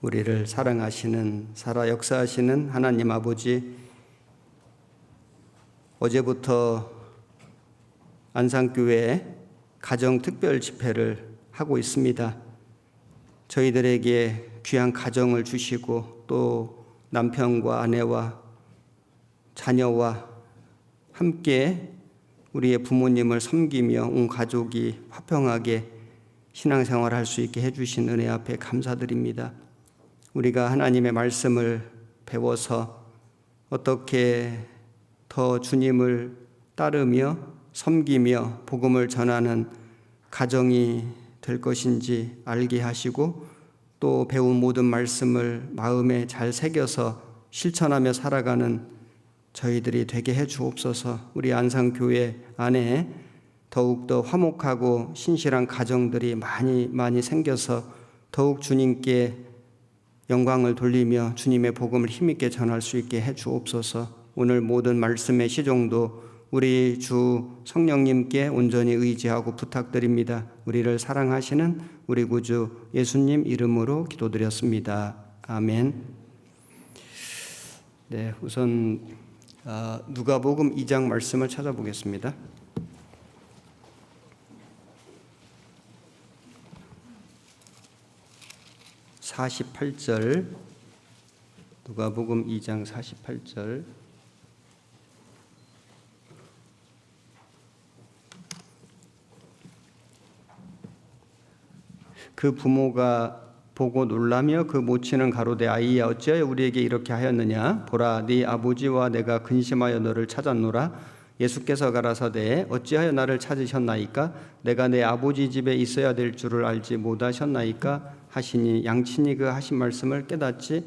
우리를 사랑하시는 살아 역사하시는 하나님 아버지, 어제부터 안산교회 가정특별 집회를 하고 있습니다. 저희들에게 귀한 가정을 주시고 또 남편과 아내와 자녀와 함께 우리의 부모님을 섬기며 온 가족이 화평하게 신앙생활을 할 수 있게 해주신 은혜 앞에 감사드립니다. 우리가 하나님의 말씀을 배워서 어떻게 더 주님을 따르며 섬기며 복음을 전하는 가정이 될 것인지 알게 하시고 또 배운 모든 말씀을 마음에 잘 새겨서 실천하며 살아가는 저희들이 되게 해 주옵소서. 우리 안산교회 안에 더욱더 화목하고 신실한 가정들이 많이 생겨서 더욱 주님께 영광을 돌리며 주님의 복음을 힘있게 전할 수 있게 해 주옵소서. 오늘 모든 말씀의 시종도 우리 주 성령님께 온전히 의지하고 부탁드립니다. 우리를 사랑하시는 우리 구주 예수님 이름으로 기도드렸습니다. 아멘. 네, 우선 누가복음 2장 말씀을 찾아보겠습니다. 누가복음 2장 48절. 그 부모가 보고 놀라며 그 모친은 가로되 아이야 어찌하여 우리에게 이렇게 하였느냐 보라 네 아버지와 내가 근심하여 너를 찾았노라. 예수께서 가라사대 어찌하여 나를 찾으셨나이까 내가 내 아버지 집에 있어야 될 줄을 알지 못하셨나이까 하시니 양친이 그 하신 말씀을 깨닫지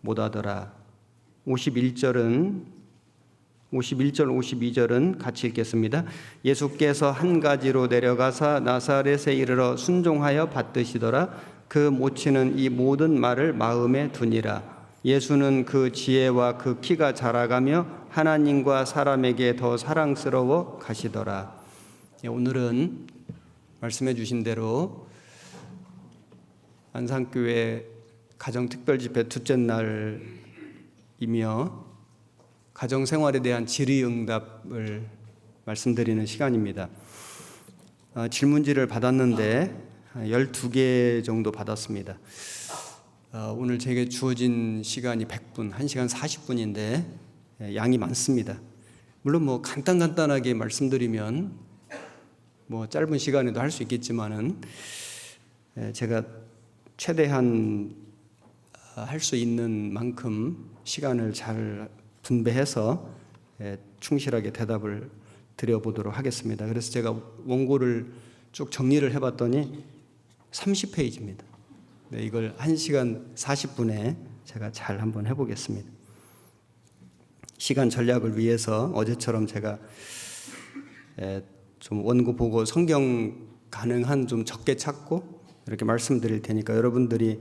못하더라. 51절 52절은 같이 읽겠습니다. 예수께서 한 가지로 내려가사 나사렛에 이르러 순종하여 받드시더라. 그 모친은 이 모든 말을 마음에 두니라. 예수는 그 지혜와 그 키가 자라가며 하나님과 사람에게 더 사랑스러워 가시더라. 오늘은 말씀해 주신 대로 안산교회 가정특별집회 둘째 날이며 가정생활에 대한 질의응답을 말씀드리는 시간입니다. 질문지를 받았는데 12개 정도 받았습니다. 오늘 제게 주어진 시간이 100분, 1시간 40분인데 양이 많습니다. 물론 간단하게 말씀드리면 짧은 시간에도 할 수 있겠지만은 제가 최대한 할 수 있는 만큼 시간을 잘 분배해서 충실하게 대답을 드려보도록 하겠습니다. 그래서 제가 원고를 쭉 정리를 해봤더니 30페이지입니다. 네, 이걸 1시간 40분에 제가 잘 한번 해보겠습니다. 시간 전략을 위해서 어제처럼 제가 좀 원고 보고 성경 가능한 좀 적게 찾고 이렇게 말씀드릴 테니까 여러분들이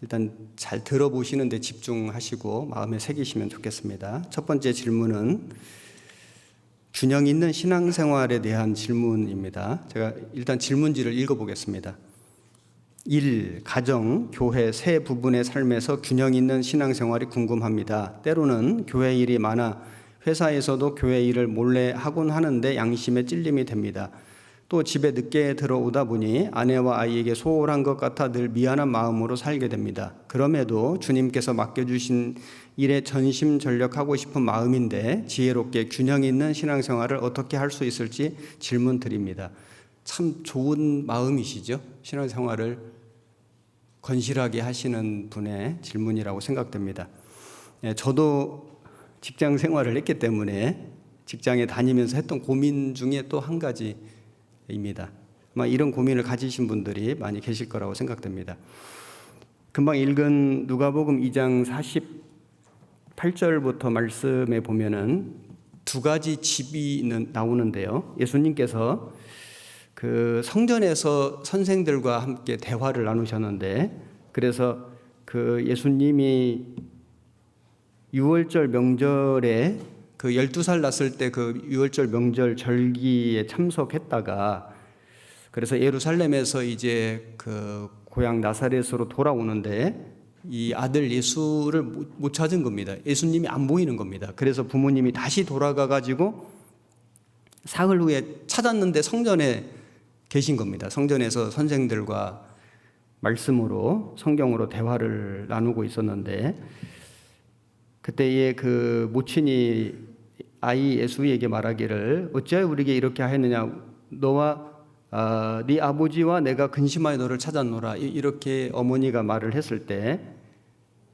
일단 잘 들어보시는 데 집중하시고 마음에 새기시면 좋겠습니다. 첫 번째 질문은 균형 있는 신앙생활에 대한 질문입니다. 제가 일단 질문지를 읽어보겠습니다. 1. 가정, 교회 세 부분의 삶에서 균형 있는 신앙생활이 궁금합니다. 때로는 교회 일이 많아 회사에서도 교회 일을 몰래 하곤 하는데 양심에 찔림이 됩니다. 또 집에 늦게 들어오다 보니 아내와 아이에게 소홀한 것 같아 늘 미안한 마음으로 살게 됩니다. 그럼에도 주님께서 맡겨주신 일에 전심전력하고 싶은 마음인데 지혜롭게 균형 있는 신앙생활을 어떻게 할 수 있을지 질문 드립니다. 참 좋은 마음이시죠? 신앙생활을 건실하게 하시는 분의 질문이라고 생각됩니다. 저도 직장 생활을 했기 때문에 직장에 다니면서 했던 고민 중에 또 한 가지입니다. 아마 이런 고민을 가지신 분들이 많이 계실 거라고 생각됩니다. 금방 읽은 누가복음 2장 48절부터 말씀에 보면은 두 가지 집이 나오는데요. 예수님께서 그 성전에서 선생들과 함께 대화를 나누셨는데 그래서 그 예수님이 유월절 명절에 그 12살 났을 때 그 유월절 명절 절기에 참석했다가 그래서 예루살렘에서 이제 그 고향 나사렛으로 돌아오는데 이 아들 예수를 못 찾은 겁니다. 예수님이 안 보이는 겁니다. 그래서 부모님이 다시 돌아가 가지고 사흘 후에 찾았는데 성전에 계신 겁니다. 성전에서 선생들과 말씀으로 성경으로 대화를 나누고 있었는데 그때에 그 모친이 아이 예수에게 말하기를 어찌하여 우리에게 이렇게 하였느냐 너와 네 아버지와 내가 근심하여 너를 찾았노라 이렇게 어머니가 말을 했을 때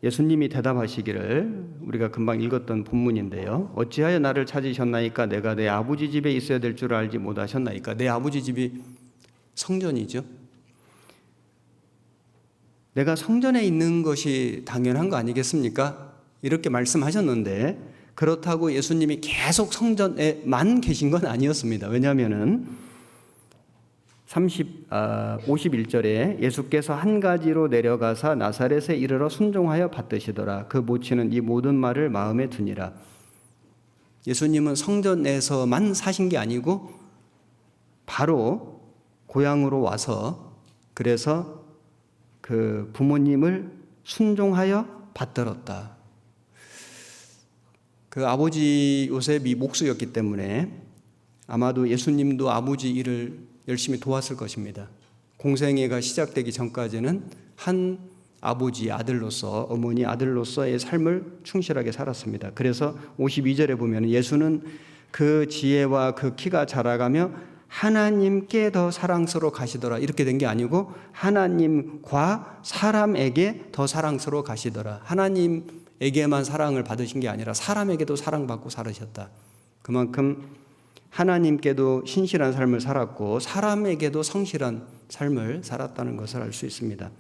예수님이 대답하시기를 우리가 금방 읽었던 본문인데요. 어찌하여 나를 찾으셨나이까 내가 내 아버지 집에 있어야 될 줄 알지 못하셨나이까. 내 아버지 집이 성전이죠. 내가 성전에 있는 것이 당연한 거 아니겠습니까? 이렇게 말씀하셨는데 그렇다고 예수님이 계속 성전에만 계신 건 아니었습니다. 왜냐하면은 51절에 예수께서 한 가지로 내려가사 나사렛에 이르러 순종하여 받드시더라. 그 모친은 이 모든 말을 마음에 두니라. 예수님은 성전에서만 사신 게 아니고 바로 고향으로 와서 그래서 그 부모님을 순종하여 받들었다. 그 아버지 요셉이 목수였기 때문에 아마도 예수님도 아버지 일을 열심히 도왔을 것입니다. 공생애가 시작되기 전까지는 한 아버지 아들로서 어머니 아들로서의 삶을 충실하게 살았습니다. 그래서 52절에 보면 예수는 그 지혜와 그 키가 자라가며 하나님께 더 사랑스러워 가시더라 이렇게 된 게 아니고 하나님과 사람에게 더 사랑스러워 가시더라. 하나님에게만 사랑을 받으신 게 아니라 사람에게도 사랑받고 살으셨다. 그만큼 하나님께도 신실한 삶을 살았고 사람에게도 성실한 삶을 살았다는 것을 알 수 있습니다.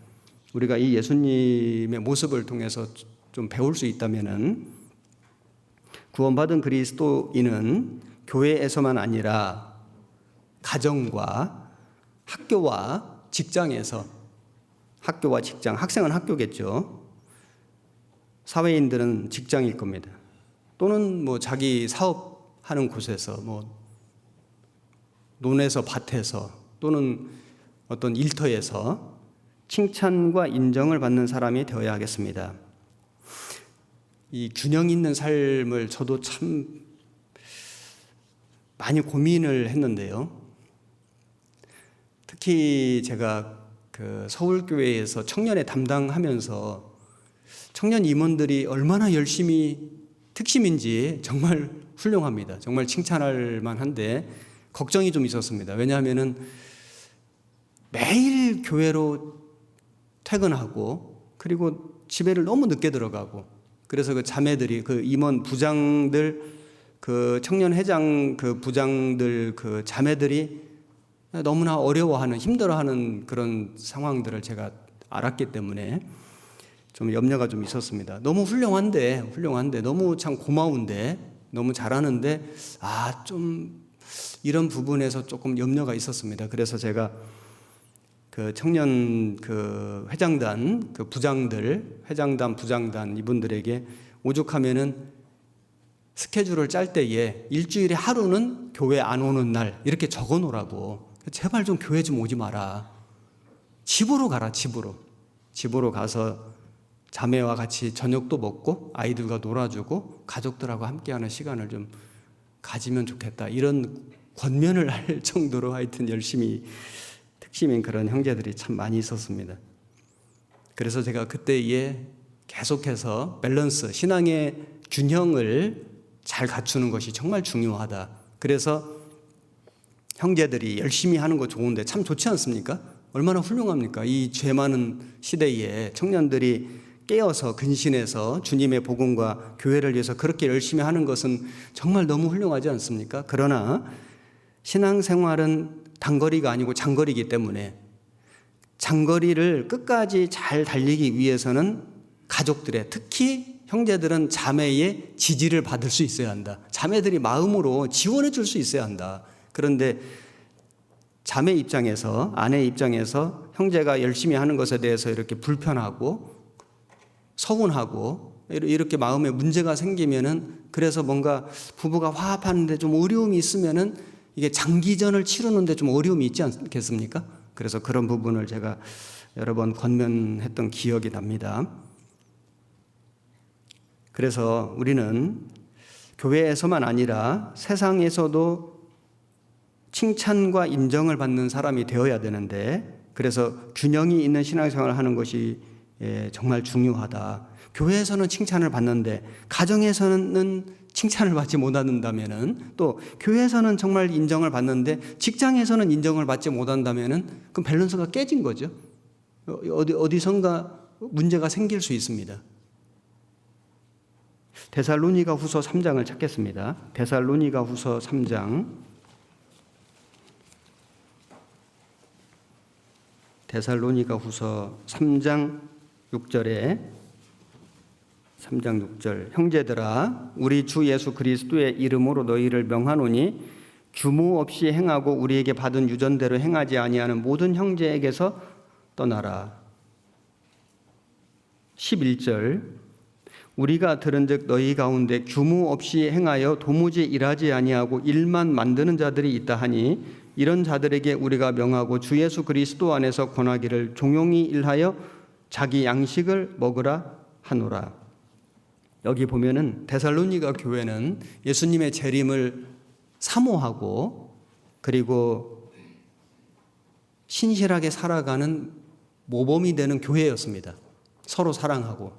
우리가 이 예수님의 모습을 통해서 좀 배울 수 있다면은 구원받은 그리스도인은 교회에서만 아니라 가정과 학교와 직장에서 학교와 직장, 학생은 학교겠죠. 사회인들은 직장일 겁니다. 또는 뭐 자기 사업하는 곳에서 뭐 논에서 밭에서 또는 어떤 일터에서 칭찬과 인정을 받는 사람이 되어야 하겠습니다. 이 균형 있는 삶을 저도 참 많이 고민을 했는데요. 특히 제가 그 서울교회에서 청년회 담당하면서 청년 임원들이 얼마나 열심히 특심인지 정말 훌륭합니다. 정말 칭찬할 만한데 걱정이 좀 있었습니다. 왜냐하면은 매일 교회로 퇴근하고 그리고 집에를 너무 늦게 들어가고 그래서 그 자매들이 그 임원 부장들 그 청년회장 그 부장들 그 자매들이 너무나 어려워하는 힘들어하는 그런 상황들을 제가 알았기 때문에 좀 염려가 좀 있었습니다. 너무 훌륭한데 너무 참 고마운데 너무 잘하는데 좀 이런 부분에서 조금 염려가 있었습니다. 그래서 제가 그 청년 그 회장단 그 부장들 회장단 부장단 이분들에게 오죽하면은 스케줄을 짤 때에 일주일에 하루는 교회 안 오는 날 이렇게 적어 놓으라고 제발 좀 교회 좀 오지 마라. 집으로 가라. 집으로 가서 자매와 같이 저녁도 먹고 아이들과 놀아주고 가족들하고 함께하는 시간을 좀 가지면 좋겠다. 이런 권면을 할 정도로 하여튼 열심히 특심인 그런 형제들이 참 많이 있었습니다. 그래서 제가 그때에 계속해서 밸런스, 신앙의 균형을 잘 갖추는 것이 정말 중요하다. 그래서 형제들이 열심히 하는 거 좋은데 참 좋지 않습니까? 얼마나 훌륭합니까? 이 죄 많은 시대에 청년들이 깨어서 근신해서 주님의 복음과 교회를 위해서 그렇게 열심히 하는 것은 정말 너무 훌륭하지 않습니까? 그러나 신앙생활은 단거리가 아니고 장거리이기 때문에 장거리를 끝까지 잘 달리기 위해서는 가족들의 특히 형제들은 자매의 지지를 받을 수 있어야 한다. 자매들이 마음으로 지원해 줄 수 있어야 한다. 그런데 자매 입장에서 아내 입장에서 형제가 열심히 하는 것에 대해서 이렇게 불편하고 서운하고 이렇게 마음에 문제가 생기면은 그래서 뭔가 부부가 화합하는데 좀 어려움이 있으면은 이게 장기전을 치르는데 좀 어려움이 있지 않겠습니까? 그래서 그런 부분을 제가 여러 번 권면했던 기억이 납니다. 그래서 우리는 교회에서만 아니라 세상에서도 칭찬과 인정을 받는 사람이 되어야 되는데, 그래서 균형이 있는 신앙생활을 하는 것이 정말 중요하다. 교회에서는 칭찬을 받는데 가정에서는 칭찬을 받지 못한다면은, 또 교회에서는 정말 인정을 받는데 직장에서는 인정을 받지 못한다면은 그럼 밸런스가 깨진 거죠. 어디선가 문제가 생길 수 있습니다. 데살로니가 후서 3장을 찾겠습니다. 데살로니가 후서 3장. 데살로니가 후서 3장 6절에 3장 6절 형제들아 우리 주 예수 그리스도의 이름으로 너희를 명하노니 규모 없이 행하고 우리에게 받은 유전대로 행하지 아니하는 모든 형제에게서 떠나라. 11절 우리가 들은즉 너희 가운데 규모 없이 행하여 도무지 일하지 아니하고 일만 만드는 자들이 있다 하니 이런 자들에게 우리가 명하고 주 예수 그리스도 안에서 권하기를 종용히 일하여 자기 양식을 먹으라 하노라. 여기 보면은 데살로니가 교회는 예수님의 재림을 사모하고 그리고 신실하게 살아가는 모범이 되는 교회였습니다. 서로 사랑하고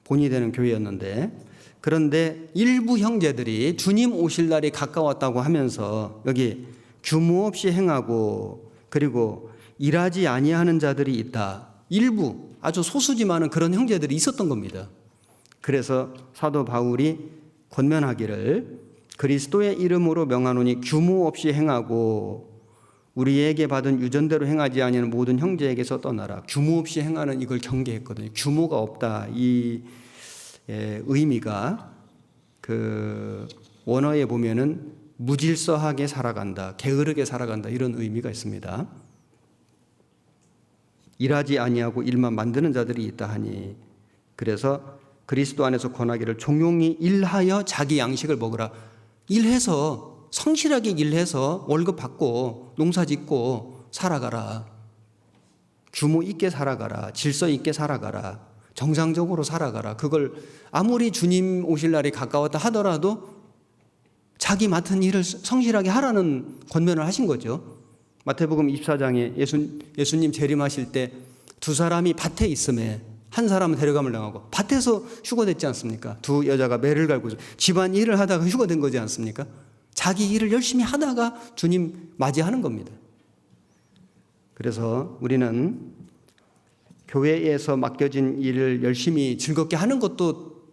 본이 되는 교회였는데, 그런데 일부 형제들이 주님 오실 날이 가까웠다고 하면서 여기 규모 없이 행하고 그리고 일하지 아니하는 자들이 있다. 일부 아주 소수지만은 그런 형제들이 있었던 겁니다. 그래서 사도 바울이 권면하기를 그리스도의 이름으로 명하노니 규모 없이 행하고 우리에게 받은 유전대로 행하지 아니하는 모든 형제에게서 떠나라. 규모 없이 행하는 이걸 경계했거든요. 규모가 없다. 이 의미가 그 원어에 보면은 무질서하게 살아간다, 게으르게 살아간다, 이런 의미가 있습니다. 일하지 아니하고 일만 만드는 자들이 있다 하니, 그래서 그리스도 안에서 권하기를 종용히 일하여 자기 양식을 먹으라. 일해서 성실하게 일해서 월급 받고 농사 짓고 살아가라. 규모 있게 살아가라. 질서 있게 살아가라. 정상적으로 살아가라. 그걸 아무리 주님 오실 날이 가까웠다 하더라도 자기 맡은 일을 성실하게 하라는 권면을 하신 거죠. 마태복음 24장에 예수님 재림하실 때 두 사람이 밭에 있음에 한 사람은 데려감을 당하고, 밭에서 휴거됐지 않습니까? 두 여자가 매를 갈고 집안 일을 하다가 휴거된 거지 않습니까? 자기 일을 열심히 하다가 주님 맞이하는 겁니다. 그래서 우리는 교회에서 맡겨진 일을 열심히 즐겁게 하는 것도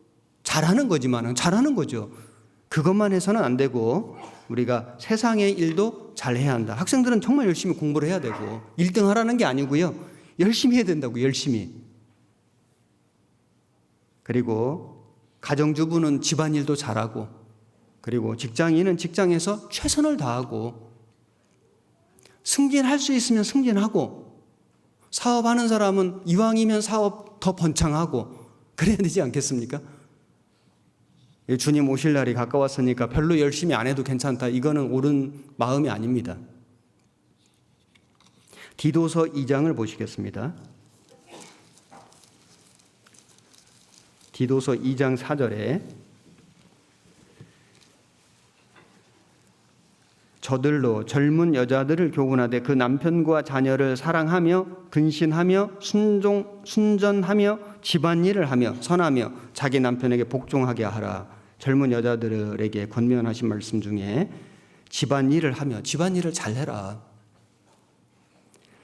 잘하는 거지만 잘하는 거죠. 그것만 해서는 안 되고 우리가 세상의 일도 잘해야 한다. 학생들은 정말 열심히 공부를 해야 되고 1등 하라는 게 아니고요. 열심히 해야 된다고, 열심히. 그리고 가정주부는 집안일도 잘하고, 그리고 직장인은 직장에서 최선을 다하고, 승진할 수 있으면 승진하고, 사업하는 사람은 이왕이면 사업 더 번창하고 그래야 되지 않겠습니까? 주님 오실 날이 가까웠으니까 별로 열심히 안 해도 괜찮다. 이거는 옳은 마음이 아닙니다. 디도서 2장을 보시겠습니다. 디도서 2장 4절에 저들로 젊은 여자들을 교훈하되 그 남편과 자녀를 사랑하며 근신하며 순전하며 집안일을 하며 선하며 자기 남편에게 복종하게 하라. 젊은 여자들에게 권면하신 말씀 중에 집안일을 하며, 집안일을 잘해라.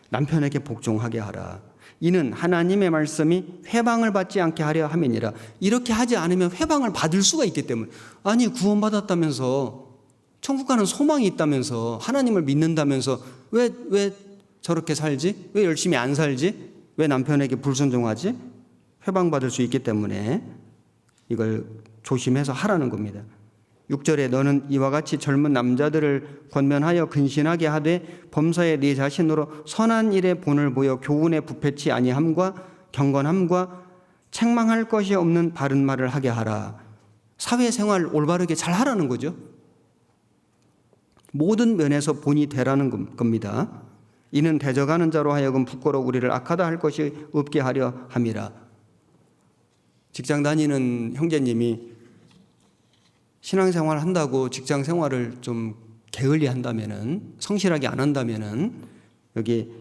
남편에게 복종하게 하라. 이는 하나님의 말씀이 회방을 받지 않게 하려 함이니라. 이렇게 하지 않으면 회방을 받을 수가 있기 때문에. 아니, 구원받았다면서, 천국 가는 소망이 있다면서, 하나님을 믿는다면서 왜 저렇게 살지? 왜 열심히 안 살지? 왜 남편에게 불순종하지? 회방받을 수 있기 때문에 이걸 조심해서 하라는 겁니다. 6절에 너는 이와 같이 젊은 남자들을 권면하여 근신하게 하되 범사에 네 자신으로 선한 일에 본을 보여 교훈에 부패치 아니함과 경건함과 책망할 것이 없는 바른 말을 하게 하라. 사회생활 올바르게 잘 하라는 거죠. 모든 면에서 본이 되라는 겁니다. 이는 대적하는 자로 하여금 부끄러워 우리를 악하다 할 것이 없게 하려 함이라. 직장 다니는 형제님이 신앙생활 한다고 직장 생활을 좀 게을리 한다면은, 성실하게 안 한다면은, 여기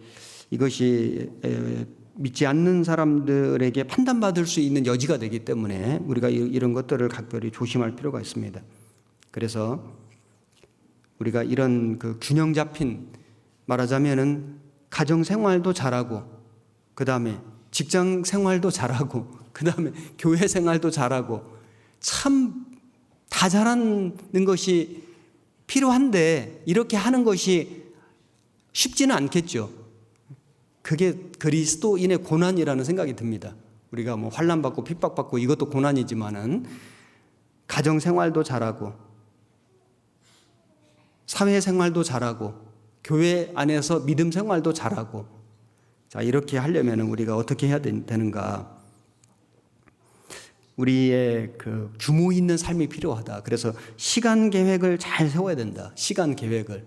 이것이 믿지 않는 사람들에게 판단받을 수 있는 여지가 되기 때문에 우리가 이런 것들을 각별히 조심할 필요가 있습니다. 그래서 우리가 이런 그 균형 잡힌, 말하자면은 가정 생활도 잘하고, 그 다음에 직장 생활도 잘하고, 그 다음에 교회 생활도 잘하고, 참 다 잘하는 것이 필요한데 이렇게 하는 것이 쉽지는 않겠죠. 그게 그리스도인의 고난이라는 생각이 듭니다. 우리가 뭐 환난받고 핍박받고 이것도 고난이지만은 가정 생활도 잘하고 사회생활도 잘하고 교회 안에서 믿음 생활도 잘하고, 자, 이렇게 하려면 우리가 어떻게 해야 되는가? 우리의 그 규모 있는 삶이 필요하다. 그래서 시간 계획을 잘 세워야 된다. 시간 계획을.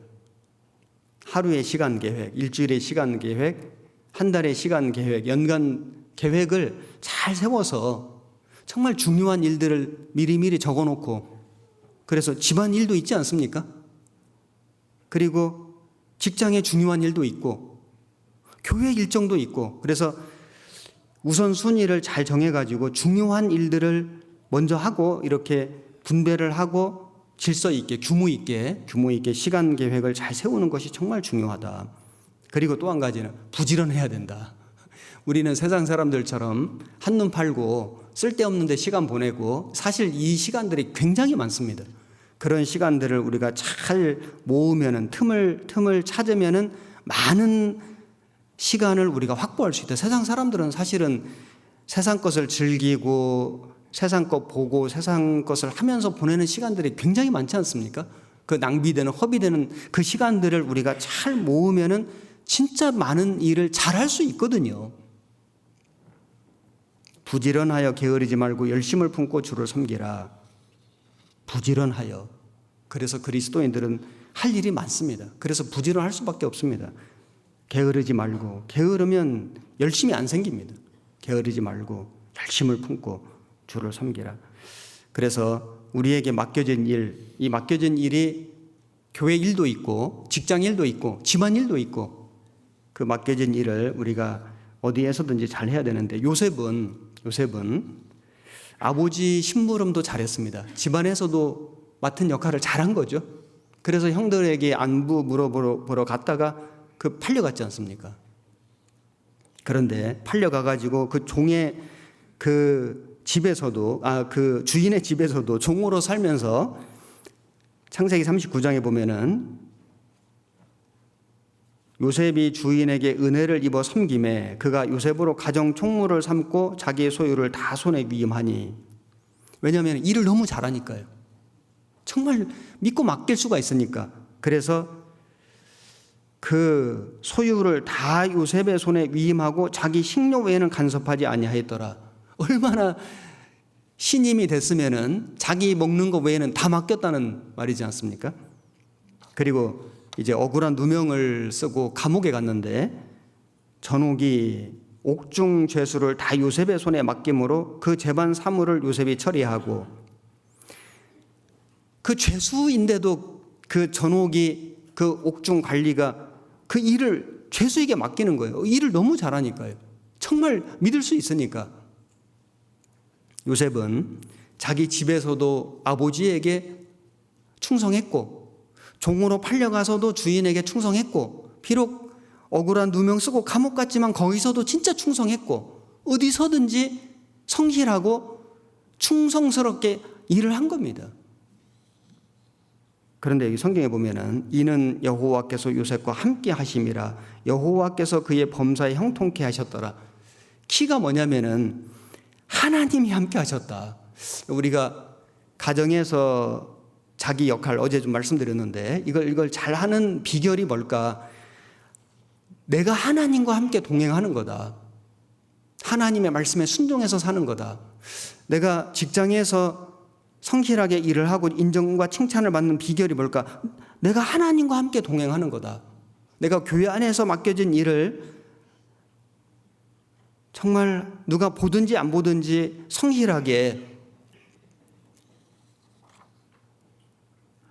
하루의 시간 계획, 일주일의 시간 계획, 한 달의 시간 계획, 연간 계획을 잘 세워서 정말 중요한 일들을 미리미리 적어놓고, 그래서 집안 일도 있지 않습니까? 그리고 직장에 중요한 일도 있고 교회 일정도 있고, 그래서 우선순위를 잘 정해가지고 중요한 일들을 먼저 하고 이렇게 분배를 하고 질서 있게 규모 있게 시간 계획을 잘 세우는 것이 정말 중요하다. 그리고 또 한 가지는 부지런해야 된다. 우리는 세상 사람들처럼 한눈 팔고 쓸데없는 데 시간 보내고, 사실 이 시간들이 굉장히 많습니다. 그런 시간들을 우리가 잘 모으면은, 틈을 찾으면은 많은 시간을 우리가 확보할 수 있다. 세상 사람들은 사실은 세상 것을 즐기고 세상 것 보고 세상 것을 하면서 보내는 시간들이 굉장히 많지 않습니까? 그 낭비되는, 허비되는 그 시간들을 우리가 잘 모으면은 진짜 많은 일을 잘 할 수 있거든요. 부지런하여 게으르지 말고 열심을 품고 주를 섬기라. 부지런하여. 그래서 그리스도인들은 할 일이 많습니다. 그래서 부지런할 수밖에 없습니다. 게으르지 말고, 게으르면 열심이 안 생깁니다. 게으르지 말고 열심을 품고 주를 섬기라. 그래서 우리에게 맡겨진 일, 이 맡겨진 일이 교회 일도 있고 직장 일도 있고 집안 일도 있고, 그 맡겨진 일을 우리가 어디에서든지 잘 해야 되는데, 요셉은 아버지 심부름도 잘했습니다. 집안에서도 맡은 역할을 잘한 거죠. 그래서 형들에게 안부 물어보러 갔다가 그 팔려갔지 않습니까? 그런데 팔려가가지고 그 종의 그 집에서도, 그 주인의 집에서도 종으로 살면서 창세기 39장에 보면은 요셉이 주인에게 은혜를 입어 섬김에 그가 요셉으로 가정 총무를 삼고 자기의 소유를 다 손에 위임하니. 왜냐하면 일을 너무 잘하니까요. 정말 믿고 맡길 수가 있으니까. 그래서 그 소유를 다 요셉의 손에 위임하고 자기 식료 외에는 간섭하지 아니하였더라. 얼마나 신임이 됐으면은 자기 먹는 것 외에는 다 맡겼다는 말이지 않습니까? 그리고 이제 억울한 누명을 쓰고 감옥에 갔는데 전옥이 옥중 죄수를 다 요셉의 손에 맡김으로 그 재반 사물을 요셉이 처리하고, 그 죄수인데도 그 전옥이, 그 옥중 관리가 그 일을 죄수에게 맡기는 거예요. 일을 너무 잘하니까요. 정말 믿을 수 있으니까. 요셉은 자기 집에서도 아버지에게 충성했고, 종으로 팔려가서도 주인에게 충성했고, 비록 억울한 누명 쓰고 감옥 갔지만 거기서도 진짜 충성했고, 어디서든지 성실하고 충성스럽게 일을 한 겁니다. 그런데 여기 성경에 보면은 이는 여호와께서 요셉과 함께 하심이라, 여호와께서 그의 범사에 형통케 하셨더라. 키가 뭐냐면은 하나님이 함께 하셨다. 우리가 가정에서 자기 역할 어제 좀 말씀드렸는데, 이걸 잘하는 비결이 뭘까? 내가 하나님과 함께 동행하는 거다. 하나님의 말씀에 순종해서 사는 거다. 내가 직장에서 성실하게 일을 하고 인정과 칭찬을 받는 비결이 뭘까? 내가 하나님과 함께 동행하는 거다. 내가 교회 안에서 맡겨진 일을 정말 누가 보든지 안 보든지 성실하게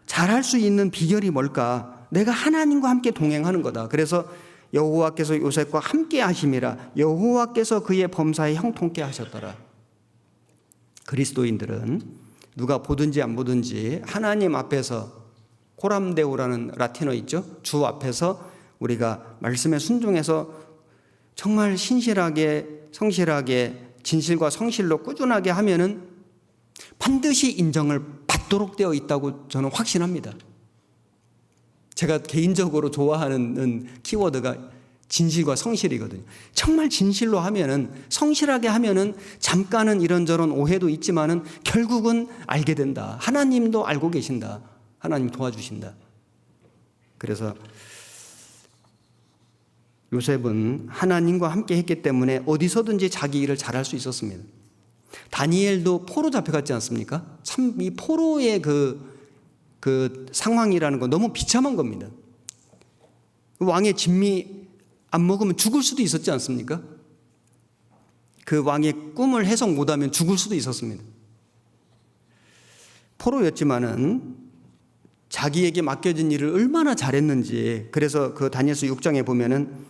잘할 수 있는 비결이 뭘까? 내가 하나님과 함께 동행하는 거다. 그래서 여호와께서 요셉과 함께 하심이라. 여호와께서 그의 범사에 형통케 하셨더라. 그리스도인들은 누가 보든지 안 보든지 하나님 앞에서 코람데오라는 라틴어 있죠? 주 앞에서 우리가 말씀에 순종해서 정말 신실하게 성실하게 진실과 성실로 꾸준하게 하면은 반드시 인정을 받도록 되어 있다고 저는 확신합니다. 제가 개인적으로 좋아하는 키워드가 진실과 성실이거든요. 정말 진실로 하면은, 성실하게 하면은 잠깐은 이런저런 오해도 있지만은 결국은 알게 된다. 하나님도 알고 계신다. 하나님 도와주신다. 그래서 요셉은 하나님과 함께 했기 때문에 어디서든지 자기 일을 잘할 수 있었습니다. 다니엘도 포로 잡혀갔지 않습니까? 참 이 포로의 그 상황이라는 건 너무 비참한 겁니다. 왕의 진미 안 먹으면 죽을 수도 있었지 않습니까? 그 왕의 꿈을 해석 못하면 죽을 수도 있었습니다. 포로였지만은 자기에게 맡겨진 일을 얼마나 잘했는지, 그래서 그 다니엘서 6장에 보면은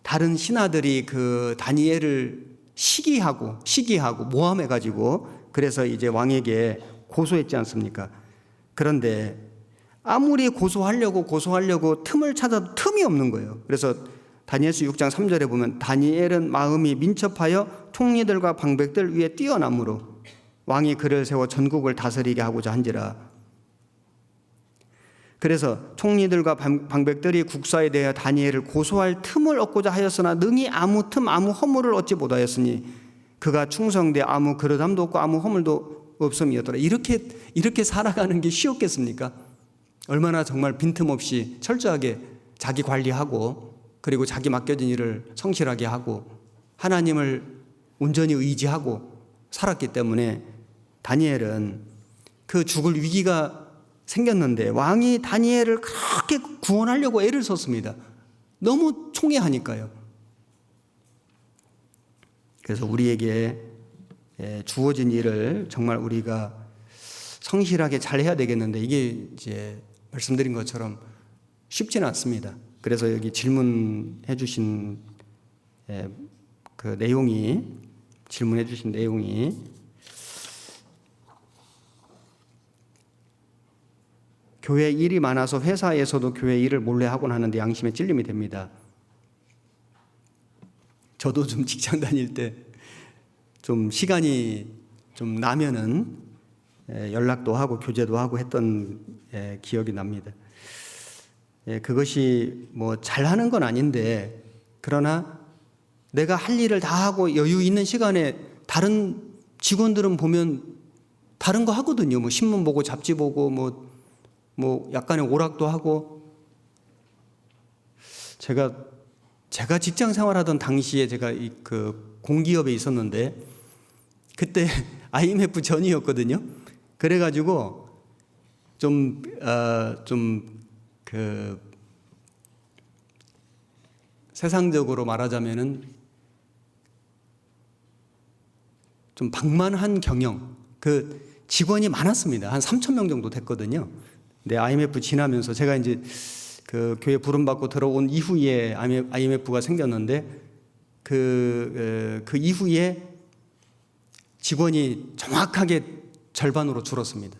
다른 신하들이 그 다니엘을 시기하고 모함해가지고 그래서 이제 왕에게 고소했지 않습니까? 그런데 아무리 고소하려고 틈을 찾아도 틈이 없는 거예요. 그래서 다니엘서 6장 3절에 보면 다니엘은 마음이 민첩하여 총리들과 방백들 위에 뛰어남으로 왕이 그를 세워 전국을 다스리게 하고자 한지라. 그래서 총리들과 방백들이 국사에 대하여 다니엘을 고소할 틈을 얻고자 하였으나 능히 아무 틈 아무 허물을 얻지 못하였으니 그가 충성되 아무 그릇함도 없고 아무 허물도 없음이었더라. 이렇게 살아가는 게 쉬웠겠습니까? 얼마나 정말 빈틈없이 철저하게 자기 관리하고 그리고 자기 맡겨진 일을 성실하게 하고 하나님을 온전히 의지하고 살았기 때문에 다니엘은 그 죽을 위기가 생겼는데 왕이 다니엘을 그렇게 구원하려고 애를 썼습니다. 너무 총애하니까요. 그래서 우리에게 주어진 일을 정말 우리가 성실하게 잘 해야 되겠는데 이게 이제 말씀드린 것처럼 쉽지는 않습니다. 그래서 여기 질문해 주신 그 내용이 질문해 주신 내용이 교회 일이 많아서 회사에서도 교회 일을 몰래 하곤 하는데 양심에 찔림이 됩니다. 저도 좀 직장 다닐 때 좀 시간이 좀 나면은 연락도 하고 교제도 하고 했던 기억이 납니다. 그것이 뭐 잘하는 건 아닌데 그러나 내가 할 일을 다 하고 여유 있는 시간에 다른 직원들은 보면 다른 거 하거든요. 뭐 신문 보고 잡지 보고 뭐 약간의 오락도 하고. 제가 직장 생활하던 당시에 제가 그 공기업에 있었는데 그때 IMF 전이었거든요. 그래가지고 그 세상적으로 말하자면은 좀 방만한 경영, 그 직원이 많았습니다. 한 3,000명 정도 됐거든요. 근데 IMF 지나면서 제가 이제 그 교회 부름받고 들어온 이후에 IMF가 생겼는데 그 이후에 직원이 정확하게 절반으로 줄었습니다.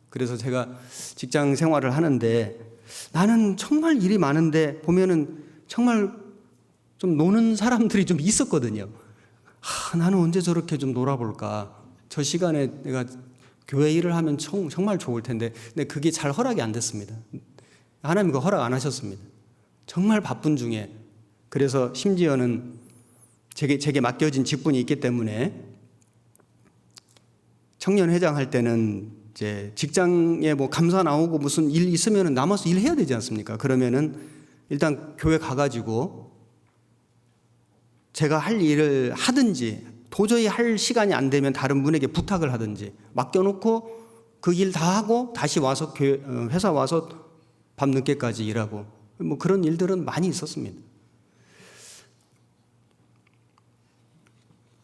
그래서 제가 직장 생활을 하는데 나는 정말 일이 많은데 보면은 정말 좀 노는 사람들이 좀 있었거든요. 나는 언제 저렇게 좀 놀아볼까? 저 시간에 내가 교회 일을 하면 정말 좋을 텐데. 근데 그게 잘 허락이 안 됐습니다. 하나님 그 허락 안 하셨습니다. 정말 바쁜 중에. 그래서 심지어는 제게 맡겨진 직분이 있기 때문에 청년회장 할 때는 이제 직장에 뭐 감사 나오고 무슨 일 있으면 남아서 일해야 되지 않습니까? 그러면은 일단 교회 가가지고 제가 할 일을 하든지 도저히 할 시간이 안 되면 다른 분에게 부탁을 하든지 맡겨놓고 그 일 다 하고 다시 와서 회사 와서 밤늦게까지 일하고 뭐 그런 일들은 많이 있었습니다.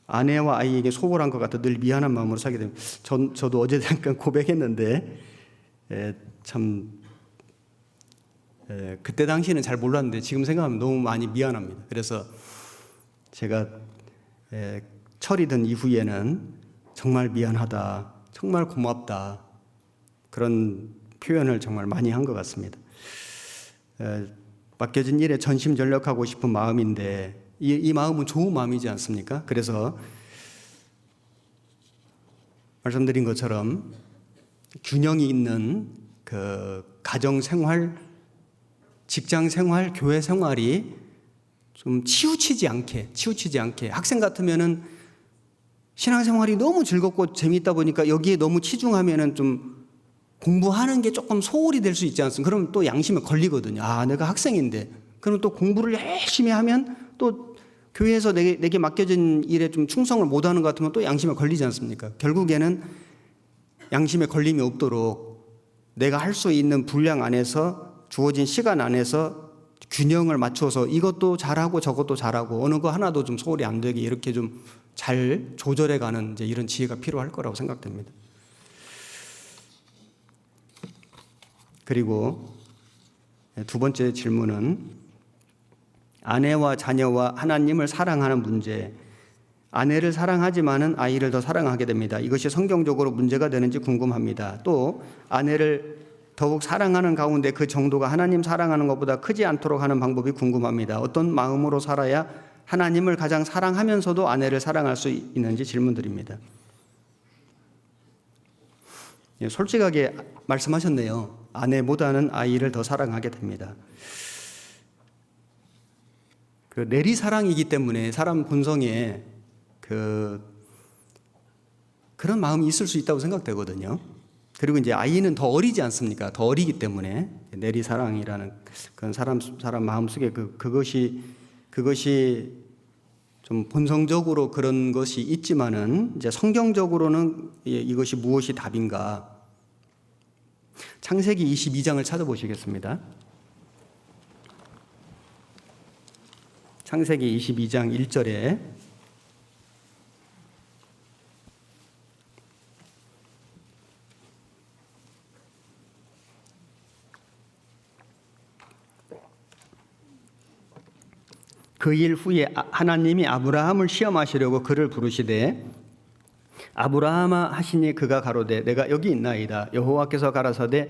아내와 아이에게 소홀한 것 같아 늘 미안한 마음으로 살게 됩니다. 저도 어제 잠깐 고백했는데 그때 당시에는 잘 몰랐는데 지금 생각하면 너무 많이 미안합니다. 그래서 제가 철이 든 이후에는 정말 미안하다, 정말 고맙다, 그런 표현을 정말 많이 한 것 같습니다. 맡겨진 일에 전심전력하고 싶은 마음인데 이 마음은 좋은 마음이지 않습니까? 그래서 말씀드린 것처럼 균형이 있는 그 가정생활, 직장생활, 교회생활이 좀 치우치지 않게 학생 같으면은 신앙생활이 너무 즐겁고 재미있다 보니까 여기에 너무 치중하면은 좀 공부하는 게 조금 소홀히 될 수 있지 않습니까? 그러면 또 양심에 걸리거든요. 내가 학생인데. 그럼 또 공부를 열심히 하면 또 교회에서 내게 맡겨진 일에 좀 충성을 못하는 것 같으면 또 양심에 걸리지 않습니까? 결국에는 양심에 걸림이 없도록 내가 할 수 있는 분량 안에서, 주어진 시간 안에서 균형을 맞춰서 이것도 잘하고 저것도 잘하고 어느 거 하나도 좀 소홀히 안 되게 이렇게 좀 잘 조절해가는 이제 이런 지혜가 필요할 거라고 생각됩니다. 그리고 두 번째 질문은 아내와 자녀와 하나님을 사랑하는 문제. 아내를 사랑하지만은 아이를 더 사랑하게 됩니다. 이것이 성경적으로 문제가 되는지 궁금합니다. 또 아내를 더욱 사랑하는 가운데 그 정도가 하나님 사랑하는 것보다 크지 않도록 하는 방법이 궁금합니다. 어떤 마음으로 살아야 하나님을 가장 사랑하면서도 아내를 사랑할 수 있는지 질문드립니다. 솔직하게 말씀하셨네요. 아내보다는 아이를 더 사랑하게 됩니다. 그 내리사랑이기 때문에 사람 본성에 그런 마음이 있을 수 있다고 생각되거든요. 그리고 이제 아이는 더 어리지 않습니까? 더 어리기 때문에 내리사랑이라는 그런 사람 마음속에 그것이 좀 본성적으로 그런 것이 있지만은 이제 성경적으로는 이것이 무엇이 답인가? 창세기 22장을 찾아보시겠습니다. 창세기 22장 1절에 그 일 후에 하나님이 아브라함을 시험하시려고 그를 부르시되 아브라함아 하시니 그가 가로되 내가 여기 있나이다. 여호와께서 가라사대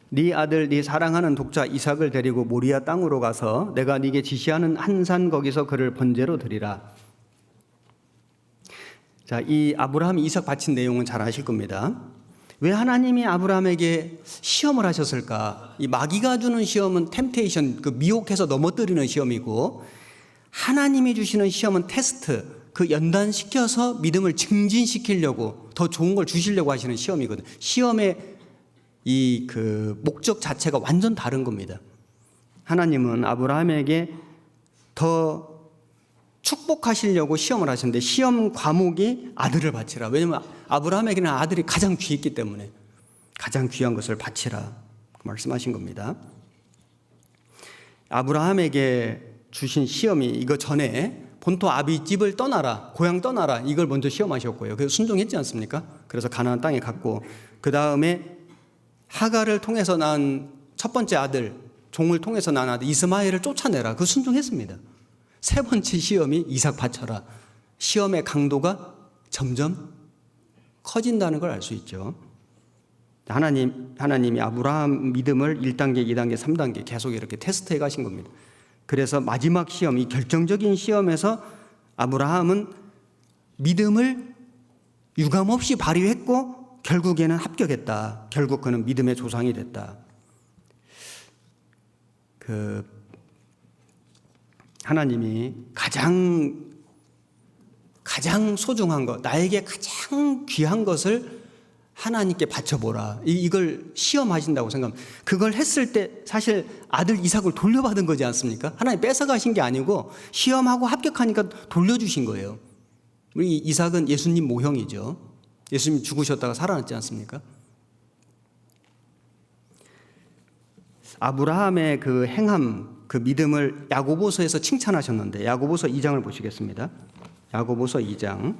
네 아들 네 사랑하는 독자 이삭을 데리고 모리아 땅으로 가서 내가 네게 지시하는 한 산 거기서 그를 번제로 드리라. 자, 이 아브라함이 이삭 바친 내용은 잘 아실 겁니다. 왜 하나님이 아브라함에게 시험을 하셨을까? 이 마귀가 주는 시험은 템테이션, 그 미혹해서 넘어뜨리는 시험이고 하나님이 주시는 시험은 테스트, 그 연단시켜서 믿음을 증진시키려고 더 좋은 걸 주시려고 하시는 시험이거든요. 시험의 그 목적 자체가 완전 다른 겁니다. 하나님은 아브라함에게 더 축복하시려고 시험을 하셨는데 시험 과목이 아들을 바치라. 왜냐하면 아브라함에게는 아들이 가장 귀했기 때문에 가장 귀한 것을 바치라 말씀하신 겁니다. 아브라함에게 주신 시험이 이거 전에 본토 아비 집을 떠나라, 고향 떠나라, 이걸 먼저 시험하셨고요. 그래서 순종했지 않습니까? 그래서 가나안 땅에 갔고 그 다음에 하갈을 통해서 낳은 첫 번째 아들, 종을 통해서 낳은 아들 이스마엘을 쫓아내라. 그 순종했습니다. 세 번째 시험이 이삭 바쳐라. 시험의 강도가 점점 커진다는 걸 알 수 있죠. 하나님이 아브라함 믿음을 1단계, 2단계, 3단계 계속 이렇게 테스트해 가신 겁니다. 그래서 마지막 시험, 이 결정적인 시험에서 아브라함은 믿음을 유감없이 발휘했고 결국에는 합격했다. 결국 그는 믿음의 조상이 됐다. 하나님이 가장 소중한 것, 나에게 가장 귀한 것을 하나님께 바쳐보라. 이걸 시험하신다고 생각합니다. 그걸 했을 때 사실 아들 이삭을 돌려받은 거지 않습니까? 하나님 뺏어가신 게 아니고 시험하고 합격하니까 돌려주신 거예요. 우리 이삭은 예수님 모형이죠. 예수님 죽으셨다가 살아났지 않습니까? 아브라함의 그 행함, 그 믿음을 야고보서에서 칭찬하셨는데 야고보서 2장을 보시겠습니다. 야고보서 2장.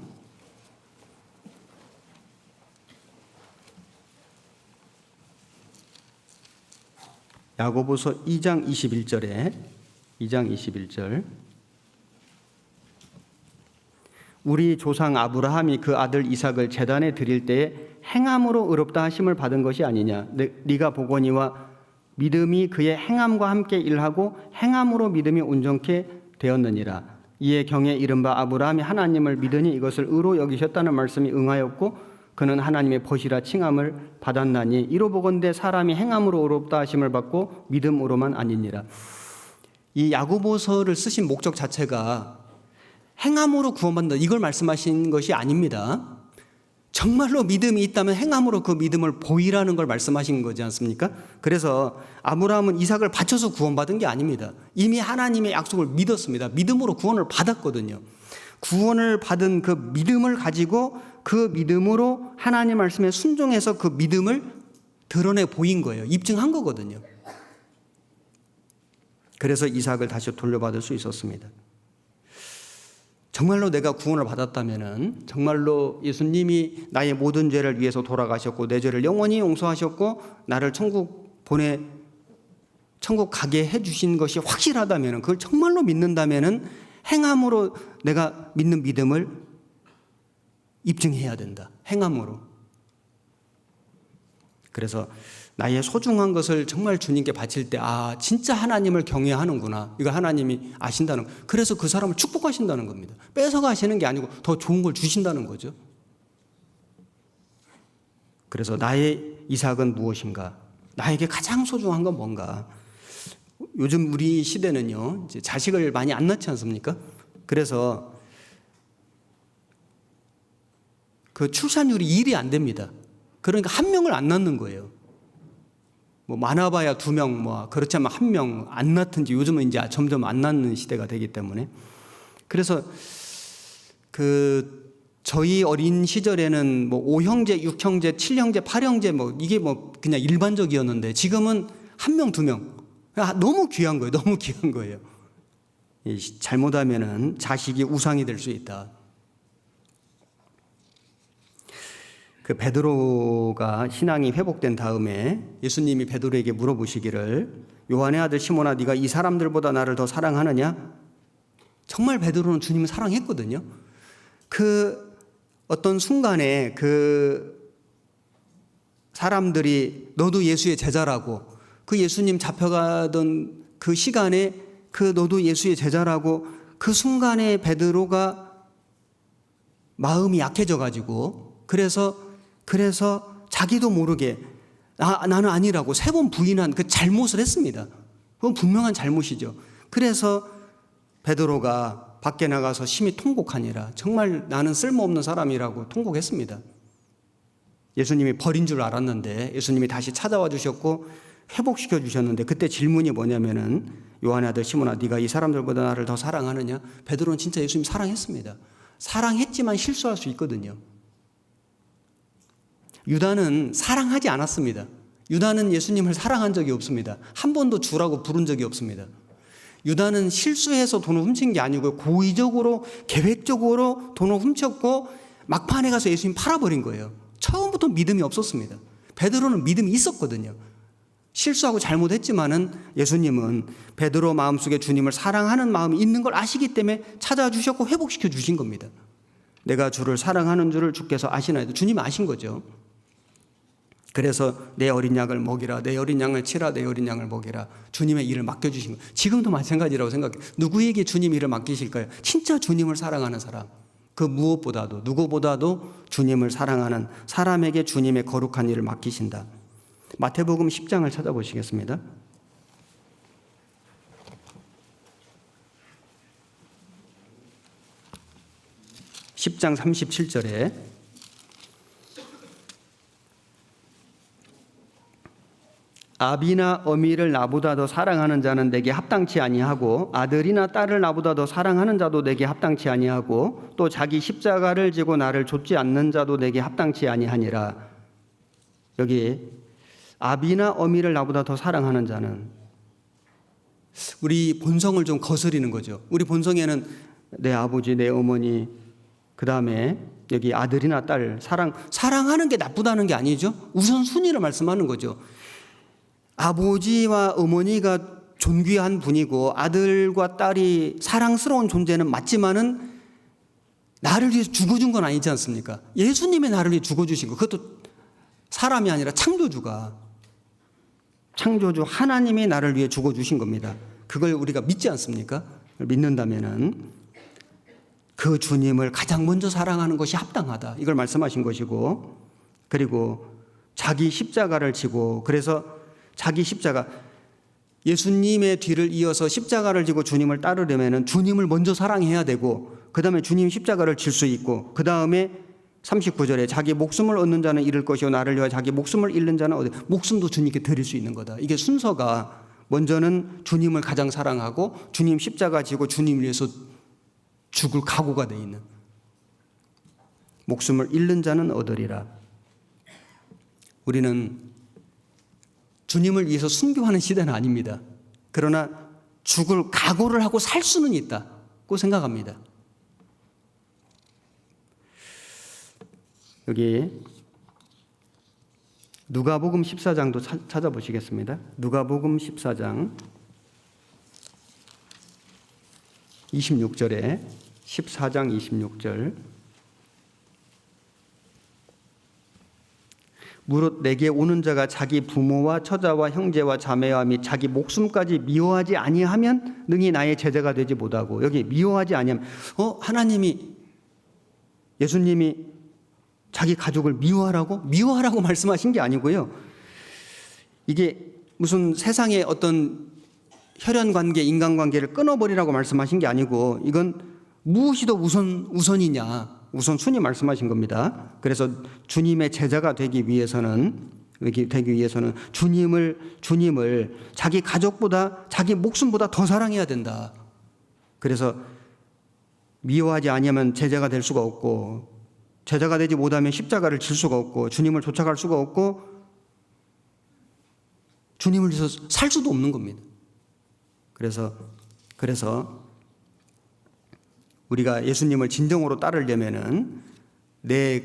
야고보서 2장 21절. 우리 조상 아브라함이 그 아들 이삭을 제단에 드릴 때에 행함으로 의롭다 하심을 받은 것이 아니냐. 네가 보거니와 믿음이 그의 행함과 함께 일하고 행함으로 믿음이 온전케 되었느니라. 이에 경에 이른바 아브라함이 하나님을 믿으니 이것을 의로 여기셨다는 말씀이 응하였고 그는 하나님의 벗이라 칭함을 받았나니 이로 보건대 사람이 행함으로 의롭다 하심을 받고 믿음으로만 아니니라. 이 야고보서를 쓰신 목적 자체가 행함으로 구원받는다 이걸 말씀하신 것이 아닙니다. 정말로 믿음이 있다면 행함으로 그 믿음을 보이라는 걸 말씀하신 거지 않습니까? 그래서 아브라함은 이삭을 바쳐서 구원받은 게 아닙니다. 이미 하나님의 약속을 믿었습니다. 믿음으로 구원을 받았거든요. 구원을 받은 그 믿음을 가지고 그 믿음으로 하나님 말씀에 순종해서 그 믿음을 드러내 보인 거예요. 입증한 거거든요. 그래서 이삭을 다시 돌려받을 수 있었습니다. 정말로 내가 구원을 받았다면은 정말로 예수님이 나의 모든 죄를 위해서 돌아가셨고 내 죄를 영원히 용서하셨고 나를 천국 가게 해주신 것이 확실하다면은 그걸 정말로 믿는다면은 행함으로 내가 믿는 믿음을 입증해야 된다. 행함으로. 그래서 나의 소중한 것을 정말 주님께 바칠 때 진짜 하나님을 경외하는구나. 이거 하나님이 아신다는 거. 그래서 그 사람을 축복하신다는 겁니다. 뺏어가시는 게 아니고 더 좋은 걸 주신다는 거죠. 그래서 나의 이삭은 무엇인가? 나에게 가장 소중한 건 뭔가? 요즘 우리 시대는요, 이제 자식을 많이 안 낳지 않습니까? 그래서 그 출산율이 1이 안 됩니다. 그러니까 한 명을 안 낳는 거예요. 많아봐야 2명, 그렇지 않으면 1명 안 낳든지 요즘은 이제 점점 안 낳는 시대가 되기 때문에. 그래서 저희 어린 시절에는 5형제, 6형제, 7형제, 8형제 이게 그냥 일반적이었는데 지금은 1명, 2명. 너무 귀한 거예요. 너무 귀한 거예요. 잘못하면은 자식이 우상이 될 수 있다. 그 베드로가 신앙이 회복된 다음에 예수님이 베드로에게 물어보시기를 요한의 아들 시몬아 네가 이 사람들보다 나를 더 사랑하느냐? 정말 베드로는 주님을 사랑했거든요. 그 어떤 순간에 그 사람들이 너도 예수의 제자라고 그 예수님 잡혀가던 그 시간에 그 너도 예수의 제자라고 그 순간에 베드로가 마음이 약해져 가지고 그래서 자기도 모르게 나는 아니라고 3번 부인한 그 잘못을 했습니다. 그건 분명한 잘못이죠. 그래서 베드로가 밖에 나가서 심히 통곡하니라. 정말 나는 쓸모없는 사람이라고 통곡했습니다. 예수님이 버린 줄 알았는데 예수님이 다시 찾아와 주셨고 회복시켜 주셨는데 그때 질문이 뭐냐면은 요한의 아들 시몬아 네가 이 사람들보다 나를 더 사랑하느냐? 베드로는 진짜 예수님 사랑했습니다. 사랑했지만 실수할 수 있거든요. 유다는 사랑하지 않았습니다. 유다는 예수님을 사랑한 적이 없습니다. 한 번도 주라고 부른 적이 없습니다. 유다는 실수해서 돈을 훔친 게 아니고 고의적으로 계획적으로 돈을 훔쳤고 막판에 가서 예수님 팔아버린 거예요. 처음부터 믿음이 없었습니다. 베드로는 믿음이 있었거든요. 실수하고 잘못했지만은 예수님은 베드로 마음속에 주님을 사랑하는 마음이 있는 걸 아시기 때문에 찾아주셨고 회복시켜 주신 겁니다. 내가 주를 사랑하는 줄을 주께서 아시나이다. 주님 아신 거죠. 그래서 내 어린 양을 먹이라, 내 어린 양을 치라, 내 어린 양을 먹이라. 주님의 일을 맡겨주신 거예요. 지금도 마찬가지라고 생각해요. 누구에게 주님 일을 맡기실까요? 진짜 주님을 사랑하는 사람. 그 무엇보다도 누구보다도 주님을 사랑하는 사람에게 주님의 거룩한 일을 맡기신다. 마태복음 10장을 찾아보시겠습니다. 10장 37절에 아비나 어미를 나보다 더 사랑하는 자는 내게 합당치 아니하고 아들이나 딸을 나보다 더 사랑하는 자도 내게 합당치 아니하고 또 자기 십자가를 지고 나를 좇지 않는 자도 내게 합당치 아니하니라. 여기 아비나 어미를 나보다 더 사랑하는 자는, 우리 본성을 좀 거스리는 거죠. 우리 본성에는 내 아버지, 내 어머니, 그 다음에 여기 아들이나 딸 사랑하는 게 나쁘다는 게 아니죠. 우선순위를 말씀하는 거죠. 아버지와 어머니가 존귀한 분이고 아들과 딸이 사랑스러운 존재는 맞지만은 나를 위해서 죽어준 건 아니지 않습니까? 예수님이 나를 위해 죽어주신 거, 그것도 사람이 아니라 창조주 하나님이 나를 위해 죽어주신 겁니다. 그걸 우리가 믿지 않습니까? 믿는다면은 그 주님을 가장 먼저 사랑하는 것이 합당하다, 이걸 말씀하신 것이고, 그리고 자기 십자가를 지고, 그래서 자기 십자가, 예수님의 뒤를 이어서 십자가를 지고 주님을 따르려면 주님을 먼저 사랑해야 되고, 그 다음에 주님 십자가를 질 수 있고, 그 다음에 39절에 자기 목숨을 얻는 자는 잃을 것이요 나를 위하여 자기 목숨을 잃는 자는 얻을, 목숨도 주님께 드릴 수 있는 거다. 이게 순서가 먼저는 주님을 가장 사랑하고 주님 십자가 지고 주님 위해서 죽을 각오가 되어 있는, 목숨을 잃는 자는 얻으리라. 우리는 주님을 위해서 순교하는 시대는 아닙니다. 그러나 죽을 각오를 하고 살 수는 있다고 생각합니다. 여기 누가복음 14장도 찾아보시겠습니다. 누가복음 14장 26절에 14장 26절, 무릇 내게 오는 자가 자기 부모와 처자와 형제와 자매와 및 자기 목숨까지 미워하지 아니하면 능히 나의 제자가 되지 못하고, 여기 미워하지 아니하면, 하나님이, 예수님이 자기 가족을 미워하라고 말씀하신 게 아니고요. 이게 무슨 세상의 어떤 혈연관계, 인간관계를 끊어버리라고 말씀하신 게 아니고, 이건 무엇이 더 우선이냐, 우선순위 말씀하신 겁니다. 그래서 주님의 제자가 되기 위해서는 주님을 자기 가족보다, 자기 목숨보다 더 사랑해야 된다. 그래서 미워하지 아니하면 제자가 될 수가 없고, 제자가 되지 못하면 십자가를 질 수가 없고, 주님을 쫓아갈 수가 없고, 주님을 위해서 살 수도 없는 겁니다. 그래서 우리가 예수님을 진정으로 따르려면은 내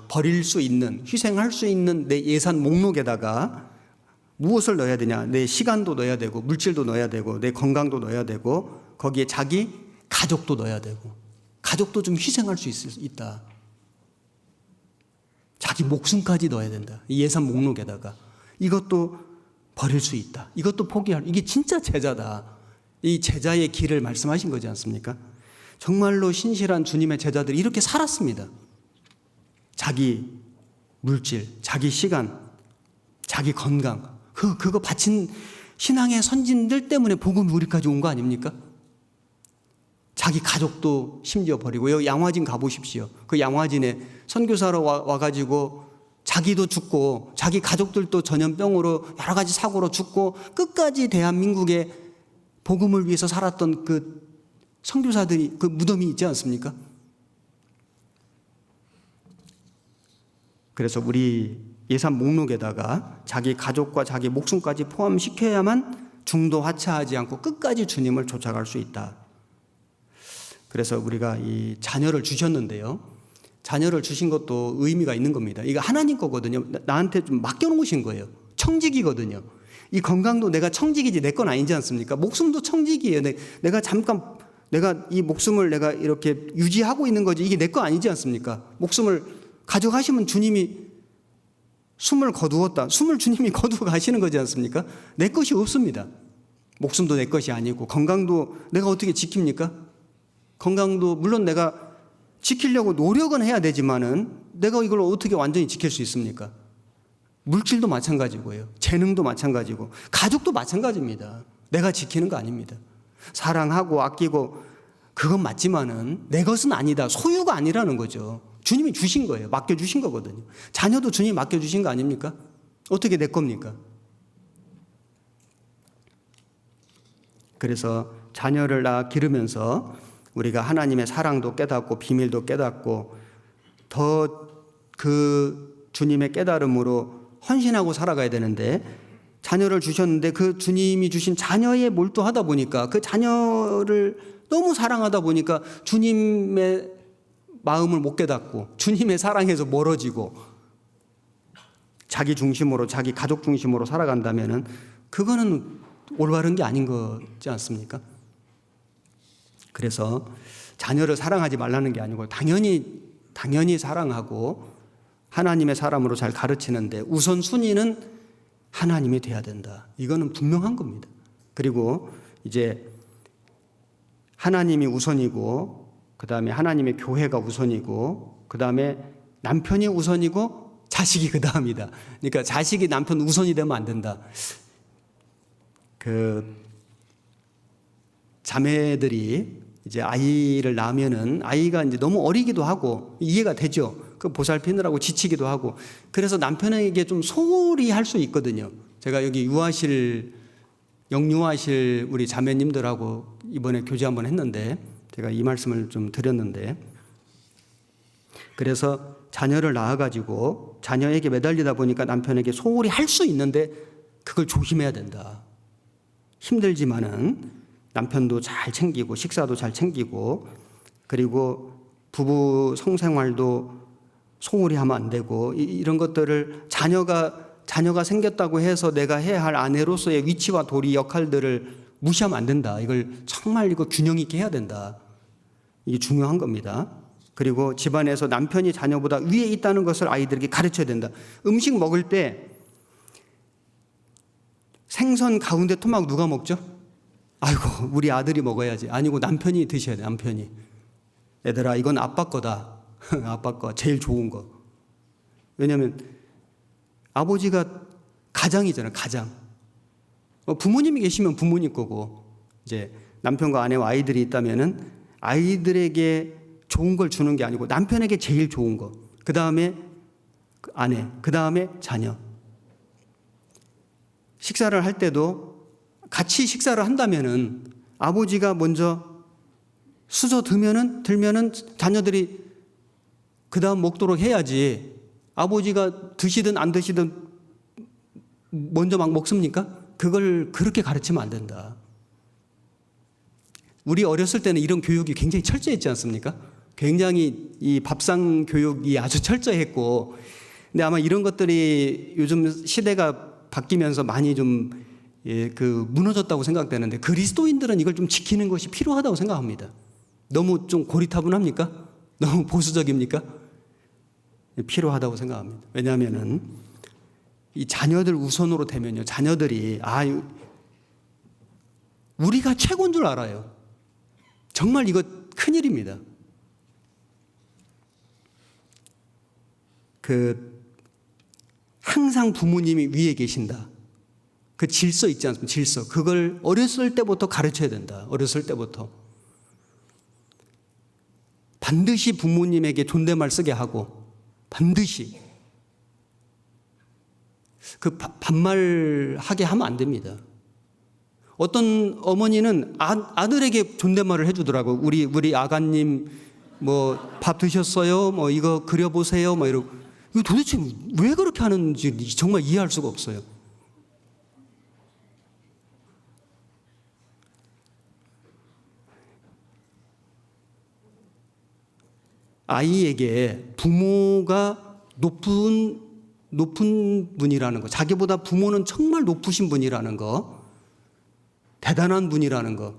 버릴 수 있는, 희생할 수 있는 내 예산 목록에다가 무엇을 넣어야 되냐? 내 시간도 넣어야 되고, 물질도 넣어야 되고, 내 건강도 넣어야 되고, 거기에 자기 가족도 넣어야 되고, 가족도 좀 희생할 수 있다. 자기 목숨까지 넣어야 된다. 이 예산 목록에다가. 이것도 버릴 수 있다. 이것도 이게 진짜 제자다. 이 제자의 길을 말씀하신 거지 않습니까? 정말로 신실한 주님의 제자들이 이렇게 살았습니다. 자기 물질, 자기 시간, 자기 건강, 그거 바친 신앙의 선진들 때문에 복음이 우리까지 온 거 아닙니까? 자기 가족도 심지어 버리고, 여기 양화진 가보십시오. 그 양화진에 선교사로 와가지고 자기도 죽고 자기 가족들도 전염병으로 여러 가지 사고로 죽고 끝까지 대한민국의 복음을 위해서 살았던 그 선교사들이, 그 무덤이 있지 않습니까? 그래서 우리 예산 목록에다가 자기 가족과 자기 목숨까지 포함시켜야만 중도 하차하지 않고 끝까지 주님을 쫓아갈 수 있다. 그래서 우리가 이 자녀를 주셨는데요, 자녀를 주신 것도 의미가 있는 겁니다. 이거 하나님 거거든요. 나한테 좀 맡겨놓으신 거예요. 청직이거든요. 이 건강도 내가 청직이지 내 건 아니지 않습니까? 목숨도 청직이에요. 내가 이 목숨을 내가 이렇게 유지하고 있는 거지, 이게 내 거 아니지 않습니까? 목숨을 가져가시면 주님이 숨을 거두었다. 숨을 주님이 거두어 가시는 거지 않습니까? 내 것이 없습니다. 목숨도 내 것이 아니고, 건강도 내가 어떻게 지킵니까? 건강도 물론 내가 지키려고 노력은 해야 되지만은 내가 이걸 어떻게 완전히 지킬 수 있습니까? 물질도 마찬가지고요. 재능도 마찬가지고, 가족도 마찬가지입니다. 내가 지키는 거 아닙니다. 사랑하고 아끼고 그건 맞지만은 내 것은 아니다. 소유가 아니라는 거죠. 주님이 주신 거예요. 맡겨주신 거거든요. 자녀도 주님이 맡겨주신 거 아닙니까? 어떻게 내 겁니까? 그래서 자녀를 낳아 기르면서 우리가 하나님의 사랑도 깨닫고 비밀도 깨닫고 더 그 주님의 깨달음으로 헌신하고 살아가야 되는데 자녀를 주셨는데 그 주님이 주신 자녀에 몰두하다 보니까 그 자녀를 너무 사랑하다 보니까 주님의 마음을 못 깨닫고 주님의 사랑에서 멀어지고 자기 중심으로 자기 가족 중심으로 살아간다면은 그거는 올바른 게 아닌 거지 않습니까? 그래서 자녀를 사랑하지 말라는 게 아니고 당연히 사랑하고 하나님의 사람으로 잘 가르치는데 우선순위는 하나님이 돼야 된다. 이거는 분명한 겁니다. 그리고 이제 하나님이 우선이고 그다음에 하나님의 교회가 우선이고 그다음에 남편이 우선이고 자식이 그다음이다. 그러니까 자식이 남편 우선이 되면 안 된다. 그 자매들이 이제 아이를 낳으면은 아이가 이제 너무 어리기도 하고 이해가 되죠. 그 보살피느라고 지치기도 하고 그래서 남편에게 좀 소홀히 할 수 있거든요. 제가 여기 영유아실 우리 자매님들하고 이번에 교제 한번 했는데 제가 이 말씀을 좀 드렸는데 그래서 자녀를 낳아가지고 자녀에게 매달리다 보니까 남편에게 소홀히 할 수 있는데 그걸 조심해야 된다. 힘들지만은 남편도 잘 챙기고 식사도 잘 챙기고 그리고 부부 성생활도 소홀히 하면 안 되고 이런 것들을 자녀가 생겼다고 해서 내가 해야 할 아내로서의 위치와 도리 역할들을 무시하면 안 된다. 이걸 정말 균형 있게 해야 된다. 이게 중요한 겁니다. 그리고 집안에서 남편이 자녀보다 위에 있다는 것을 아이들에게 가르쳐야 된다. 음식 먹을 때 생선 가운데 토막 누가 먹죠? 아이고 우리 아들이 먹어야지. 아니고 남편이 드셔야 돼. 남편이. 얘들아 이건 아빠 거다. 아빠 거 제일 좋은 거. 왜냐하면 아버지가 가장이잖아요. 가장. 부모님이 계시면 부모님 거고 이제 남편과 아내와 아이들이 있다면은 아이들에게 좋은 걸 주는 게 아니고 남편에게 제일 좋은 거. 그 다음에 아내. 그 다음에 자녀. 식사를 할 때도 같이 식사를 한다면은 아버지가 먼저 수저 들면은 자녀들이 그 다음 먹도록 해야지. 아버지가 드시든 안 드시든 먼저 막 먹습니까? 그걸 그렇게 가르치면 안 된다. 우리 어렸을 때는 이런 교육이 굉장히 철저했지 않습니까? 굉장히 이 밥상 교육이 아주 철저했고, 근데 아마 이런 것들이 요즘 시대가 바뀌면서 많이 좀 무너졌다고 생각되는데 그리스도인들은 이걸 좀 지키는 것이 필요하다고 생각합니다. 너무 좀 고리타분합니까? 너무 보수적입니까? 필요하다고 생각합니다. 왜냐하면은 이 자녀들 우선으로 되면요, 자녀들이 우리가 최고인 줄 알아요. 정말 이거 큰일입니다. 항상 부모님이 위에 계신다. 그 질서 있지 않습니까? 질서. 그걸 어렸을 때부터 가르쳐야 된다. 어렸을 때부터. 반드시 부모님에게 존댓말 쓰게 하고, 반드시. 반말하게 하면 안 됩니다. 어떤 어머니는 아들에게 존댓말을 해주더라고. 우리 아가님, 밥 드셨어요? 이거 그려보세요? 이러고. 이거 도대체 왜 그렇게 하는지 정말 이해할 수가 없어요. 아이에게 부모가 높은 분이라는 거, 자기보다 부모는 정말 높으신 분이라는 거, 대단한 분이라는 거,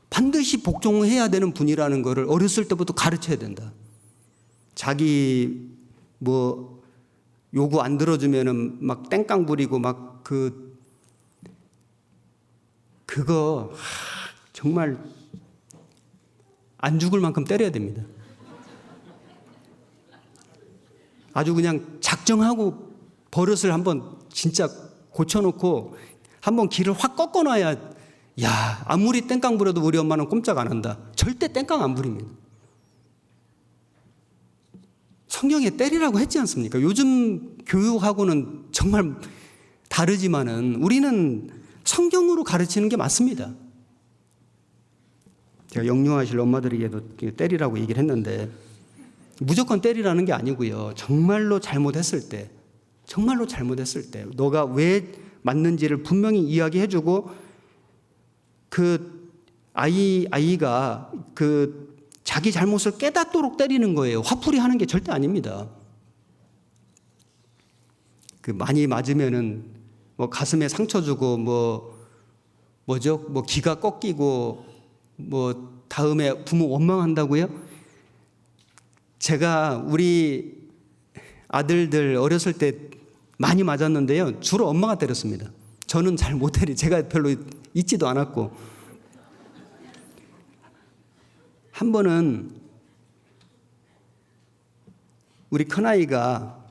반드시 복종해야 되는 분이라는 거를 어렸을 때부터 가르쳐야 된다. 자기 요구 안 들어주면은 막 땡깡 부리고 그거 정말 안 죽을 만큼 때려야 됩니다. 아주 그냥 작정하고 버릇을 한번 진짜 고쳐놓고 한번 길을 확 꺾어놔야, 아무리 땡깡 부려도 우리 엄마는 꼼짝 안 한다. 절대 땡깡 안 부립니다. 성경에 때리라고 했지 않습니까? 요즘 교육하고는 정말 다르지만은 우리는 성경으로 가르치는 게 맞습니다. 제가 영유아실 엄마들에게도 때리라고 얘기를 했는데 무조건 때리라는 게 아니고요. 정말로 잘못했을 때 정말로 잘못했을 때 너가 왜 맞는지를 분명히 이야기해주고 그 아이가 그 자기 잘못을 깨닫도록 때리는 거예요. 화풀이 하는 게 절대 아닙니다. 그 많이 맞으면은 뭐 가슴에 상처 주고 뭐죠? 뭐 기가 꺾이고 뭐 다음에 부모 원망한다고요? 제가 우리 아들들 어렸을 때 많이 맞았는데요. 주로 엄마가 때렸습니다. 저는 잘 못 제가 별로 있지도 않았고. 한 번은 우리 큰아이가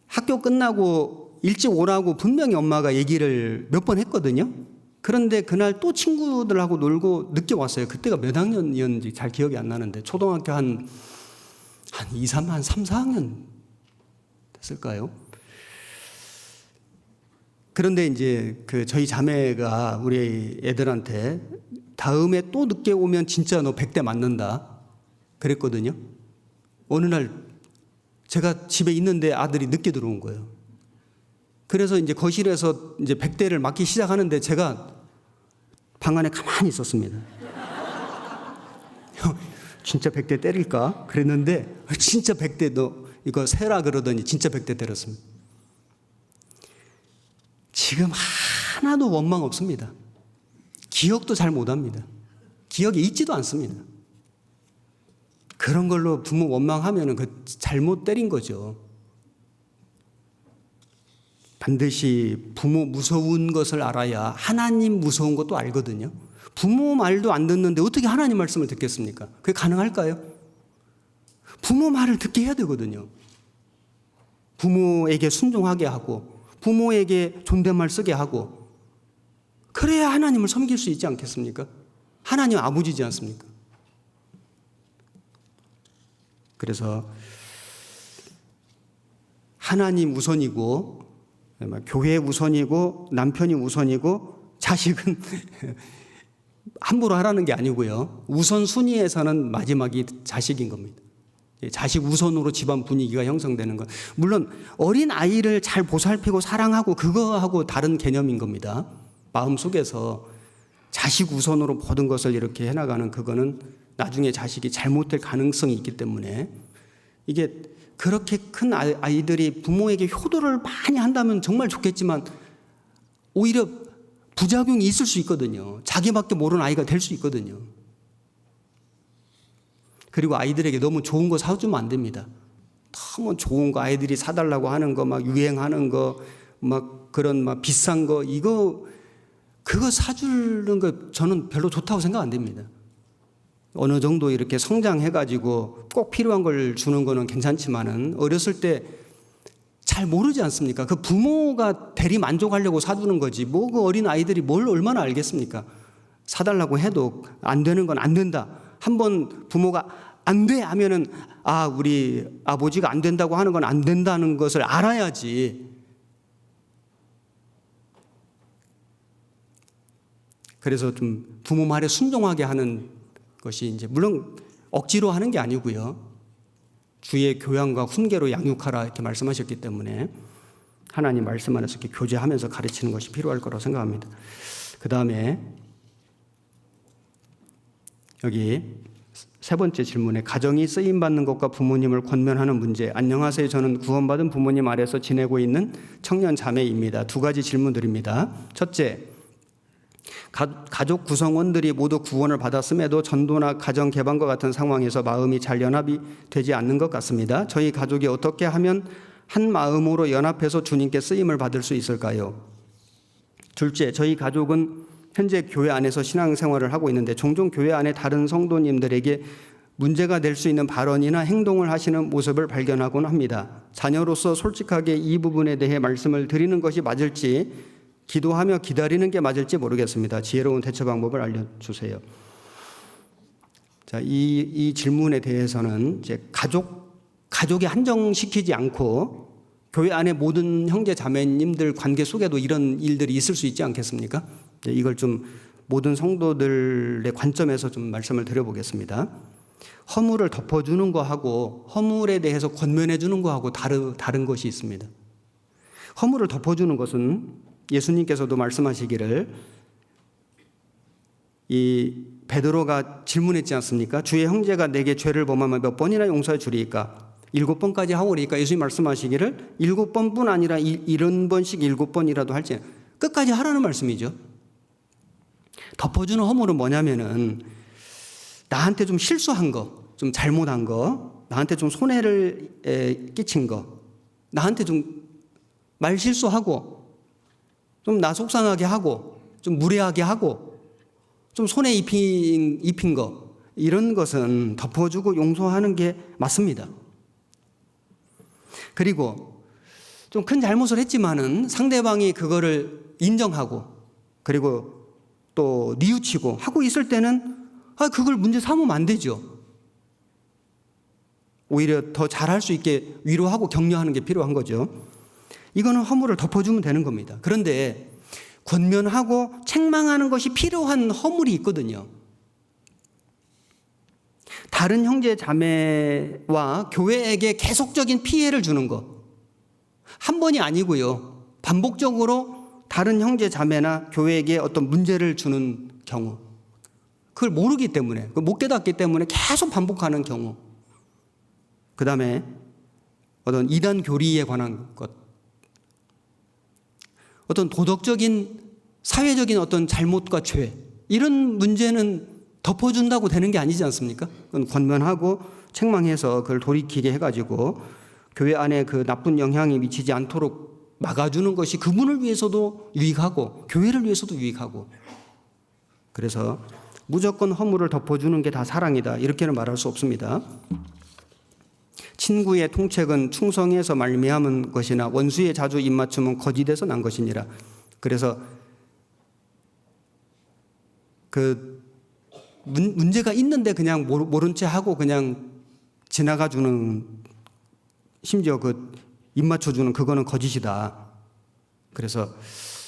학교 끝나고 일찍 오라고 분명히 엄마가 얘기를 몇 번 했거든요. 그런데 그날 또 친구들하고 놀고 늦게 왔어요. 그때가 몇 학년이었는지 잘 기억이 안 나는데 초등학교 한 2, 3, 한 3, 4학년 됐을까요? 그런데 이제 그 저희 자매가 우리 애들한테 다음에 또 늦게 오면 진짜 너 100대 맞는다 그랬거든요. 어느 날 제가 집에 있는데 아들이 늦게 들어온 거예요. 그래서 이제 거실에서 이제 100대를 맞기 시작하는데 제가 방 안에 가만히 있었습니다. 진짜 100대 때릴까? 그랬는데 진짜 100대 너 이거 세라 그러더니 진짜 100대 때렸습니다. 지금 하나도 원망 없습니다. 기억도 잘 못합니다. 기억이 있지도 않습니다. 그런 걸로 부모 원망하면 그 잘못 때린 거죠. 반드시 부모 무서운 것을 알아야 하나님 무서운 것도 알거든요. 부모 말도 안 듣는데 어떻게 하나님 말씀을 듣겠습니까? 그게 가능할까요? 부모 말을 듣게 해야 되거든요. 부모에게 순종하게 하고 부모에게 존댓말 쓰게 하고 그래야 하나님을 섬길 수 있지 않겠습니까? 하나님 아버지지 않습니까? 그래서 하나님 우선이고 교회 우선이고 남편이 우선이고 자식은 함부로 하라는 게 아니고요. 우선순위에서는 마지막이 자식인 겁니다. 자식 우선으로 집안 분위기가 형성되는 것. 물론 어린 아이를 잘 보살피고 사랑하고 그거하고 다른 개념인 겁니다. 마음속에서 자식 우선으로 모든 것을 이렇게 해나가는 그거는 나중에 자식이 잘못될 가능성이 있기 때문에 이게 그렇게 큰 아이들이 부모에게 효도를 많이 한다면 정말 좋겠지만 오히려 부작용이 있을 수 있거든요. 자기밖에 모르는 아이가 될 수 있거든요. 그리고 아이들에게 너무 좋은 거 사주면 안 됩니다. 너무 좋은 거 아이들이 사달라고 하는 거 막 유행하는 거 막 그런 막 비싼 거 그거 사주는 거 저는 별로 좋다고 생각 안 됩니다. 어느 정도 이렇게 성장해가지고 꼭 필요한 걸 주는 거는 괜찮지만은 어렸을 때 잘 모르지 않습니까? 그 부모가 대리 만족하려고 사주는 거지 뭐 그 어린 아이들이 뭘 얼마나 알겠습니까? 사달라고 해도 안 되는 건 안 된다. 한번 부모가 안 돼 하면은 우리 아버지가 안 된다고 하는 건 안 된다는 것을 알아야지. 그래서 좀 부모 말에 순종하게 하는 것이 이제 물론 억지로 하는 게 아니고요. 주의 교양과 훈계로 양육하라 이렇게 말씀하셨기 때문에 하나님 말씀 안에서 이렇게 교제하면서 가르치는 것이 필요할 거라고 생각합니다. 그 다음에 여기 세 번째 질문에 가정이 쓰임받는 것과 부모님을 권면하는 문제. 안녕하세요. 저는 구원받은 부모님 아래서 지내고 있는 청년 자매입니다. 두 가지 질문 드립니다. 첫째, 가족 구성원들이 모두 구원을 받았음에도 전도나 가정 개방과 같은 상황에서 마음이 잘 연합이 되지 않는 것 같습니다. 저희 가족이 어떻게 하면 한 마음으로 연합해서 주님께 쓰임을 받을 수 있을까요? 둘째, 저희 가족은 현재 교회 안에서 신앙생활을 하고 있는데 종종 교회 안에 다른 성도님들에게 문제가 될 수 있는 발언이나 행동을 하시는 모습을 발견하곤 합니다. 자녀로서 솔직하게 이 부분에 대해 말씀을 드리는 것이 맞을지 기도하며 기다리는 게 맞을지 모르겠습니다. 지혜로운 대처 방법을 알려주세요. 자, 이 질문에 대해서는 이제 가족에 한정시키지 않고 교회 안에 모든 형제 자매님들 관계 속에도 이런 일들이 있을 수 있지 않겠습니까? 이걸 좀 모든 성도들의 관점에서 좀 말씀을 드려보겠습니다. 허물을 덮어주는 거하고 허물에 대해서 권면해 주는 거하고 다른 것이 있습니다. 허물을 덮어주는 것은 예수님께서도 말씀하시기를 이 베드로가 질문했지 않습니까? 주의 형제가 내게 죄를 범하면 몇 번이나 용서해 주리이까? 7번까지 하오리니까 예수님 말씀하시기를 7번뿐 아니라 70번씩 7번이라도 할지 끝까지 하라는 말씀이죠. 덮어주는 허물은 뭐냐면은 나한테 좀 실수한 거, 좀 잘못한 거, 나한테 좀 손해를 끼친 거, 나한테 좀 말 실수하고 좀 나 속상하게 하고 좀 무례하게 하고 좀 손해 입힌 거, 이런 것은 덮어주고 용서하는 게 맞습니다. 그리고 좀 큰 잘못을 했지만은 상대방이 그거를 인정하고 그리고 또 뉘우치고 하고 있을 때는 그걸 문제 삼으면 안 되죠. 오히려 더 잘할 수 있게 위로하고 격려하는 게 필요한 거죠. 이거는 허물을 덮어주면 되는 겁니다. 그런데 권면하고 책망하는 것이 필요한 허물이 있거든요. 다른 형제 자매와 교회에게 계속적인 피해를 주는 것. 한 번이 아니고요. 반복적으로 다른 형제 자매나 교회에게 어떤 문제를 주는 경우. 그걸 모르기 때문에, 못 깨닫기 때문에 계속 반복하는 경우. 그 다음에 어떤 이단 교리에 관한 것. 어떤 도덕적인, 사회적인 어떤 잘못과 죄. 이런 문제는 덮어준다고 되는 게 아니지 않습니까? 그건 권면하고 책망해서 그걸 돌이키게 해가지고 교회 안에 그 나쁜 영향이 미치지 않도록 막아주는 것이 그분을 위해서도 유익하고 교회를 위해서도 유익하고. 그래서 무조건 허물을 덮어주는 게 다 사랑이다, 이렇게는 말할 수 없습니다. 친구의 통책은 충성에서 말미암은 것이나 원수의 자주 입맞춤은 거짓에서 난 것이니라. 그래서 그 문제가 있는데 그냥 모른 채 하고 그냥 지나가주는, 심지어 그 입맞춰주는 그거는 거짓이다. 그래서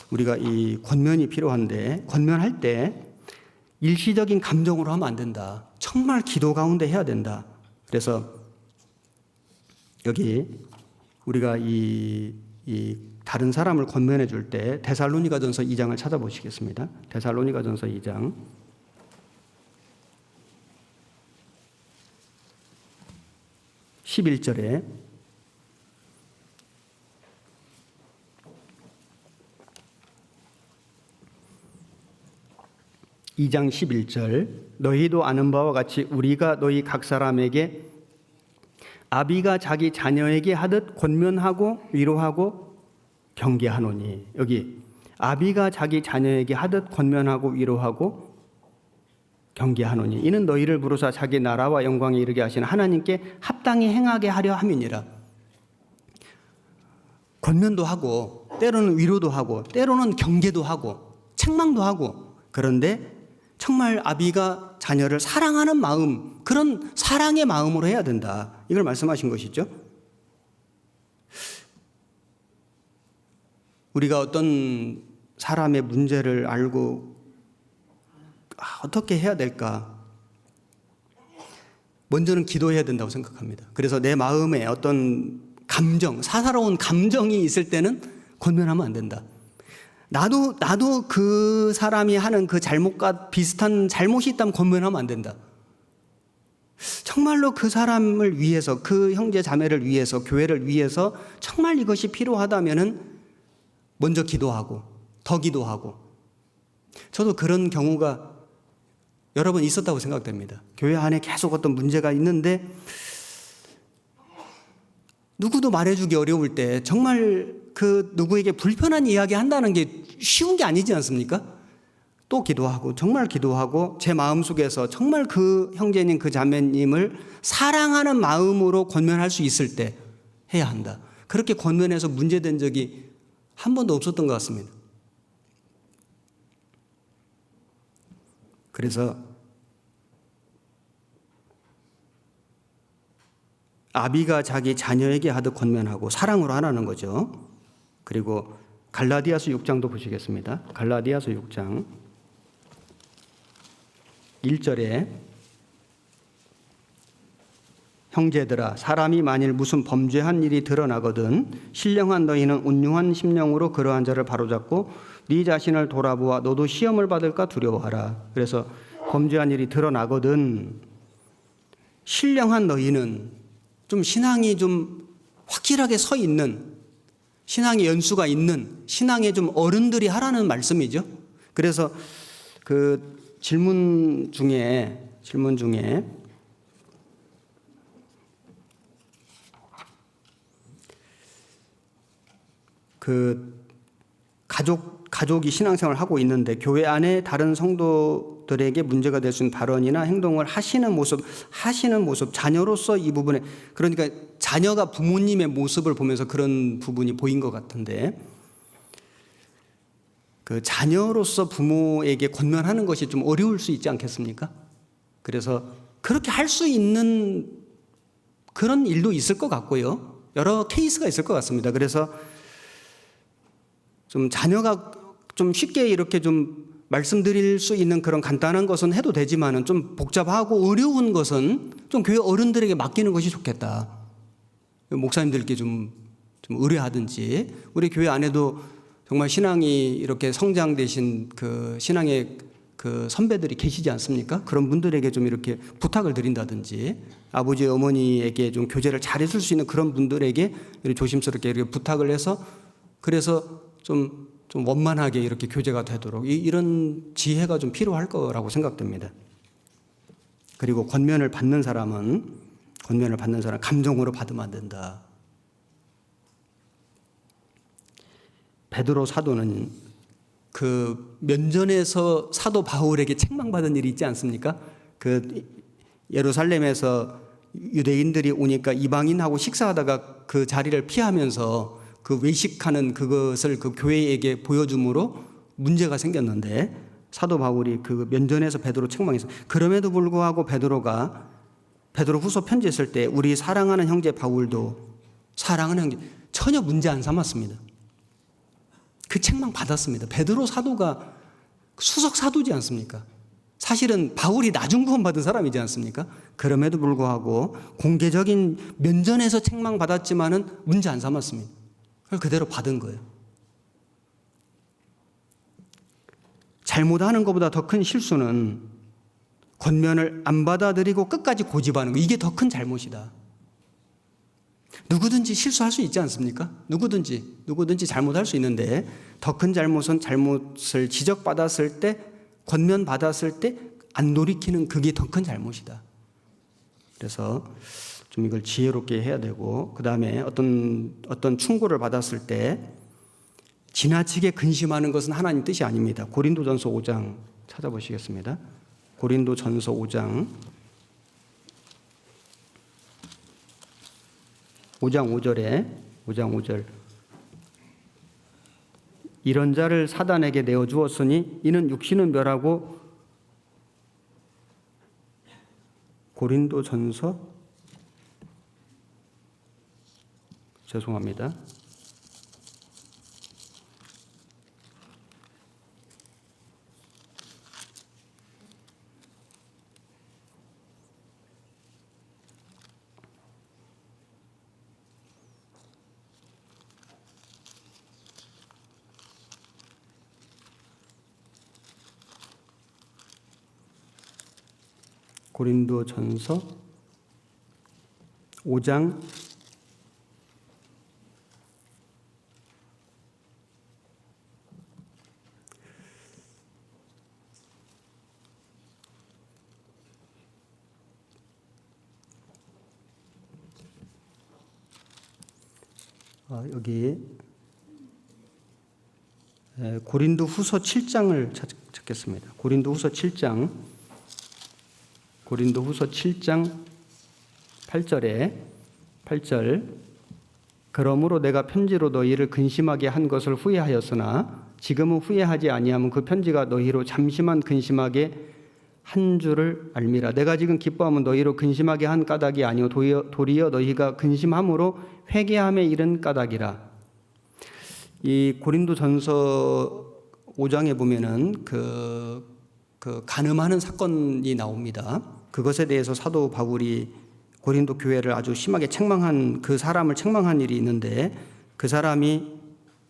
우리가 이 권면이 필요한데, 권면할 때 일시적인 감정으로 하면 안 된다. 정말 기도 가운데 해야 된다. 그래서 여기 우리가 이 다른 사람을 권면해 줄 때 데살로니가전서 2장을 찾아보시겠습니다. 데살로니가전서 2장 11절에 (2장 11절) 너희도 아는 바와 같이 우리가 너희 각 사람에게 아비가 자기 자녀에게 하듯 권면하고 위로하고 경계하노니. 여기 아비가 자기 자녀에게 하듯 권면하고 위로하고 경계하노니 이는 너희를 부르사 자기 나라와 영광에 이르게 하시는 하나님께 합당히 행하게 하려 함이니라. 권면도 하고 때로는 위로도 하고 때로는 경계도 하고 책망도 하고, 그런데 정말 아비가 자녀를 사랑하는 마음, 그런 사랑의 마음으로 해야 된다. 이걸 말씀하신 것이죠. 우리가 어떤 사람의 문제를 알고 어떻게 해야 될까? 먼저는 기도해야 된다고 생각합니다. 그래서 내 마음에 어떤 감정, 사사로운 감정이 있을 때는 권면하면 안 된다. 나도 그 사람이 하는 그 잘못과 비슷한 잘못이 있다면 권면하면 안 된다. 정말로 그 사람을 위해서, 그 형제 자매를 위해서, 교회를 위해서 정말 이것이 필요하다면은 먼저 기도하고 더 기도하고. 저도 그런 경우가 여러 번 있었다고 생각됩니다. 교회 안에 계속 어떤 문제가 있는데 누구도 말해주기 어려울 때 정말 그 누구에게 불편한 이야기 한다는 게 쉬운 게 아니지 않습니까? 또 기도하고 정말 기도하고 제 마음속에서 정말 그 형제님, 그 자매님을 사랑하는 마음으로 권면할 수 있을 때 해야 한다. 그렇게 권면해서 문제된 적이 한 번도 없었던 것 같습니다. 그래서 아비가 자기 자녀에게 하듯 권면하고 사랑으로 하라는 거죠. 그리고 갈라디아서 6장도 보시겠습니다. 갈라디아서 6장 1절에 형제들아, 사람이 만일 무슨 범죄한 일이 드러나거든 신령한 너희는 온유한 심령으로 그러한 자를 바로잡고 네 자신을 돌아보아 너도 시험을 받을까 두려워하라. 그래서 범죄한 일이 드러나거든 신령한 너희는 좀 신앙이 좀 확실하게 서 있는, 신앙의 연수가 있는, 신앙의 좀 어른들이 하라는 말씀이죠. 그래서 그 질문 중에 그 가족이 신앙생활을 하고 있는데 교회 안에 다른 성도들에게 문제가 될 수 있는 발언이나 행동을 하시는 모습, 자녀로서 이 부분에, 그러니까 자녀가 부모님의 모습을 보면서 그런 부분이 보인 것 같은데, 그 자녀로서 부모에게 권면하는 것이 좀 어려울 수 있지 않겠습니까? 그래서 그렇게 할 수 있는 그런 일도 있을 것 같고요. 여러 케이스가 있을 것 같습니다. 그래서 좀 자녀가 좀 쉽게 이렇게 좀 말씀드릴 수 있는 그런 간단한 것은 해도 되지만은 좀 복잡하고 어려운 것은 좀 교회 어른들에게 맡기는 것이 좋겠다. 목사님들께 좀 의뢰하든지, 우리 교회 안에도 정말 신앙이 이렇게 성장되신 그 신앙의 그 선배들이 계시지 않습니까? 그런 분들에게 좀 이렇게 부탁을 드린다든지, 아버지 어머니에게 좀 교제를 잘해줄 수 있는 그런 분들에게 조심스럽게 이렇게 부탁을 해서, 그래서 좀 원만하게 이렇게 교제가 되도록 이런 지혜가 좀 필요할 거라고 생각됩니다. 그리고 권면을 받는 사람은 감정으로 받으면 안 된다. 베드로 사도는 그 면전에서 사도 바울에게 책망받은 일이 있지 않습니까? 그 예루살렘에서 유대인들이 오니까 이방인하고 식사하다가 그 자리를 피하면서 그 외식하는 그것을 그 교회에게 보여줌으로 문제가 생겼는데, 사도 바울이 그 면전에서 베드로 책망했어요. 그럼에도 불구하고 베드로 후서 편지 쓸 때 우리 사랑하는 형제 바울도 사랑하는 형제 전혀 문제 안 삼았습니다. 그 책망 받았습니다. 베드로 사도가 수석 사도지 않습니까? 사실은 바울이 나중 구원받은 사람이지 않습니까? 그럼에도 불구하고 공개적인 면전에서 책망 받았지만은 문제 안 삼았습니다. 그걸 그대로 받은 거예요. 잘못하는 것보다 더 큰 실수는 권면을 안 받아들이고 끝까지 고집하는 거, 이게 더 큰 잘못이다. 누구든지 실수할 수 있지 않습니까? 누구든지 잘못할 수 있는데, 더 큰 잘못은 잘못을 지적받았을 때, 권면받았을 때 안 돌이키는, 그게 더 큰 잘못이다. 그래서 좀 이걸 지혜롭게 해야 되고, 그 다음에 어떤 충고를 받았을 때 지나치게 근심하는 것은 하나님 뜻이 아닙니다. 고린도전서 5장 찾아보시겠습니다. 고린도전서 5장 5절 이런 자를 사단에게 내어주었으니 이는 육신은 멸하고, 고린도전서 죄송합니다. 고린도전서 5장 7장을 찾겠습니다. 고린도후서 7장 8절 그러므로 내가 편지로 너희를 근심하게 한 것을 후회하였으나 지금은 후회하지 아니하면 그 편지가 너희로 잠시만 근심하게 한 줄을 알미라. 내가 지금 기뻐하면 너희로 근심하게 한 까닭이 아니오 도리어 너희가 근심함으로 회개함에 이른 까닭이라. 이 고린도전서 5장에 보면은 그 간음하는 사건이 나옵니다. 그것에 대해서 사도 바울이 고린도 교회를 아주 심하게 책망한 그 사람을 책망한 일이 있는데 그 사람이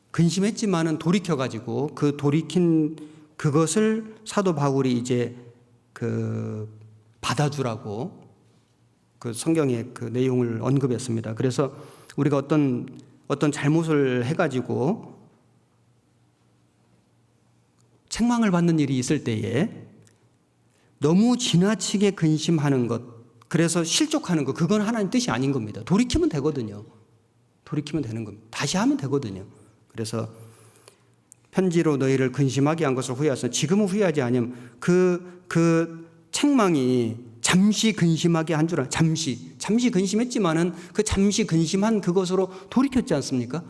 근심했지만은 돌이켜가지고 그 돌이킨 그것을 사도 바울이 이제 그 받아주라고 그 성경의 그 내용을 언급했습니다. 그래서 우리가 어떤 잘못을 해가지고 책망을 받는 일이 있을 때에 너무 지나치게 근심하는 것, 그래서 실족하는 것, 그건 하나님 뜻이 아닌 겁니다. 돌이키면 되거든요. 돌이키면 되는 겁니다. 다시 하면 되거든요. 그래서 편지로 너희를 근심하게 한 것을 후회하서 지금은 후회하지 아니면 그 책망이 잠시 근심하게 한 줄 잠시 근심했지만은 그 잠시 근심한 그것으로 돌이켰지 않습니까?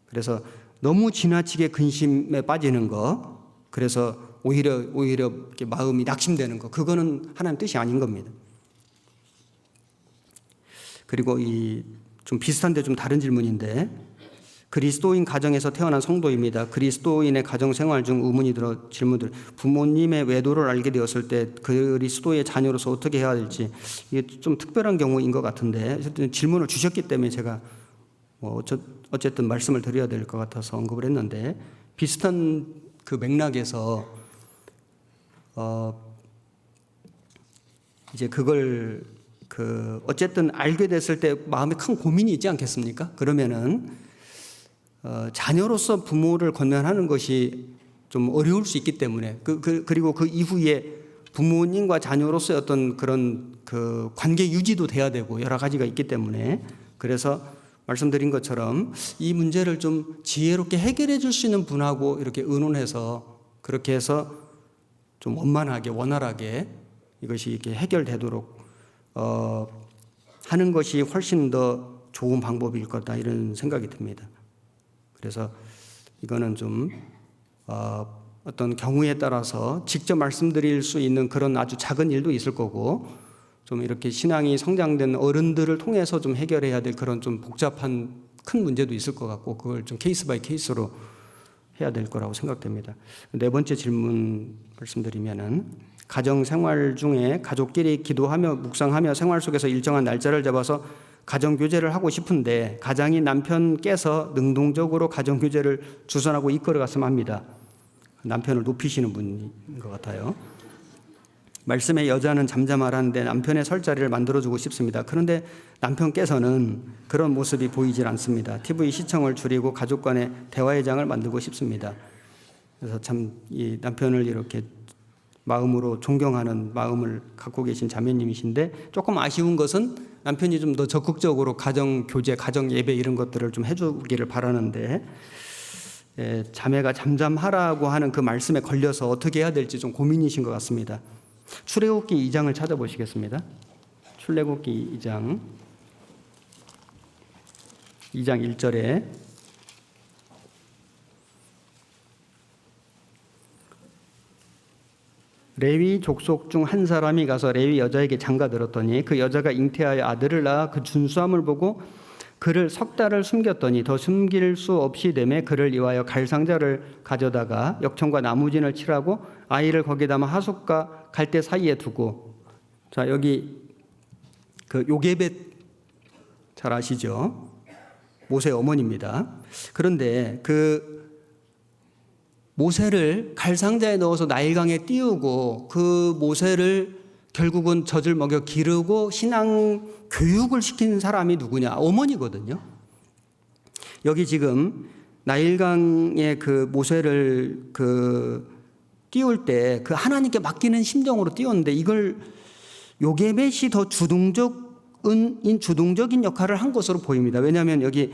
그래서 너무 지나치게 근심에 빠지는 거, 그래서 오히려 이렇게 마음이 낙심되는 거, 그거는 하나님 뜻이 아닌 겁니다. 그리고 이 좀 비슷한데 좀 다른 질문인데, 그리스도인 가정에서 태어난 성도입니다. 그리스도인의 가정 생활 중 의문이 들어 질문들. 부모님의 외도를 알게 되었을 때 그리스도의 자녀로서 어떻게 해야 될지, 이게 좀 특별한 경우인 것 같은데 질문을 주셨기 때문에 제가 어쨌든 말씀을 드려야 될 것 같아서 언급을 했는데, 비슷한 그 맥락에서 이제 그걸 어쨌든 알게 됐을 때 마음에 큰 고민이 있지 않겠습니까? 그러면은 자녀로서 부모를 권면하는 것이 좀 어려울 수 있기 때문에 그리고 그 이후에 부모님과 자녀로서의 어떤 그런 그 관계 유지도 돼야 되고 여러 가지가 있기 때문에, 그래서 말씀드린 것처럼 이 문제를 좀 지혜롭게 해결해 줄 수 있는 분하고 이렇게 의논해서 그렇게 해서 좀 원만하게 원활하게 이것이 이렇게 해결되도록 하는 것이 훨씬 더 좋은 방법일 거다, 이런 생각이 듭니다. 그래서 이거는 좀 어떤 경우에 따라서 직접 말씀드릴 수 있는 그런 아주 작은 일도 있을 거고, 좀 이렇게 신앙이 성장된 어른들을 통해서 좀 해결해야 될 그런 좀 복잡한 큰 문제도 있을 것 같고, 그걸 좀 케이스 바이 케이스로 해야 될 거라고 생각됩니다. 네 번째 질문 말씀드리면은, 가정 생활 중에 가족끼리 기도하며 묵상하며 생활 속에서 일정한 날짜를 잡아서 가정 교제를 하고 싶은데 가장이 남편께서 능동적으로 가정 교제를 주선하고 이끌어갔으면 합니다. 남편을 높이시는 분인 것 같아요. 말씀에 여자는 잠잠하라는데 남편의 설 자리를 만들어주고 싶습니다. 그런데 남편께서는 그런 모습이 보이질 않습니다. TV 시청을 줄이고 가족 간의 대화의 장을 만들고 싶습니다. 그래서 참 이 남편을 이렇게 마음으로 존경하는 마음을 갖고 계신 자매님이신데, 조금 아쉬운 것은 남편이 좀 더 적극적으로 가정 교제, 가정 예배 이런 것들을 좀 해주기를 바라는데, 자매가 잠잠하라고 하는 그 말씀에 걸려서 어떻게 해야 될지 좀 고민이신 것 같습니다. 출애굽기 2장을 찾아보시겠습니다. 출애굽기 2장 1절에 레위 족속 중 한 사람이 가서 레위 여자에게 장가들었더니 그 여자가 잉태하여 아들을 낳아 그 준수함을 보고 그를 석 달을 숨겼더니 더 숨길 수 없이 되매 그를 위하여 갈상자를 가져다가 역청과 나무진을 칠하고 아이를 거기에 담아 하숫과 갈대 사이에 두고. 자, 여기 그 요게벳 잘 아시죠? 모세 어머니입니다. 그런데 그 모세를 갈상자에 넣어서 나일강에 띄우고 그 모세를 결국은 젖을 먹여 기르고 신앙 교육을 시킨 사람이 누구냐? 어머니거든요. 여기 지금 나일강에 그 모세를 띄울 때 그 하나님께 맡기는 심정으로 띄웠는데, 이걸 요게벳이 더 주동적인 역할을 한 것으로 보입니다. 왜냐하면 여기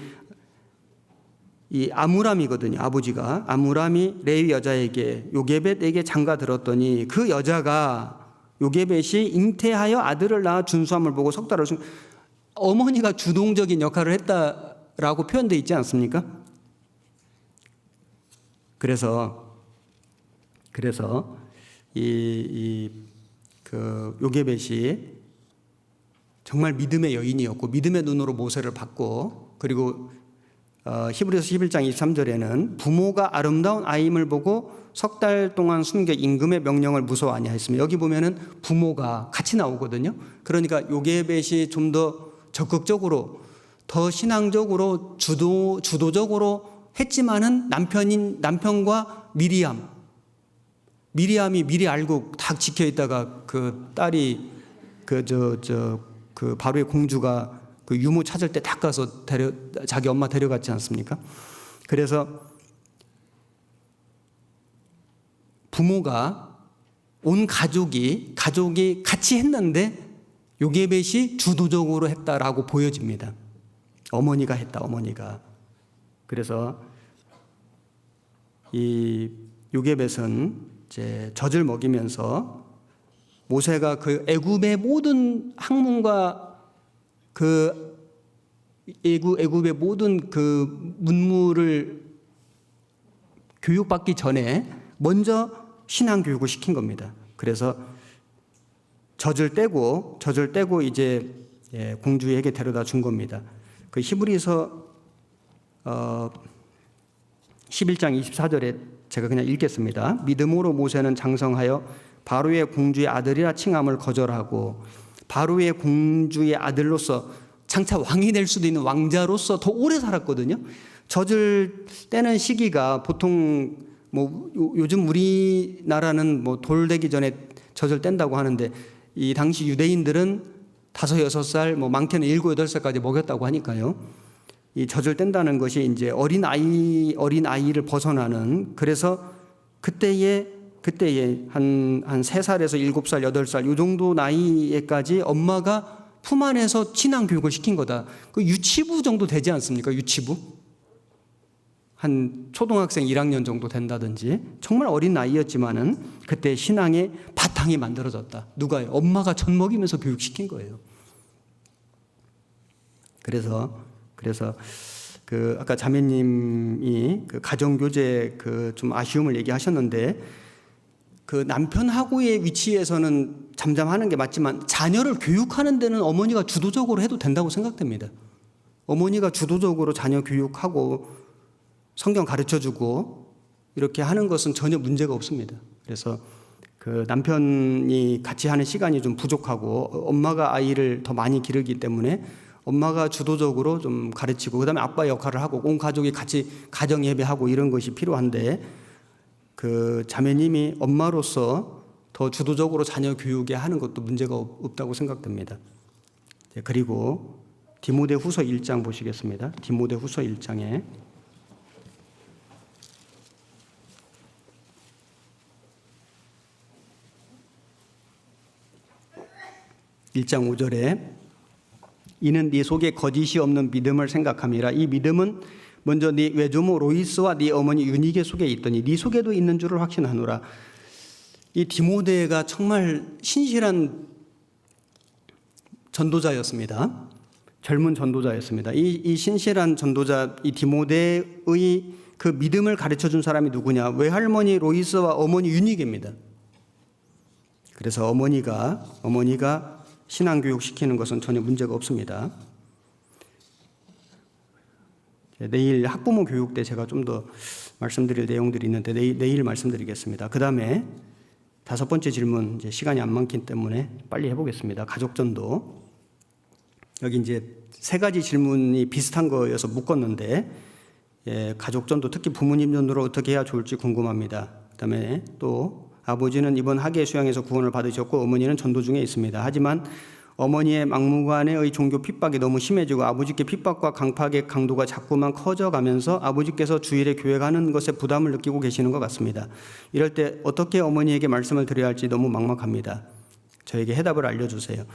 이 아므람이거든요. 아버지가 아므람이 레위 여자에게 요게벳에게 장가 들었더니 그 여자가 요게벳이 잉태하여 아들을 낳아 준수함을 보고 석 달을 어머니가 주동적인 역할을 했다라고 표현되어 있지 않습니까? 그래서 그 요게벳이 정말 믿음의 여인이었고 믿음의 눈으로 모세를 봤고, 그리고 히브리서 11장 23절에는 부모가 아름다운 아이임을 보고 석 달 동안 숨겨 임금의 명령을 무서워 아니하였으며, 여기 보면은 부모가 같이 나오거든요. 그러니까 요게벳이 좀 더 적극적으로, 더 신앙적으로 주도적으로 했지만은 남편과 미리암이 미리 알고 딱 지켜 있다가 그 딸이 그 바로의 공주가 그 유모 찾을 때 딱 가서 자기 엄마 데려갔지 않습니까? 그래서 부모가, 온 가족이 같이 했는데 요게벳이 주도적으로 했다라고 보여집니다. 어머니가 했다, 어머니가. 그래서 이 요게벳은 이제 젖을 먹이면서 모세가 그 애굽의 모든 학문과 그 애굽의 모든 그 문물을 교육받기 전에 먼저 신앙 교육을 시킨 겁니다. 그래서 젖을 떼고 이제 공주에게 데려다 준 겁니다. 그 히브리서 11장 24절에 제가 그냥 읽겠습니다. 믿음으로 모세는 장성하여 바로의 공주의 아들이라 칭함을 거절하고, 바로의 공주의 아들로서 장차 왕이 될 수도 있는 왕자로서 더 오래 살았거든요. 젖을 떼는 시기가 보통 뭐 요즘 우리나라는 뭐 돌 되기 전에 젖을 뗀다고 하는데, 이 당시 유대인들은 5, 6살, 뭐 많게는 7, 8살까지 먹였다고 하니까요. 이 젖을 뗀다는 것이 이제 어린 아이를 벗어나는, 그래서 그때에 한 3살에서 7살, 8살 요 정도 나이에까지 엄마가 품 안에서 신앙 교육을 시킨 거다. 그 유치부 정도 되지 않습니까? 유치부? 한 초등학생 1학년 정도 된다든지, 정말 어린 나이였지만은 그때 신앙의 바탕이 만들어졌다. 누가요? 엄마가 젖 먹이면서 교육시킨 거예요. 그래서 그 아까 자매님이 그 가정교제 그 좀 아쉬움을 얘기하셨는데, 그 남편하고의 위치에서는 잠잠하는 게 맞지만 자녀를 교육하는 데는 어머니가 주도적으로 해도 된다고 생각됩니다. 어머니가 주도적으로 자녀 교육하고 성경 가르쳐주고 이렇게 하는 것은 전혀 문제가 없습니다. 그래서 그 남편이 같이 하는 시간이 좀 부족하고 엄마가 아이를 더 많이 기르기 때문에 엄마가 주도적으로 좀 가르치고, 그다음에 아빠 역할을 하고 온 가족이 같이 가정 예배하고 이런 것이 필요한데, 그 자매님이 엄마로서 더 주도적으로 자녀 교육에 하는 것도 문제가 없다고 생각됩니다. 그리고 디모데후서 1장 보시겠습니다. 디모데후서 1장에 1장 5절에 이는 네 속에 거짓이 없는 믿음을 생각함이라. 이 믿음은 먼저 네 외조모 로이스와 네 어머니 유니게 속에 있더니 네 속에도 있는 줄을 확신하노라. 이 디모데가 정말 신실한 전도자였습니다. 젊은 전도자였습니다. 이 신실한 전도자 이 디모데의 그 믿음을 가르쳐준 사람이 누구냐? 외할머니 로이스와 어머니 유니게입니다. 그래서 어머니가 신앙교육 시키는 것은 전혀 문제가 없습니다. 내일 학부모 교육 때 제가 좀 더 말씀드릴 내용들이 있는데 내일 말씀드리겠습니다. 그 다음에 5번째 질문, 이제 시간이 안 많기 때문에 빨리 해보겠습니다. 가족전도. 여기 이제 3가지 질문이 비슷한 거여서 묶었는데, 가족전도 특히 부모님 전도를 어떻게 해야 좋을지 궁금합니다. 그 다음에 또 아버지는 이번 학예 수양에서 구원을 받으셨고 어머니는 전도 중에 있습니다. 하지만 어머니의 막무가내의 종교 핍박이 너무 심해지고 아버지께 핍박과 강팍의 강도가 자꾸만 커져가면서 아버지께서 주일에 교회 가는 것에 부담을 느끼고 계시는 것 같습니다. 이럴 때 어떻게 어머니에게 말씀을 드려야 할지 너무 막막합니다. 저에게 해답을 알려주세요.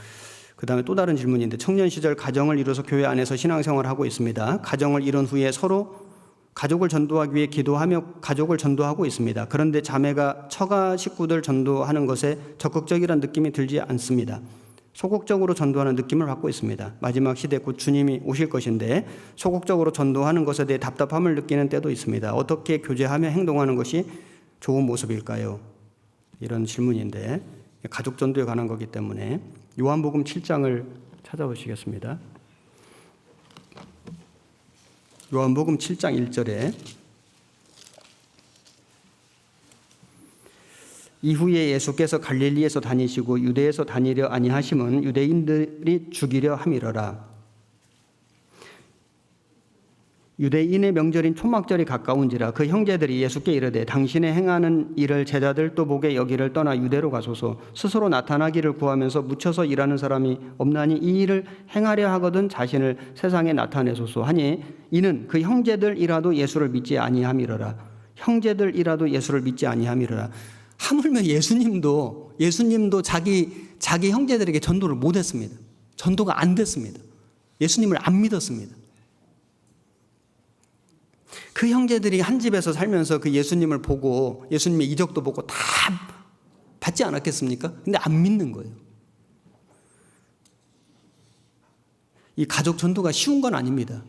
그 다음에 또 다른 질문인데, 청년 시절 가정을 이뤄서 교회 안에서 신앙생활을 하고 있습니다. 가정을 이룬 후에 서로 가족을 전도하기 위해 기도하며 가족을 전도하고 있습니다. 그런데 자매가 처가 식구들 전도하는 것에 적극적이라는 느낌이 들지 않습니다. 소극적으로 전도하는 느낌을 받고 있습니다. 마지막 시대 곧 주님이 오실 것인데 소극적으로 전도하는 것에 대해 답답함을 느끼는 때도 있습니다. 어떻게 교제하며 행동하는 것이 좋은 모습일까요? 이런 질문인데, 가족 전도에 관한 거기 때문에 요한복음 7장을 찾아보시겠습니다. 요한복음 7장 1절에 이후에 예수께서 갈릴리에서 다니시고 유대에서 다니려 아니하심은 유대인들이 죽이려 함이러라. 유대인의 명절인 초막절이 가까운지라 그 형제들이 예수께 이르되 당신의 행하는 일을 제자들도 보게 여기를 떠나 유대로 가소서. 스스로 나타나기를 구하면서 묻혀서 일하는 사람이 없나니 이 일을 행하려 하거든 자신을 세상에 나타내소서 하니 이는 그 형제들이라도 예수를 믿지 아니함이러라. 형제들이라도 예수를 믿지 아니함이러라. 하물며 예수님도 자기 형제들에게 전도를 못했습니다. 전도가 안 됐습니다. 예수님을 안 믿었습니다. 그 형제들이 한 집에서 살면서 그 예수님을 보고 예수님의 이적도 보고 다 받지 않았겠습니까? 근데 안 믿는 거예요. 이 가족 전도가 쉬운 건 아닙니다.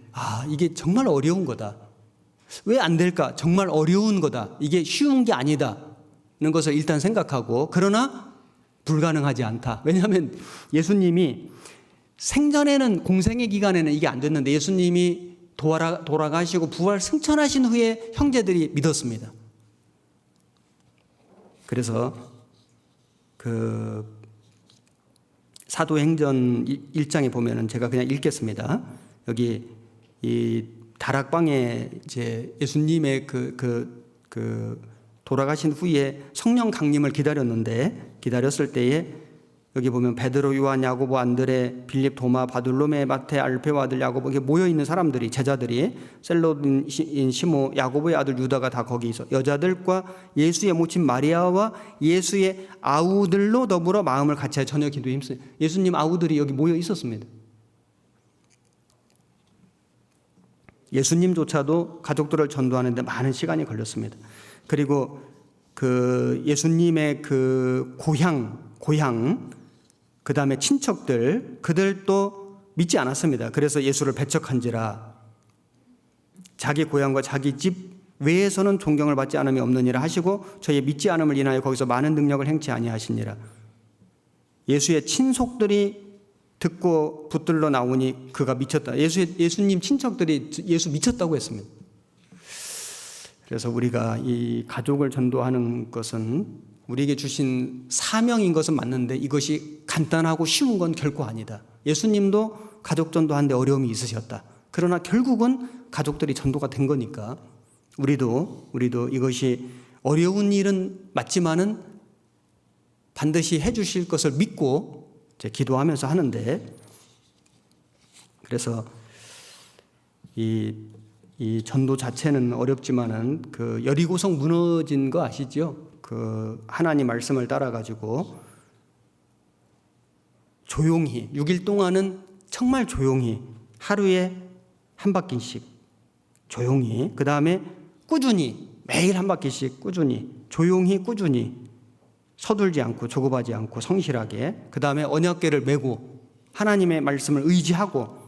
이게 정말 어려운 거다. 왜 안 될까? 정말 어려운 거다. 이게 쉬운 게 아니다는 것을 일단 생각하고, 그러나 불가능하지 않다. 왜냐하면 예수님이 생전에는, 공생의 기간에는 이게 안 됐는데 예수님이 돌아가시고 부활 승천하신 후에 형제들이 믿었습니다. 그래서 그 사도행전 1장에 보면은 제가 그냥 읽겠습니다. 여기 이 다락방에 이제 예수님의 그 돌아가신 후에 성령 강림을 기다렸을 때에 여기 보면 베드로, 요한, 야고보, 안드레, 빌립, 도마, 바둘로메, 마태, 알페오 아들 야고보, 이게 모여 있는 사람들이, 제자들이, 셀로인 시모, 야고보의 아들 유다가 다 거기 있어. 여자들과 예수의 모친 마리아와 예수의 아우들로 더불어 마음을 같이하여 저녁 기도에 힘쓰. 예수님 아우들이 여기 모여 있었습니다. 예수님조차도 가족들을 전도하는데 많은 시간이 걸렸습니다. 그리고 그 예수님의 그 고향, 그 다음에 친척들, 그들도 믿지 않았습니다. 그래서 예수를 배척한지라 자기 고향과 자기 집 외에서는 존경을 받지 않음이 없느니라 하시고 저희의 믿지 않음을 인하여 거기서 많은 능력을 행치 아니하시니라. 예수의 친속들이 듣고 붙들러 나오니 그가 미쳤다. 예수님 친척들이 예수 미쳤다고 했습니다. 그래서 우리가 이 가족을 전도하는 것은 우리에게 주신 사명인 것은 맞는데 이것이 간단하고 쉬운 건 결코 아니다. 예수님도 가족 전도하는데 어려움이 있으셨다. 그러나 결국은 가족들이 전도가 된 거니까 우리도 이것이 어려운 일은 맞지만은 반드시 해 주실 것을 믿고 이제 기도하면서 하는데, 그래서 이 전도 자체는 어렵지만은 그 여리고성 무너진 거 아시죠? 그 하나님 말씀을 따라 가지고 조용히 6일 동안은 정말 조용히 하루에 한 바퀴씩 조용히, 그 다음에 꾸준히 매일 한 바퀴씩 꾸준히 꾸준히 서둘지 않고 조급하지 않고 성실하게, 그 다음에 언약궤를 메고 하나님의 말씀을 의지하고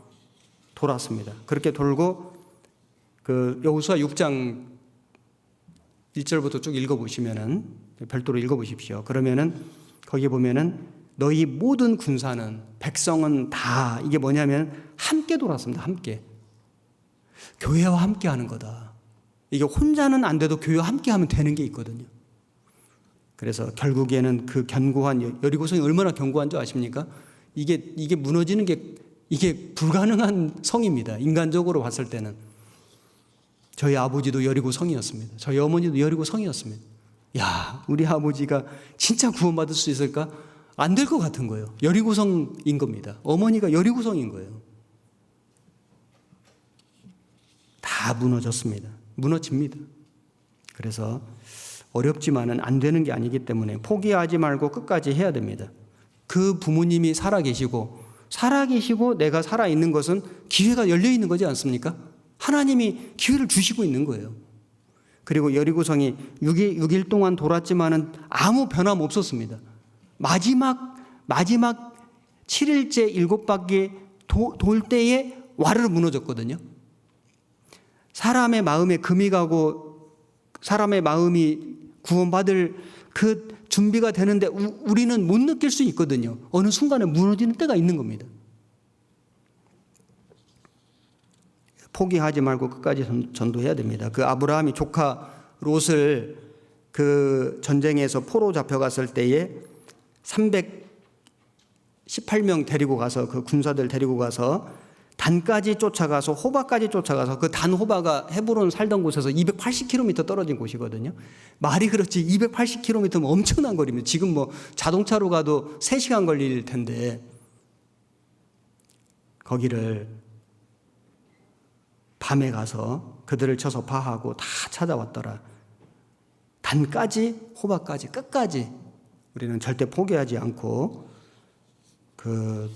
돌았습니다. 그렇게 돌고 그 여호수아 6장 1절부터 쭉 읽어보시면은, 별도로 읽어보십시오. 그러면은 거기 보면은 너희 모든 군사는, 백성은 다, 이게 뭐냐면 함께 돌았습니다. 함께. 교회와 함께 하는 거다. 이게 혼자는 안 돼도 교회와 함께 하면 되는 게 있거든요. 그래서 결국에는 그 견고한 여리고성이 얼마나 견고한 줄 아십니까? 이게 무너지는 게 이게 불가능한 성입니다. 인간적으로 봤을 때는. 저희 아버지도 여리고 성이었습니다. 저희 어머니도 여리고 성이었습니다. 야, 우리 아버지가 진짜 구원받을 수 있을까? 안 될 것 같은 거예요. 여리고성인 겁니다. 어머니가 여리고성인 거예요. 다 무너졌습니다. 무너집니다. 그래서 어렵지만은 안 되는 게 아니기 때문에 포기하지 말고 끝까지 해야 됩니다. 그 부모님이 살아계시고 내가 살아있는 것은 기회가 열려있는 거지 않습니까? 하나님이 기회를 주시고 있는 거예요. 그리고 여리고성이 6일 동안 돌았지만은 아무 변함 없었습니다. 마지막 7일째 7바퀴 돌 때에 와르르 무너졌거든요. 사람의 마음에 금이 가고 사람의 마음이 구원받을 그 준비가 되는데 우리는 못 느낄 수 있거든요. 어느 순간에 무너지는 때가 있는 겁니다. 포기하지 말고 끝까지 전도해야 됩니다. 그 아브라함이 조카 롯을 그 전쟁에서 포로 잡혀갔을 때에 318명 데리고 가서 그 군사들 데리고 가서 단까지 쫓아가서 호바까지 쫓아가서 그 단 호바가 헤브론 살던 곳에서 280km 떨어진 곳이거든요. 말이 그렇지 280km면 엄청난 거리입니다. 지금 뭐 자동차로 가도 3시간 걸릴 텐데 거기를 밤에 가서 그들을 쳐서 파하고 다 찾아왔더라. 단까지 호바까지 끝까지 우리는 절대 포기하지 않고 그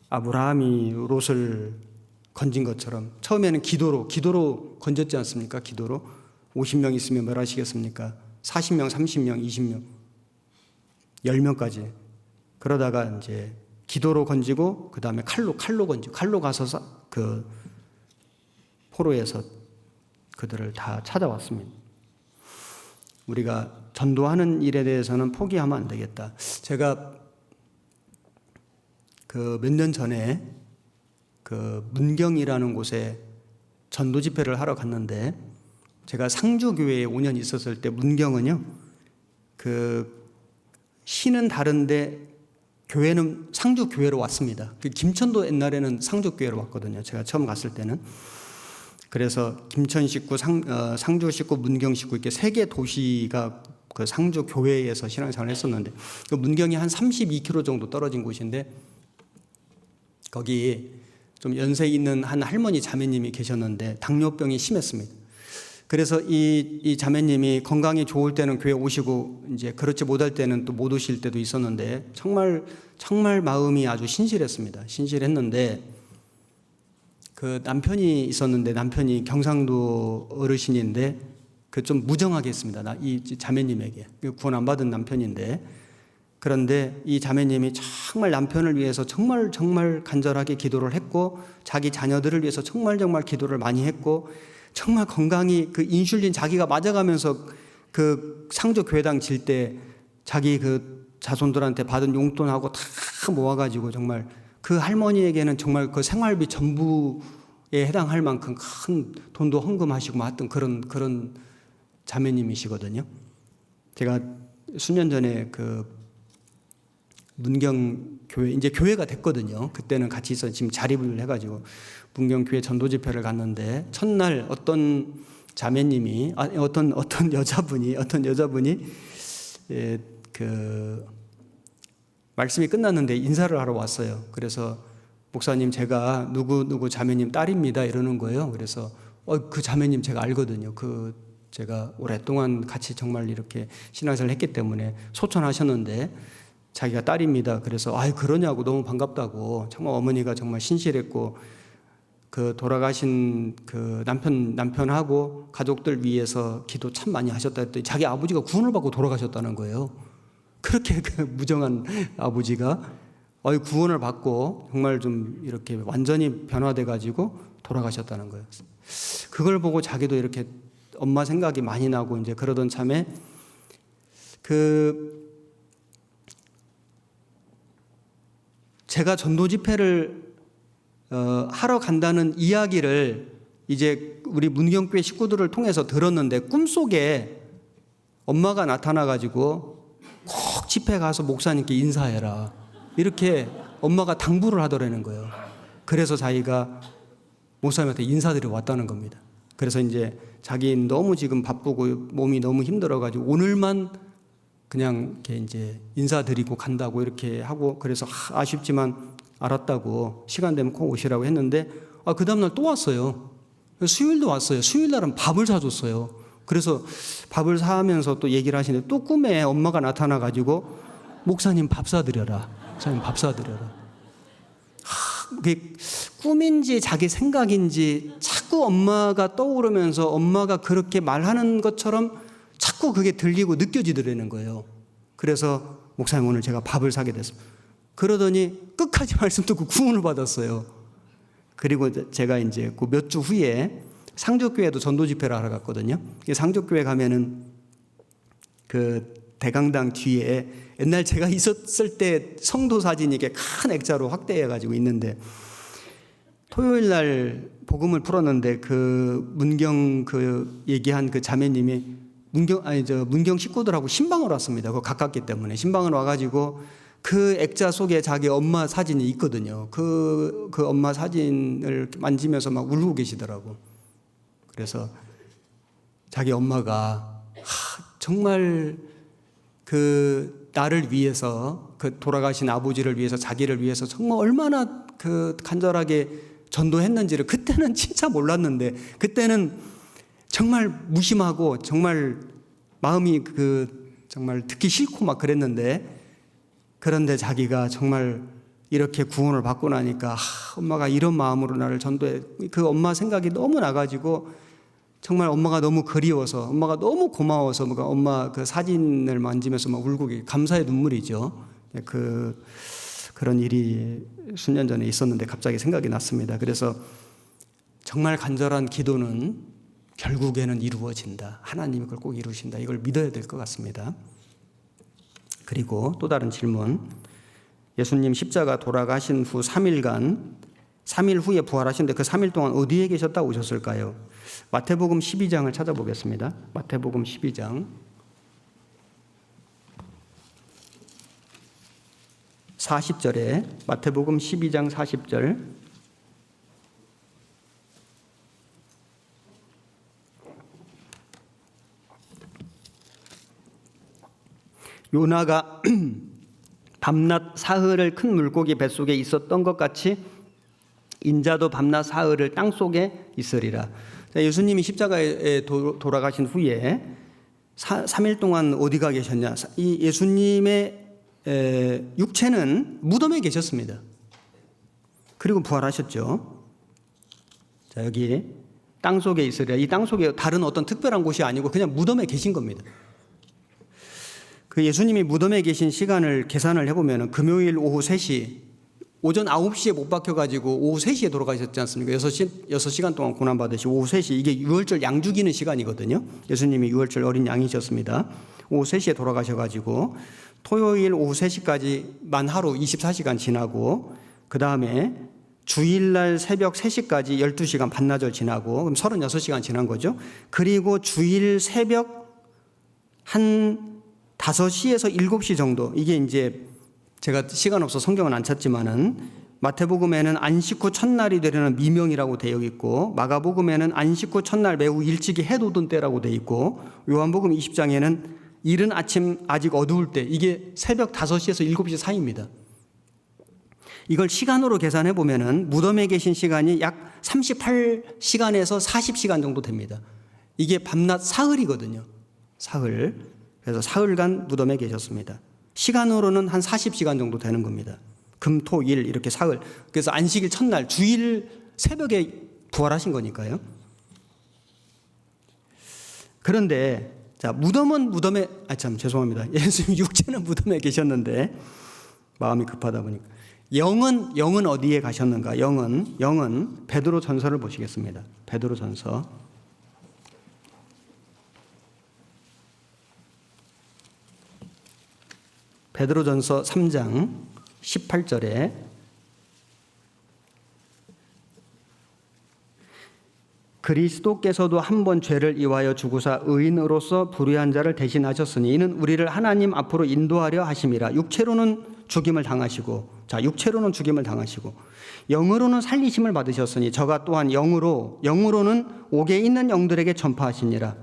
아브라함이 롯을 건진 것처럼 처음에는 기도로 건졌지 않습니까? 기도로 50명 있으면 뭘 하시겠습니까? 40명, 30명, 20명, 10명까지 그러다가 이제 기도로 건지고 그 다음에 칼로 건지고 칼로 가서 그 포로에서 그들을 다 찾아왔습니다. 우리가 전도하는 일에 대해서는 포기하면 안 되겠다. 제가 그 몇 년 전에 그 문경이라는 곳에 전도 집회를 하러 갔는데 제가 상주교회에 5년 있었을 때 문경은요 그 시는 다른데 교회는 상주교회로 왔습니다. 그 김천도 옛날에는 상주교회로 왔거든요. 제가 처음 갔을 때는. 그래서 김천 식구, 상주 식구, 문경 식구 이렇게 3개 도시가 그 상주 교회에서 신앙생활을 했었는데 그 문경이 한 32km 정도 떨어진 곳인데 거기 좀 연세 있는 한 할머니 자매님이 계셨는데 당뇨병이 심했습니다. 그래서 이 자매님이 건강이 좋을 때는 교회 오시고 이제 그렇지 못할 때는 또 못 오실 때도 있었는데 정말 마음이 아주 신실했습니다. 신실했는데 그 남편이 있었는데 남편이 경상도 어르신인데 그 좀 무정하게 했습니다. 이 자매님에게 구원 안 받은 남편인데 그런데 이 자매님이 정말 남편을 위해서 정말 간절하게 기도를 했고 자기 자녀들을 위해서 정말 기도를 많이 했고 정말 건강히 그 인슐린 자기가 맞아가면서 그 상주 교회당 질 때 자기 그 자손들한테 받은 용돈하고 다 모아가지고 정말 그 할머니에게는 정말 그 생활비 전부에 해당할 만큼 큰 돈도 헌금하시고 맞던 그런 자매님이시거든요. 제가 수년 전에 그 문경 교회 이제 교회가 됐거든요. 그때는 같이 있어 지금 자립을 해가지고 문경 교회 전도 집회를 갔는데 첫날 어떤 자매님이 어떤 여자분이 그 말씀이 끝났는데 인사를 하러 왔어요. 그래서 목사님 제가 누구 자매님 딸입니다 이러는 거예요. 그래서 그 자매님 제가 알거든요. 그 제가 오랫동안 같이 정말 이렇게 신앙생활을 했기 때문에 소천하셨는데 자기가 딸입니다. 그래서 그러냐고 너무 반갑다고 정말 어머니가 정말 신실했고 그 돌아가신 그 남편하고 가족들 위해서 기도 참 많이 하셨다 했더니 자기 아버지가 구원을 받고 돌아가셨다는 거예요. 그렇게 그 무정한 아버지가 구원을 받고 정말 좀 이렇게 완전히 변화돼 가지고 돌아가셨다는 거예요. 그걸 보고 자기도 이렇게 엄마 생각이 많이 나고 이제 그러던 참에 제가 전도 집회를 하러 간다는 이야기를 이제 우리 문경교회 식구들을 통해서 들었는데 꿈속에 엄마가 나타나 가지고 꼭 집회 가서 목사님께 인사해라 이렇게 엄마가 당부를 하더라는 거예요. 그래서 자기가 목사님한테 인사드리러 왔다는 겁니다. 그래서 이제 자기 너무 지금 바쁘고 몸이 너무 힘들어 가지고 오늘만 그냥 이렇게 이제 인사드리고 간다고 이렇게 하고 그래서 아쉽지만 알았다고 시간 되면 꼭 오시라고 했는데 그 다음날 또 왔어요. 수요일도 왔어요. 수요일날은 밥을 사줬어요. 그래서 밥을 사면서 또 얘기를 하시는데 또 꿈에 엄마가 나타나 가지고 목사님 밥 사드려라. 목사님 밥 사드려라. 그게 꿈인지 자기 생각인지 자꾸 엄마가 떠오르면서 엄마가 그렇게 말하는 것처럼 자꾸 그게 들리고 느껴지더라는 거예요. 그래서 목사님 오늘 제가 밥을 사게 됐습니다. 그러더니 끝까지 말씀 듣고 구원을 받았어요. 그리고 제가 이제 그 몇 주 후에 상주교회도 전도 집회를 하러 갔거든요. 상주교회 가면은 그 대강당 뒤에 옛날 제가 있었을 때 성도 사진이 이렇게 큰 액자로 확대해 가지고 있는데 토요일 날 복음을 풀었는데 그 문경 그 얘기한 그 자매님이 문경 식구들하고 신방을 왔습니다. 그 가깝기 때문에 신방을 와가지고 그 액자 속에 자기 엄마 사진이 있거든요. 그 엄마 사진을 만지면서 막 울고 계시더라고. 그래서 자기 엄마가 정말 그 나를 위해서, 그 돌아가신 아버지를 위해서, 자기를 위해서 정말 얼마나 그 간절하게 전도했는지를 그때는 진짜 몰랐는데, 그때는 정말 무심하고 정말 마음이 정말 듣기 싫고 막 그랬는데, 그런데 자기가 정말 이렇게 구원을 받고 나니까 엄마가 이런 마음으로 나를 전도해, 그 엄마 생각이 너무 나가지고 정말 엄마가 너무 그리워서, 엄마가 너무 고마워서 엄마 그 사진을 만지면서 막 울고, 감사의 눈물이죠. 그런 일이 수년 전에 있었는데 갑자기 생각이 났습니다. 그래서 정말 간절한 기도는 결국에는 이루어진다. 하나님이 그걸 꼭 이루신다. 이걸 믿어야 될 것 같습니다. 그리고 또 다른 질문. 예수님 십자가 돌아가신 후 3일 후에 부활하셨는데 그 3일 동안 어디에 계셨다 오셨을까요? 마태복음 12장을 찾아보겠습니다. 마태복음 12장 40절에 마태복음 12장 40절 요나가 밤낮 사흘을 큰 물고기 뱃속에 있었던 것 같이 인자도 밤낮 사흘을 땅속에 있으리라. 예수님이 십자가에 돌아가신 후에 3일 동안 어디가 계셨냐? 이 예수님의 육체는 무덤에 계셨습니다. 그리고 부활하셨죠. 자, 여기 땅속에 있으리라. 이 땅속에 다른 어떤 특별한 곳이 아니고 그냥 무덤에 계신 겁니다. 그 예수님이 무덤에 계신 시간을 계산을 해보면 금요일 오후 3시, 오전 9시에 못 박혀가지고 오후 3시에 돌아가셨지 않습니까? 6시간 동안 고난받으시고 오후 3시, 이게 유월절 양 죽이는 시간이거든요. 예수님이 유월절 어린 양이셨습니다. 오후 3시에 돌아가셔가지고 토요일 오후 3시까지 만 하루 24시간 지나고, 그 다음에 주일날 새벽 3시까지 12시간 반나절 지나고, 그럼 36시간 지난 거죠. 그리고 주일 새벽 한 5시에서 7시 정도, 이게 이제 제가 시간 없어 성경은 안 찾지만은 마태복음에는 안식 후 첫날이 되려는 미명이라고 되어 있고, 마가복음에는 안식 후 첫날 매우 일찍이 해 돋은 때라고 되어 있고, 요한복음 20장에는 이른 아침 아직 어두울 때, 이게 새벽 5시에서 7시 사이입니다. 이걸 시간으로 계산해 보면은 무덤에 계신 시간이 약 38시간에서 40시간 정도 됩니다. 이게 밤낮 사흘이거든요. 사흘. 그래서 사흘간 무덤에 계셨습니다. 시간으로는 한 40시간 정도 되는 겁니다. 금, 토, 일 이렇게 사흘. 그래서 안식일 첫날 주일 새벽에 부활하신 거니까요. 그런데 자, 무덤은 무덤에, 죄송합니다. 예수님 육체는 무덤에 계셨는데 마음이 급하다 보니까 영은 어디에 가셨는가? 영은 베드로 전서를 보시겠습니다. 베드로 전서 베드로전서 3장 18절에 그리스도께서도 한 번 죄를 이와여 죽으사 의인으로서 불의한 자를 대신하셨으니 이는 우리를 하나님 앞으로 인도하려 하심이라. 육체로는 죽임을 당하시고, 영으로는 살리심을 받으셨으니 저가 또한 영으로는 옥에 있는 영들에게 전파하시니라.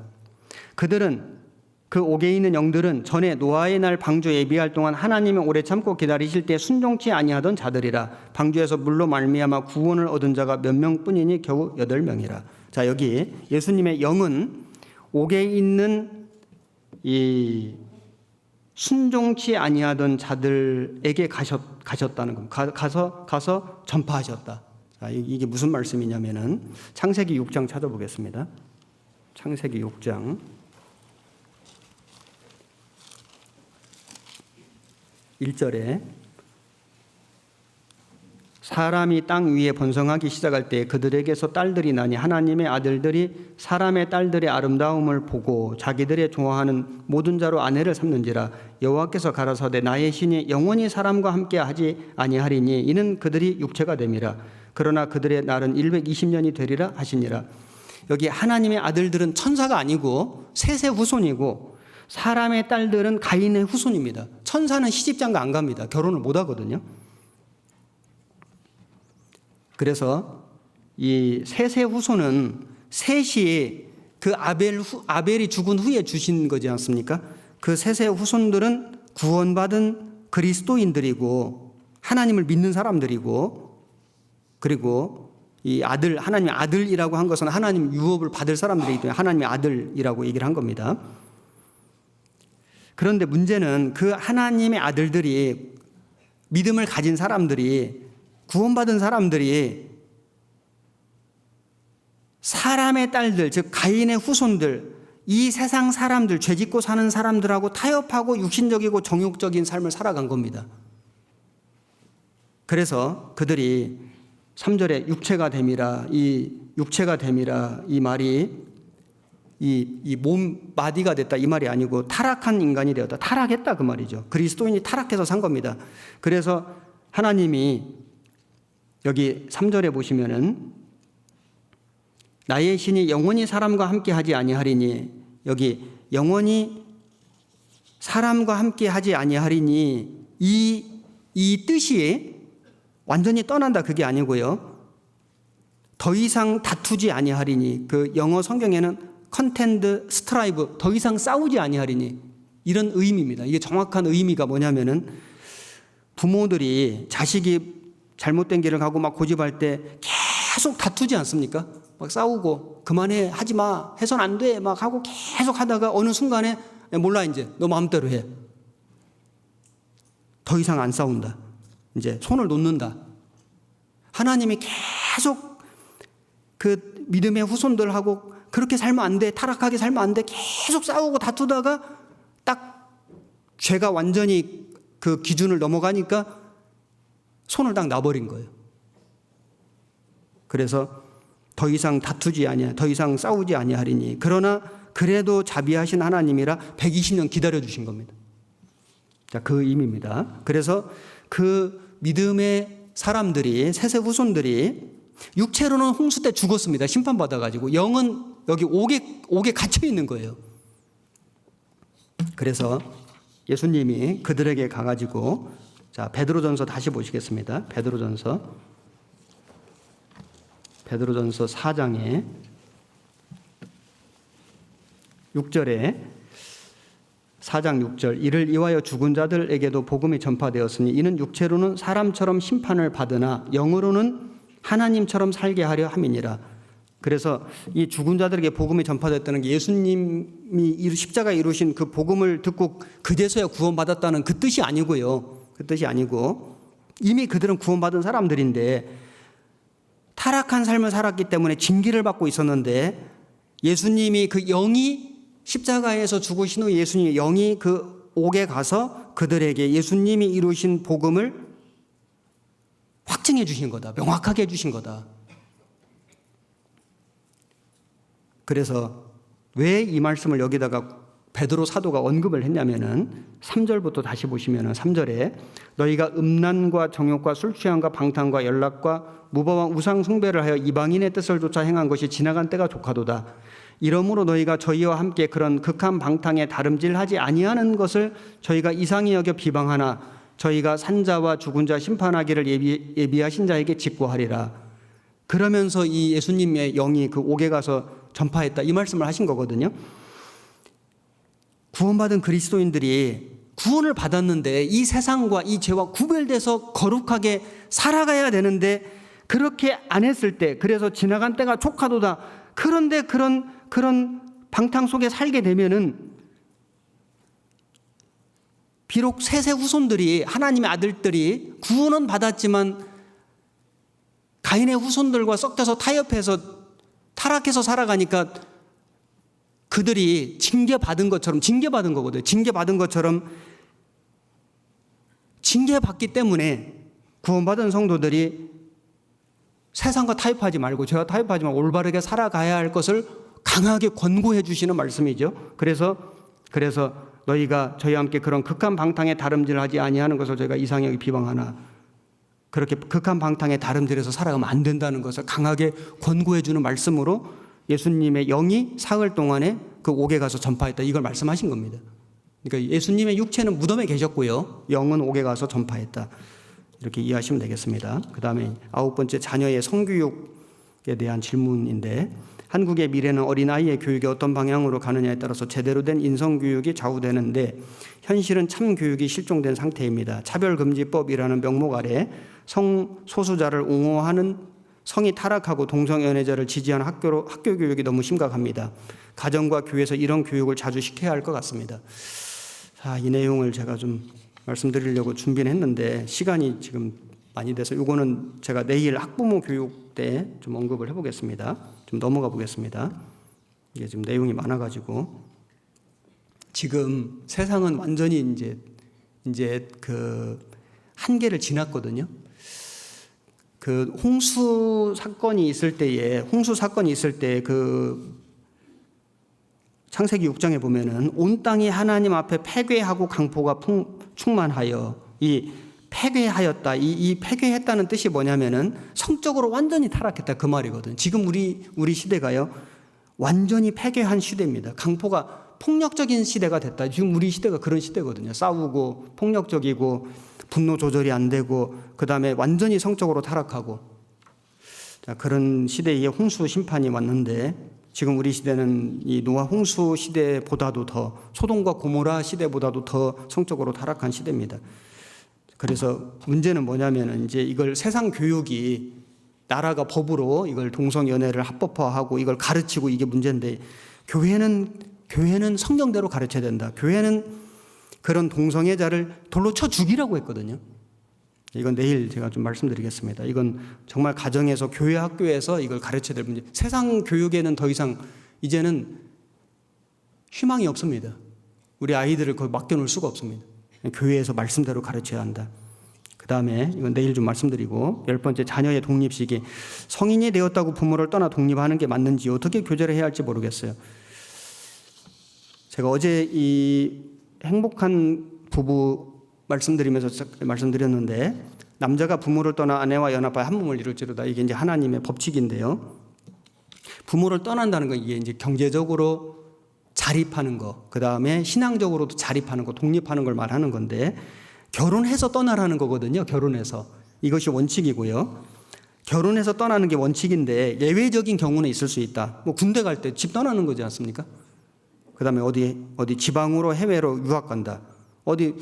그 옥에 있는 영들은 전에 노아의 날 방주 예비할 동안 하나님이 오래 참고 기다리실 때 순종치 아니하던 자들이라. 방주에서 물로 말미암아 구원을 얻은 자가 몇 명뿐이니 겨우 8명이라. 자, 여기 예수님의 영은 옥에 있는 이 순종치 아니하던 자들에게 가셨다는 겁니다. 가서 전파하셨다. 자, 이게 무슨 말씀이냐면은 창세기 6장 찾아보겠습니다. 창세기 6장 1절에 사람이 땅 위에 번성하기 시작할 때 그들에게서 딸들이 나니 하나님의 아들들이 사람의 딸들의 아름다움을 보고 자기들의 좋아하는 모든 자로 아내를 삼는지라. 여호와께서 가라사대 나의 신이 영원히 사람과 함께 하지 아니하리니 이는 그들이 육체가 됨이라. 그러나 그들의 날은 120년이 되리라 하시니라. 여기 하나님의 아들들은 천사가 아니고 셋의 후손이고 사람의 딸들은 가인의 후손입니다. 천사는 시집장가 안 갑니다. 결혼을 못 하거든요. 그래서 이 셋의 후손은 셋이 그 아벨이 죽은 후에 주신 거지 않습니까? 그 셋의 후손들은 구원받은 그리스도인들이고 하나님을 믿는 사람들이고, 그리고 이 아들, 하나님의 아들이라고 한 것은 하나님 유업을 받을 사람들이기 때문에 하나님의 아들이라고 얘기를 한 겁니다. 그런데 문제는 그 하나님의 아들들이, 믿음을 가진 사람들이, 구원받은 사람들이 사람의 딸들, 즉 가인의 후손들, 이 세상 사람들, 죄짓고 사는 사람들하고 타협하고 육신적이고 정욕적인 삶을 살아간 겁니다. 그래서 그들이 3절에 육체가 됨이라, 이 육체가 됨이라, 이 말이 이 몸 마디가 됐다 이 말이 아니고 타락한 인간이 되었다, 타락했다 그 말이죠. 그리스도인이 타락해서 산 겁니다. 그래서 하나님이 여기 3절에 보시면은 나의 신이 영원히 사람과 함께 하지 아니하리니, 여기 영원히 사람과 함께 하지 아니하리니 이 뜻이 완전히 떠난다 그게 아니고요. 더 이상 다투지 아니하리니, 그 영어 성경에는 컨텐드 스트라이브, 더 이상 싸우지 아니하리니, 이런 의미입니다. 이게 정확한 의미가 뭐냐면은 부모들이 자식이 잘못된 길을 가고 막 고집할 때 계속 다투지 않습니까? 막 싸우고 그만해, 하지 마, 해선 안 돼, 막 하고 계속 하다가 어느 순간에 몰라, 이제 너 마음대로 해. 더 이상 안 싸운다. 이제 손을 놓는다. 하나님이 계속 그 믿음의 후손들하고 그렇게 살면 안 돼, 타락하게 살면 안 돼, 계속 싸우고 다투다가 딱 죄가 완전히 그 기준을 넘어가니까 손을 딱 놔버린 거예요. 그래서 더 이상 다투지 아니하, 더 이상 싸우지 아니하리니, 그러나 그래도 자비하신 하나님이라 120년 기다려 주신 겁니다. 자, 그 의미입니다. 그래서 그 믿음의 사람들이, 셋의 후손들이 육체로는 홍수 때 죽었습니다. 심판받아가지고. 영은 여기 옥에 갇혀 있는 거예요. 그래서 예수님이 그들에게 가가지고, 자, 베드로전서 다시 보시겠습니다. 베드로전서 4장에 6절에 4장 6절, 이를 이와여 죽은 자들에게도 복음이 전파되었으니 이는 육체로는 사람처럼 심판을 받으나 영으로는 하나님처럼 살게 하려 함이니라. 그래서 이 죽은 자들에게 복음이 전파됐다는 게 예수님이 십자가에 이루신 그 복음을 듣고 그제서야 구원받았다는 그 뜻이 아니고요. 그 뜻이 아니고 이미 그들은 구원받은 사람들인데 타락한 삶을 살았기 때문에 징계를 받고 있었는데, 예수님이 그 영이 십자가에서 죽으신 후 예수님의 영이 그 옥에 가서 그들에게 예수님이 이루신 복음을 확증해 주신 거다. 명확하게 해 주신 거다. 그래서 왜 이 말씀을 여기다가 베드로 사도가 언급을 했냐면은 3절부터 다시 보시면은 3절에 너희가 음란과 정욕과 술 취함과 방탕과 연락과 무법한 우상 숭배를 하여 이방인의 뜻을 쫓아 행한 것이 지나간 때가 족하도다. 이러므로 너희가 저희와 함께 그런 극한 방탕에 다름질하지 아니하는 것을 저희가 이상히 여겨 비방하나 저희가 산자와 죽은 자 심판하기를 예비하신 자에게 직고하리라. 그러면서 이 예수님의 영이 그 옥에 가서 전파했다, 이 말씀을 하신 거거든요. 구원받은 그리스도인들이 구원을 받았는데 이 세상과 이 죄와 구별돼서 거룩하게 살아가야 되는데 그렇게 안 했을 때, 그래서 지나간 때가 촉하도다. 그런데 그런 방탕 속에 살게 되면은 비록 셋의 후손들이, 하나님의 아들들이 구원은 받았지만 가인의 후손들과 섞여서 타협해서 타락해서 살아가니까 그들이 징계받은 것처럼, 징계받은 거거든요. 징계받은 것처럼 징계받기 때문에 구원받은 성도들이 세상과 타협하지 말고, 죄와 타협하지 말고 올바르게 살아가야 할 것을 강하게 권고해 주시는 말씀이죠. 그래서 너희가 저희와 함께 그런 극한 방탕에 다름질하지 아니하는 것을 저희가 이상히 여기 비방하나, 그렇게 극한 방탕에 다름질해서 살아가면 안 된다는 것을 강하게 권고해 주는 말씀으로 예수님의 영이 사흘 동안에 그 옥에 가서 전파했다, 이걸 말씀하신 겁니다. 그러니까 예수님의 육체는 무덤에 계셨고요, 영은 옥에 가서 전파했다, 이렇게 이해하시면 되겠습니다. 그 다음에 9번째, 자녀의 성교육에 대한 질문인데, 한국의 미래는 어린아이의 교육이 어떤 방향으로 가느냐에 따라서 제대로 된 인성교육이 좌우되는데, 현실은 참교육이 실종된 상태입니다. 차별금지법이라는 명목 아래 성소수자를 옹호하는, 성이 타락하고 동성연애자를 지지하는 학교 교육이 너무 심각합니다. 가정과 교회에서 이런 교육을 자주 시켜야 할 것 같습니다. 자, 이 내용을 제가 좀 말씀드리려고 준비를 했는데 시간이 지금 많이 돼서 이거는 제가 내일 학부모 교육 때 좀 언급을 해보겠습니다. 좀 넘어가 보겠습니다. 이게 지금 내용이 많아가지고, 지금 세상은 완전히 이제 그 한계를 지났거든요. 그 홍수 사건이 있을 때 그 창세기 6장에 보면은 온 땅이 하나님 앞에 패괴하고 강포가 충만하여, 이 패괴하였다. 이 패괴했다는 뜻이 뭐냐면은 성적으로 완전히 타락했다, 그 말이거든. 지금 우리 시대가요, 완전히 패괴한 시대입니다. 강포가 폭력적인 시대가 됐다. 지금 우리 시대가 그런 시대거든요. 싸우고 폭력적이고 분노 조절이 안 되고, 그 다음에 완전히 성적으로 타락하고, 자, 그런 시대에 홍수 심판이 왔는데, 지금 우리 시대는 이 노아 홍수 시대보다도 더, 소돔과 고모라 시대보다도 더 성적으로 타락한 시대입니다. 그래서 문제는 뭐냐면은 이제 이걸 세상 교육이, 나라가 법으로 이걸 동성연애를 합법화하고 이걸 가르치고, 이게 문제인데, 교회는 성경대로 가르쳐야 된다. 교회는 그런 동성애자를 돌로 쳐 죽이라고 했거든요. 이건 내일 제가 좀 말씀드리겠습니다. 이건 정말 가정에서, 교회, 학교에서 이걸 가르쳐야 될 문제. 세상 교육에는 더 이상 이제는 희망이 없습니다. 우리 아이들을 거기 맡겨놓을 수가 없습니다. 교회에서 말씀대로 가르쳐야 한다. 그 다음에 이건 내일 좀 말씀드리고, 10번째, 자녀의 독립시기. 성인이 되었다고 부모를 떠나 독립하는 게 맞는지, 어떻게 교제를 해야 할지 모르겠어요. 제가 어제 이 행복한 부부 말씀드리면서 말씀드렸는데, 남자가 부모를 떠나 아내와 연합하여 한 몸을 이룰지로다. 이게 이제 하나님의 법칙인데요. 부모를 떠난다는 건 이게 이제 경제적으로 자립하는 거, 그 다음에 신앙적으로도 자립하는 거, 독립하는 걸 말하는 건데, 결혼해서 떠나라는 거거든요. 결혼해서. 이것이 원칙이고요. 결혼해서 떠나는 게 원칙인데 예외적인 경우는 있을 수 있다. 뭐 군대 갈 때 집 떠나는 거지 않습니까? 그 다음에 어디 지방으로, 해외로 유학 간다. 어디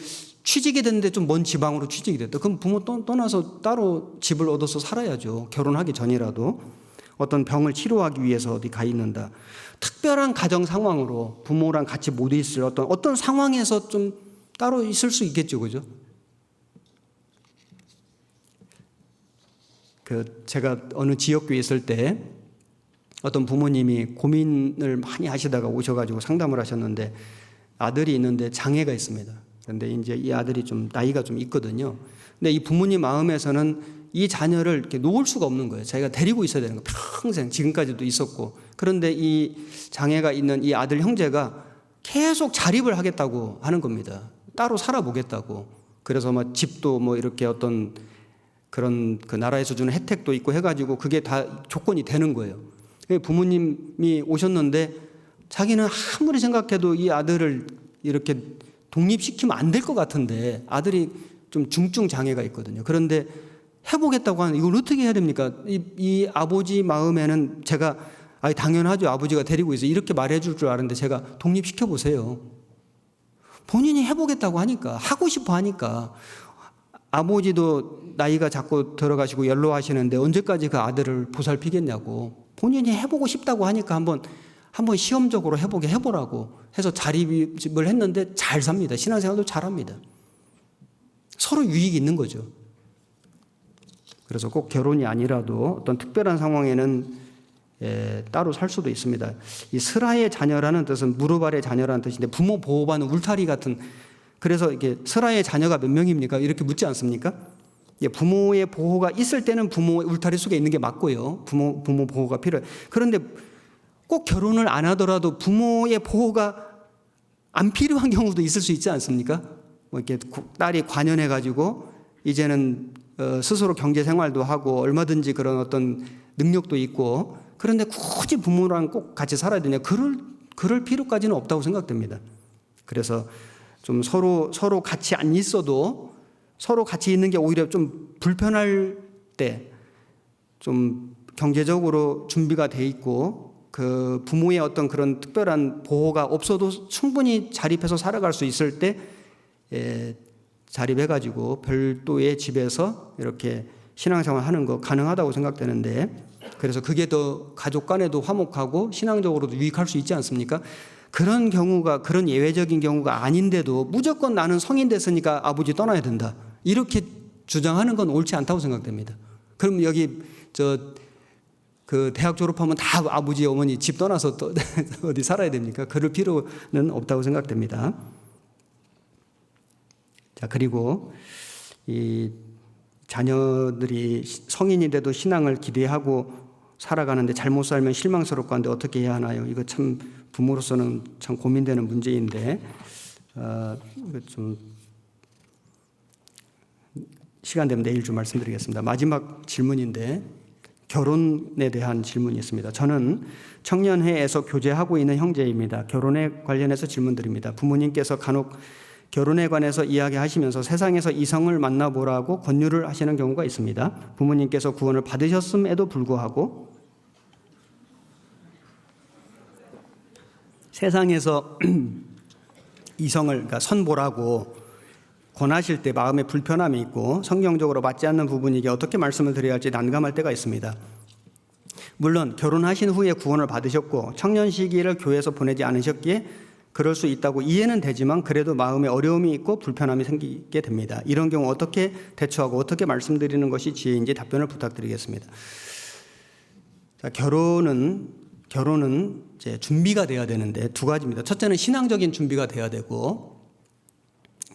취직이 됐는데 좀 먼 지방으로 취직이 됐다. 그럼 부모 떠나서 따로 집을 얻어서 살아야죠. 결혼하기 전이라도. 어떤 병을 치료하기 위해서 어디 가 있는다. 특별한 가정 상황으로 부모랑 같이 못 있을 어떤 상황에서 좀 따로 있을 수 있겠죠. 그죠? 제가 어느 지역교회 있을 때 어떤 부모님이 고민을 많이 하시다가 오셔가지고 상담을 하셨는데, 아들이 있는데 장애가 있습니다. 그런데 이제 이 아들이 좀 나이가 좀 있거든요. 근데 이 부모님 마음에서는 이 자녀를 이렇게 놓을 수가 없는 거예요. 자기가 데리고 있어야 되는 거예요. 평생, 지금까지도 있었고. 그런데 이 장애가 있는 이 아들 형제가 계속 자립을 하겠다고 하는 겁니다. 따로 살아보겠다고. 그래서 막 집도 뭐 이렇게 어떤 그런 그 나라에서 주는 혜택도 있고 해가지고 그게 다 조건이 되는 거예요. 부모님이 오셨는데 자기는 아무리 생각해도 이 아들을 이렇게 독립시키면 안 될 것 같은데, 아들이 좀 중증 장애가 있거든요. 그런데 해보겠다고 하는, 이걸 어떻게 해야 됩니까? 이 아버지 마음에는 제가 당연하죠. 아버지가 데리고 있어. 이렇게 말해줄 줄 아는데 제가 독립시켜보세요. 본인이 해보겠다고 하니까, 하고 싶어 하니까. 아버지도 나이가 자꾸 들어가시고 연로하시는데 언제까지 그 아들을 보살피겠냐고. 본인이 해보고 싶다고 하니까 한번 시험적으로 해보라고 해서 자립을 했는데 잘 삽니다. 신앙생활도 잘합니다. 서로 유익이 있는 거죠. 그래서 꼭 결혼이 아니라도 어떤 특별한 상황에는 따로 살 수도 있습니다. 이 스라의 자녀라는 뜻은 무릎 아래 자녀라는 뜻인데, 부모 보호받는 울타리 같은, 그래서 이게 스라의 자녀가 몇 명입니까? 이렇게 묻지 않습니까? 부모의 보호가 있을 때는 부모의 울타리 속에 있는 게 맞고요. 부모 보호가 필요해요. 그런데 꼭 결혼을 안 하더라도 부모의 보호가 안 필요한 경우도 있을 수 있지 않습니까? 뭐 이렇게 딸이 관연해가지고 이제는 스스로 경제 생활도 하고 얼마든지 그런 어떤 능력도 있고, 그런데 굳이 부모랑 꼭 같이 살아야 되냐? 그럴 필요까지는 없다고 생각됩니다. 그래서 좀 서로 같이 안 있어도 서로 같이 있는 게 오히려 좀 불편할 때 좀 경제적으로 준비가 돼 있고 그 부모의 어떤 그런 특별한 보호가 없어도 충분히 자립해서 살아갈 수 있을 때 자립해가지고 별도의 집에서 이렇게 신앙생활 하는 거 가능하다고 생각되는데, 그래서 그게 더 가족 간에도 화목하고 신앙적으로도 유익할 수 있지 않습니까? 그런 경우가, 그런 예외적인 경우가 아닌데도 무조건 나는 성인 됐으니까 아버지 떠나야 된다, 이렇게 주장하는 건 옳지 않다고 생각됩니다. 그럼 여기 그 대학 졸업하면 다 아버지 어머니 집 떠나서 또 어디 살아야 됩니까? 그럴 필요는 없다고 생각됩니다. 자, 그리고 이 자녀들이 성인이 돼도 신앙을 기대하고 살아가는데 잘못 살면 실망스럽고 한데 어떻게 해야 하나요? 이거 참 부모로서는 참 고민되는 문제인데, 이거 좀 시간 되면 내일 좀 말씀드리겠습니다. 마지막 질문인데 결혼에 대한 질문이 있습니다. 저는 청년회에서 교제하고 있는 형제입니다. 결혼에 관련해서 질문드립니다. 부모님께서 간혹 결혼에 관해서 이야기하시면서 세상에서 이성을 만나보라고 권유를 하시는 경우가 있습니다. 부모님께서 구원을 받으셨음에도 불구하고 세상에서 이성을, 그러니까 선보라고 권하실 때 마음에 불편함이 있고 성경적으로 맞지 않는 부분이기에 어떻게 말씀을 드려야 할지 난감할 때가 있습니다. 물론 결혼하신 후에 구원을 받으셨고 청년 시기를 교회에서 보내지 않으셨기에 그럴 수 있다고 이해는 되지만 그래도 마음에 어려움이 있고 불편함이 생기게 됩니다. 이런 경우 어떻게 대처하고 어떻게 말씀드리는 것이 지혜인지 답변을 부탁드리겠습니다. 자, 결혼은 이제 준비가 돼야 되는데 두 가지입니다. 첫째는 신앙적인 준비가 돼야 되고,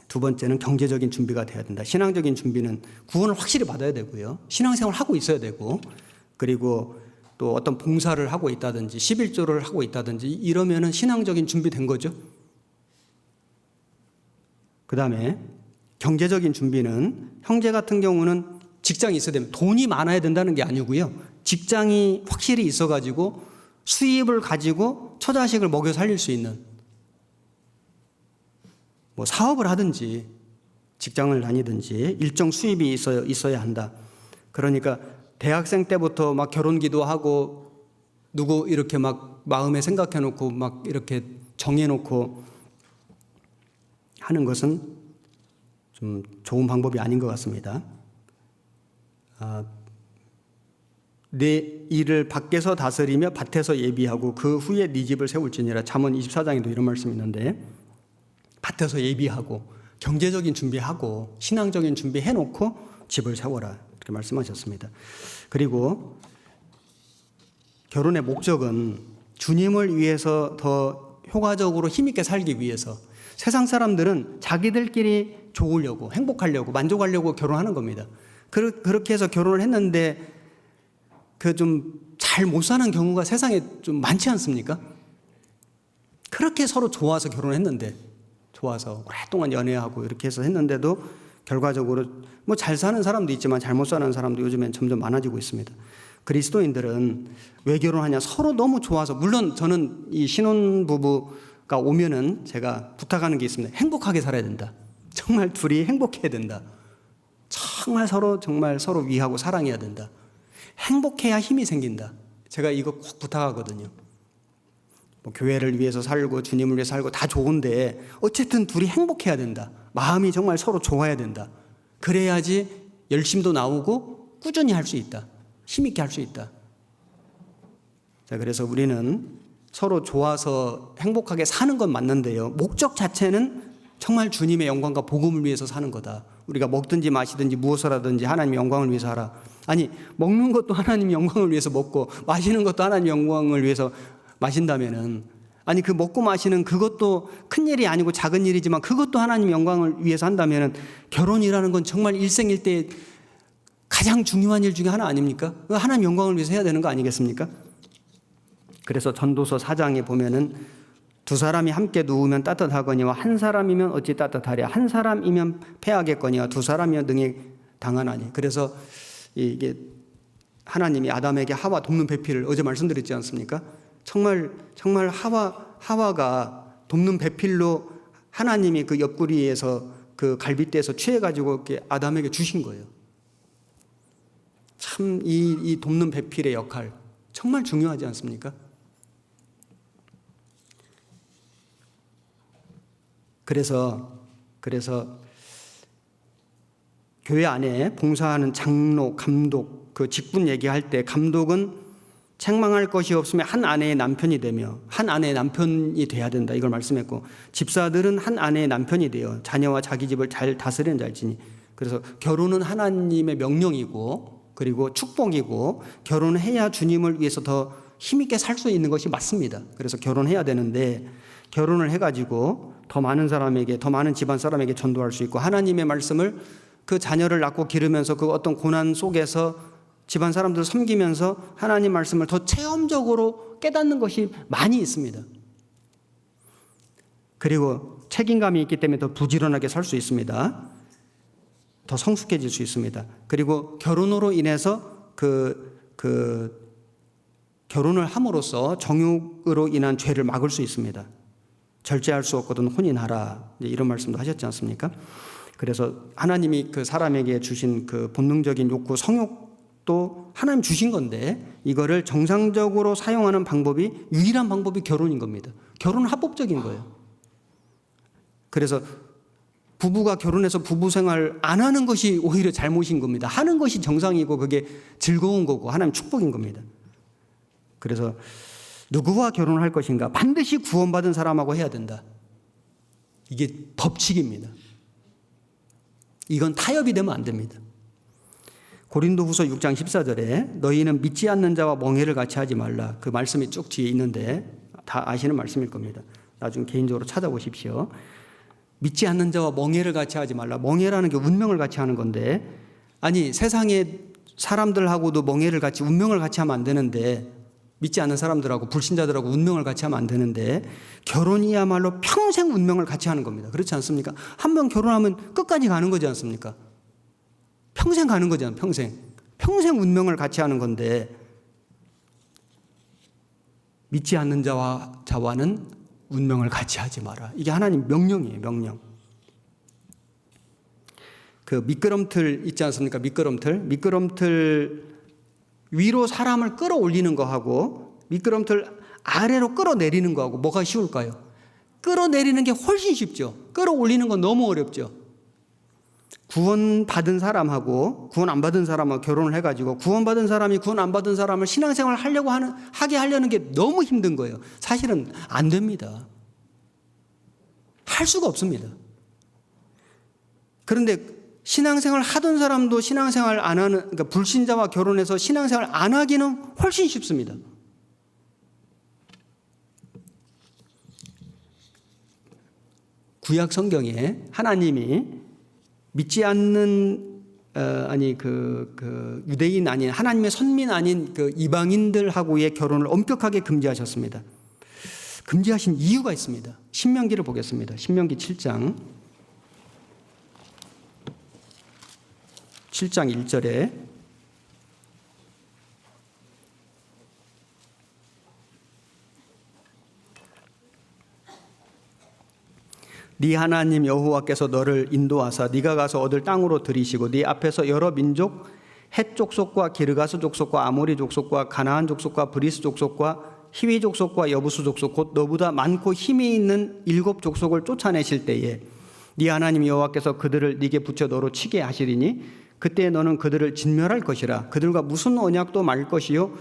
두 번째는 경제적인 준비가 돼야 된다. 신앙적인 준비는 구원을 확실히 받아야 되고요. 신앙생활을 하고 있어야 되고, 그리고 또 어떤 봉사를 하고 있다든지 11조를 하고 있다든지 이러면은 신앙적인 준비된 거죠. 그 다음에 경제적인 준비는, 형제 같은 경우는 직장이 있어야 됩니다. 돈이 많아야 된다는 게 아니고요. 직장이 확실히 있어가지고 수입을 가지고 처자식을 먹여 살릴 수 있는 뭐 사업을 하든지 직장을 다니든지 일정 수입이 있어야 한다. 그러니까 대학생 때부터 막 결혼 기도하고 누구 이렇게 막 마음에 생각해 놓고 막 이렇게 정해 놓고 하는 것은 좀 좋은 방법이 아닌 것 같습니다. 내 일을 밖에서 다스리며 밭에서 예비하고 그 후에 네 집을 세울지니라. 잠언 24장에도 이런 말씀이 있는데, 밭에서 예비하고 경제적인 준비하고 신앙적인 준비 해놓고 집을 세워라, 이렇게 말씀하셨습니다. 그리고 결혼의 목적은 주님을 위해서 더 효과적으로 힘있게 살기 위해서, 세상 사람들은 자기들끼리 좋으려고 행복하려고 만족하려고 결혼하는 겁니다. 그렇게 해서 결혼을 했는데 그 좀 잘 못 사는 경우가 세상에 좀 많지 않습니까? 그렇게 서로 좋아서 결혼했는데, 좋아서 오랫동안 연애하고 이렇게 해서 했는데도 결과적으로 뭐 잘 사는 사람도 있지만 잘못 사는 사람도 요즘엔 점점 많아지고 있습니다. 그리스도인들은 왜 결혼하냐? 서로 너무 좋아서. 물론 저는 이 신혼부부가 오면은 제가 부탁하는 게 있습니다. 행복하게 살아야 된다. 정말 둘이 행복해야 된다. 정말 서로 위하고 사랑해야 된다. 행복해야 힘이 생긴다. 제가 이거 꼭 부탁하거든요. 뭐 교회를 위해서 살고 주님을 위해서 살고 다 좋은데 어쨌든 둘이 행복해야 된다. 마음이 정말 서로 좋아야 된다. 그래야지 열심도 나오고 꾸준히 할 수 있다. 힘있게 할 수 있다. 자, 그래서 우리는 서로 좋아서 행복하게 사는 건 맞는데요. 목적 자체는 정말 주님의 영광과 복음을 위해서 사는 거다. 우리가 먹든지 마시든지 무엇을 하든지 하나님의 영광을 위해서 하라. 아니, 먹는 것도 하나님의 영광을 위해서 먹고 마시는 것도 하나님의 영광을 위해서 마신다면은, 아니 그 먹고 마시는 그것도 큰 일이 아니고 작은 일이지만 그것도 하나님의 영광을 위해서 한다면은 결혼이라는 건 정말 일생일대의 가장 중요한 일 중에 하나 아닙니까? 하나님의 영광을 위해서 해야 되는 거 아니겠습니까? 그래서 전도서 4장에 보면은 두 사람이 함께 누우면 따뜻하거니와 한 사람이면 어찌 따뜻하랴. 한 사람이면 패하겠거니와 두 사람이면 능히 당하나니. 그래서 이게 하나님이 아담에게 하와 돕는 배필을 어제 말씀드렸지 않습니까? 정말 하와가 돕는 배필로 하나님이 그 옆구리에서 그 갈빗대에서 취해가지고 이렇게 아담에게 주신 거예요. 참 이 돕는 배필의 역할 정말 중요하지 않습니까? 그래서 교회 안에 봉사하는 장로, 감독, 그 직분 얘기할 때 감독은 책망할 것이 없으면 한 아내의 남편이 되며 한 아내의 남편이 돼야 된다, 이걸 말씀했고, 집사들은 한 아내의 남편이 되어 자녀와 자기 집을 잘 다스리는 자일지니. 그래서 결혼은 하나님의 명령이고 그리고 축복이고 결혼해야 주님을 위해서 더 힘있게 살 수 있는 것이 맞습니다. 그래서 결혼해야 되는데 결혼을 해가지고 더 많은 사람에게, 더 많은 집안 사람에게 전도할 수 있고 하나님의 말씀을 그 자녀를 낳고 기르면서 그 어떤 고난 속에서 집안 사람들을 섬기면서 하나님 말씀을 더 체험적으로 깨닫는 것이 많이 있습니다. 그리고 책임감이 있기 때문에 더 부지런하게 살 수 있습니다. 더 성숙해질 수 있습니다. 그리고 결혼으로 인해서 결혼을 함으로써 정욕으로 인한 죄를 막을 수 있습니다. 절제할 수 없거든 혼인하라, 이런 말씀도 하셨지 않습니까? 그래서 하나님이 그 사람에게 주신 그 본능적인 욕구, 성욕도 하나님 주신 건데 이거를 정상적으로 사용하는 방법이, 유일한 방법이 결혼인 겁니다. 결혼은 합법적인 거예요. 그래서 부부가 결혼해서 부부 생활 안 하는 것이 오히려 잘못인 겁니다. 하는 것이 정상이고 그게 즐거운 거고 하나님 축복인 겁니다. 그래서 누구와 결혼할 것인가? 반드시 구원받은 사람하고 해야 된다. 이게 법칙입니다. 이건 타협이 되면 안 됩니다. 고린도후서 6장 14절에 너희는 믿지 않는 자와 멍해를 같이 하지 말라, 그 말씀이 쭉 뒤에 있는데 다 아시는 말씀일 겁니다. 나중에 개인적으로 찾아보십시오. 믿지 않는 자와 멍해를 같이 하지 말라. 멍해라는 게 운명을 같이 하는 건데, 아니 세상에 사람들하고도 멍해를 같이, 운명을 같이 하면 안 되는데, 믿지 않는 사람들하고 불신자들하고 운명을 같이 하면 안 되는데 결혼이야말로 평생 운명을 같이 하는 겁니다. 그렇지 않습니까? 한 번 결혼하면 끝까지 가는 거지 않습니까? 평생 가는 거잖아요. 평생 운명을 같이 하는 건데, 믿지 않는 자와는 운명을 같이 하지 마라. 이게 하나님 명령이에요. 명령. 그 미끄럼틀 있지 않습니까? 미끄럼틀 위로 사람을 끌어올리는 거하고 미끄럼틀 아래로 끌어내리는 거하고 뭐가 쉬울까요? 끌어내리는 게 훨씬 쉽죠. 끌어올리는 건 너무 어렵죠. 구원받은 사람하고 구원 안 받은 사람하고 결혼을 해가지고 구원받은 사람이 구원 안 받은 사람을 신앙생활 하게 하려는 게 너무 힘든 거예요. 사실은 안 됩니다. 할 수가 없습니다. 그런데 신앙생활 하던 사람도 신앙생활 안 하는, 그러니까 불신자와 결혼해서 신앙생활 안 하기는 훨씬 쉽습니다. 구약 성경에 하나님이 믿지 않는 유대인 아닌 하나님의 선민 아닌 그 이방인들하고의 결혼을 엄격하게 금지하셨습니다. 금지하신 이유가 있습니다. 신명기를 보겠습니다. 신명기 7장 1절에 네 하나님 여호와께서 너를 인도하사 네가 가서 얻을 땅으로 들이시고 네 앞에서 여러 민족 헷 족속과 기르가스 족속과 아모리 족속과 가나안 족속과 브리스 족속과 히위 족속과 여부수 족속 곧 너보다 많고 힘이 있는 7 족속을 쫓아내실 때에 네 하나님 여호와께서 그들을 네게 붙여 너로 치게 하시리니 그때 너는 그들을 진멸할 것이라. 그들과 무슨 언약도 말 것이요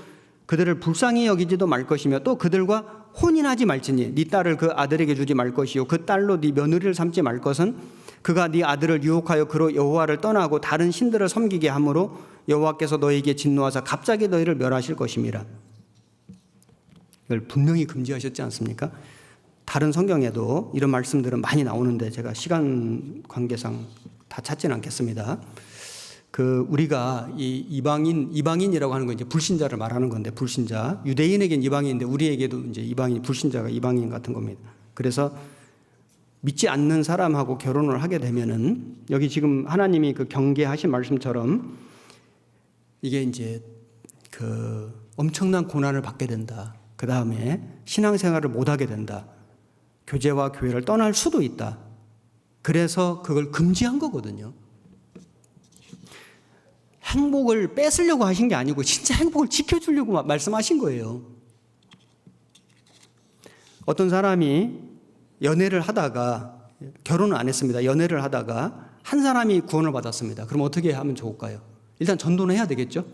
그들을 불쌍히 여기지도 말 것이며 또 그들과 혼인하지 말지니 네 딸을 그 아들에게 주지 말 것이요 그 딸로 네 며느리를 삼지 말 것은 그가 네 아들을 유혹하여 그로 여호와를 떠나고 다른 신들을 섬기게 하므로 여호와께서 너희에게 진노하사 갑자기 너희를 멸하실 것임이라. 이걸 분명히 금지하셨지 않습니까? 다른 성경에도 이런 말씀들은 많이 나오는데 제가 시간 관계상 다 찾지는 않겠습니다. 우리가 이 이방인이라고 하는 건 이제 불신자를 말하는 건데, 불신자, 유대인에겐 이방인인데 우리에게도 이제 불신자가 이방인 같은 겁니다. 그래서 믿지 않는 사람하고 결혼을 하게 되면은 여기 지금 하나님이 그 경계하신 말씀처럼 이게 이제 그 엄청난 고난을 받게 된다. 그 다음에 신앙생활을 못하게 된다. 교제와 교회를 떠날 수도 있다. 그래서 그걸 금지한 거거든요. 행복을 뺏으려고 하신 게 아니고 진짜 행복을 지켜주려고 말씀하신 거예요. 어떤 사람이 연애를 하다가 결혼을 안 했습니다. 연애를 하다가 한 사람이 구원을 받았습니다. 그럼 어떻게 하면 좋을까요? 일단 전도는 해야 되겠죠?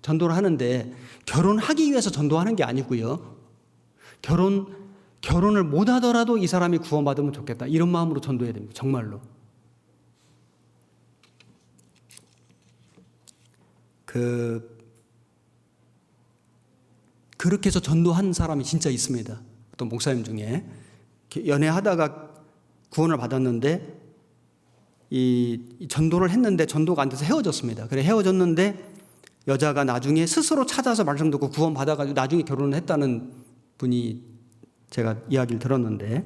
전도를 하는데 결혼하기 위해서 전도하는 게 아니고요. 결혼을 못 하더라도 이 사람이 구원받으면 좋겠다. 이런 마음으로 전도해야 됩니다. 정말로. 그렇게 해서 전도한 사람이 진짜 있습니다. 어떤 목사님 중에 연애하다가 구원을 받았는데 이 전도를 했는데 전도가 안 돼서 헤어졌습니다. 그래 헤어졌는데 여자가 나중에 스스로 찾아서 말씀 듣고 구원 받아가지고 나중에 결혼을 했다는 분이 제가 이야기를 들었는데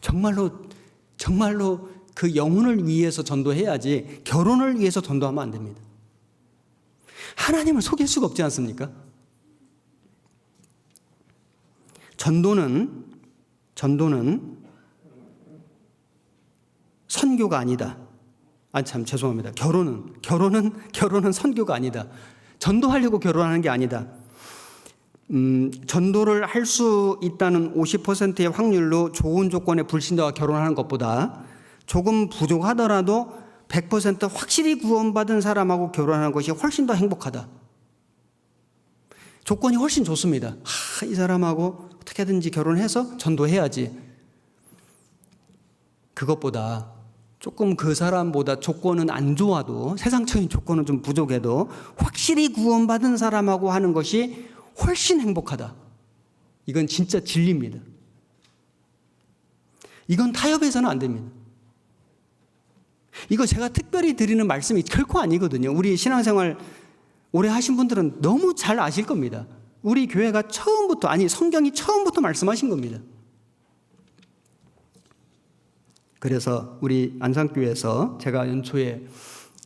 정말로 그 영혼을 위해서 전도해야지 결혼을 위해서 전도하면 안 됩니다. 하나님을 속일 수가 없지 않습니까? 전도는 선교가 아니다. 참 죄송합니다. 결혼은 선교가 아니다. 전도하려고 결혼하는 게 아니다. 전도를 할 수 있다는 50%의 확률로 좋은 조건의 불신자와 결혼하는 것보다 조금 부족하더라도 100% 확실히 구원받은 사람하고 결혼하는 것이 훨씬 더 행복하다. 조건이 훨씬 좋습니다. 이 사람하고 어떻게든지 결혼해서 전도해야지. 그것보다 조금 그 사람보다 조건은 안 좋아도 세상적인 조건은 좀 부족해도 확실히 구원받은 사람하고 하는 것이 훨씬 행복하다. 이건 진짜 진리입니다. 이건 타협해서는 안 됩니다. 이거 제가 특별히 드리는 말씀이 결코 아니거든요. 우리 신앙생활 오래 하신 분들은 너무 잘 아실 겁니다. 우리 교회가 성경이 처음부터 말씀하신 겁니다. 그래서 우리 안산교회에서 제가 연초에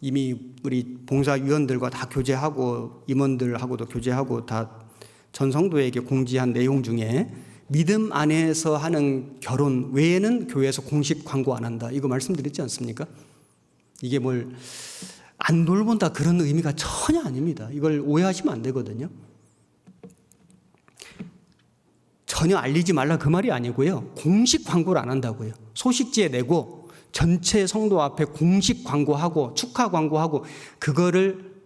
이미 우리 봉사위원들과 다 교제하고 임원들하고도 교제하고 다 전 성도에게 공지한 내용 중에 믿음 안에서 하는 결혼 외에는 교회에서 공식 광고 안 한다. 이거 말씀드렸지 않습니까? 이게 뭘 안 돌본다 그런 의미가 전혀 아닙니다. 이걸 오해하시면 안 되거든요. 전혀 알리지 말라 그 말이 아니고요. 공식 광고를 안 한다고요. 소식지에 내고 전체 성도 앞에 공식 광고하고 축하 광고하고 그거를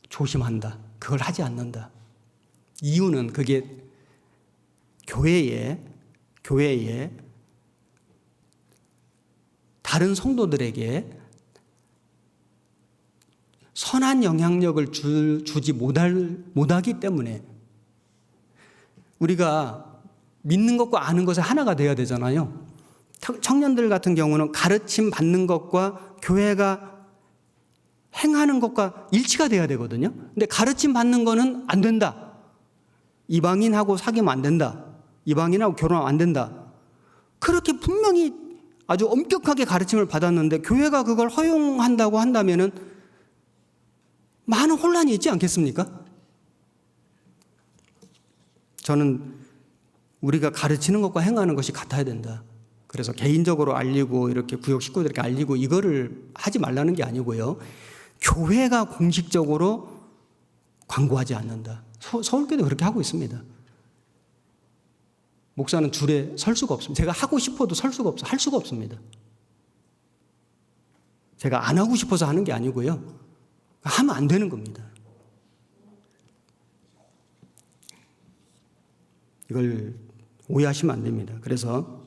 조심한다. 그걸 하지 않는다. 이유는 그게 교회에 다른 성도들에게 선한 영향력을 주지 못하기 때문에 우리가 믿는 것과 아는 것이 하나가 되어야 되잖아요. 청년들 같은 경우는 가르침 받는 것과 교회가 행하는 것과 일치가 돼야 되거든요. 근데 가르침 받는 거는 안 된다. 이방인하고 사귀면 안 된다. 이방인하고 결혼하면 안 된다. 그렇게 분명히 아주 엄격하게 가르침을 받았는데 교회가 그걸 허용한다고 한다면은 많은 혼란이 있지 않겠습니까? 저는 우리가 가르치는 것과 행하는 것이 같아야 된다. 그래서 개인적으로 알리고 이렇게 구역 식구들에게 알리고 이거를 하지 말라는 게 아니고요. 교회가 공식적으로 광고하지 않는다. 서울교회도 그렇게 하고 있습니다. 목사는 줄에 설 수가 없습니다. 제가 하고 싶어도 할 수가 없습니다. 제가 안 하고 싶어서 하는 게 아니고요. 하면 안 되는 겁니다. 이걸 오해하시면 안 됩니다. 그래서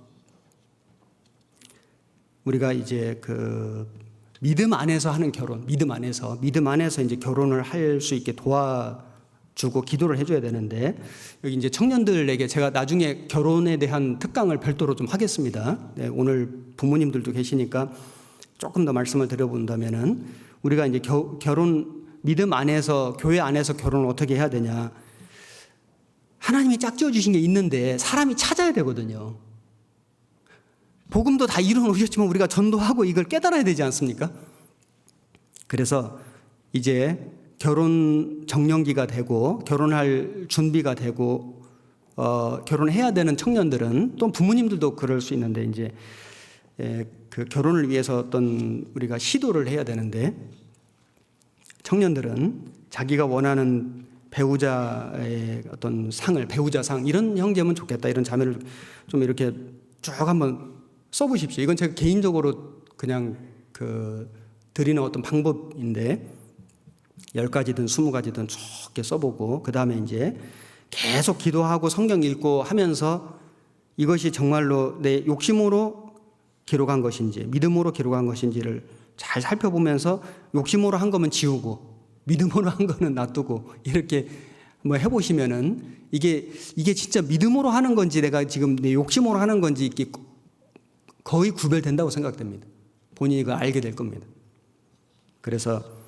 우리가 이제 그 믿음 안에서 하는 결혼, 믿음 안에서 이제 결혼을 할 수 있게 도와주고 기도를 해줘야 되는데 여기 이제 청년들에게 제가 나중에 결혼에 대한 특강을 별도로 좀 하겠습니다. 네, 오늘 부모님들도 계시니까 조금 더 말씀을 드려본다면은 우리가 이제 믿음 안에서 교회 안에서 결혼을 어떻게 해야 되냐? 하나님이 짝지어 주신 게 있는데 사람이 찾아야 되거든요. 복음도 다 이루어놓으셨지만 우리가 전도하고 이걸 깨달아야 되지 않습니까? 그래서 이제 결혼 정년기가 되고 결혼할 준비가 되고 결혼해야 되는 청년들은, 또 부모님들도 그럴 수 있는데, 이제 그 결혼을 위해서 어떤 우리가 시도를 해야 되는데, 청년들은 자기가 원하는 배우자의 어떤 상을, 배우자상, 이런 형제면 좋겠다, 이런 자매를 좀 이렇게 쭉 한번 써보십시오. 이건 제가 개인적으로 그냥 드리는 어떤 방법인데, 10가지든 20가지든 쭉 이렇게 써보고, 그 다음에 이제 계속 기도하고 성경 읽고 하면서 이것이 정말로 내 욕심으로 기록한 것인지 믿음으로 기록한 것인지를 잘 살펴보면서, 욕심으로 한 거면 지우고 믿음으로 한 거는 놔두고 이렇게 뭐 해보시면은 이게 진짜 믿음으로 하는 건지 내가 지금 내 욕심으로 하는 건지 이게 거의 구별된다고 생각됩니다. 본인이 그걸 알게 될 겁니다. 그래서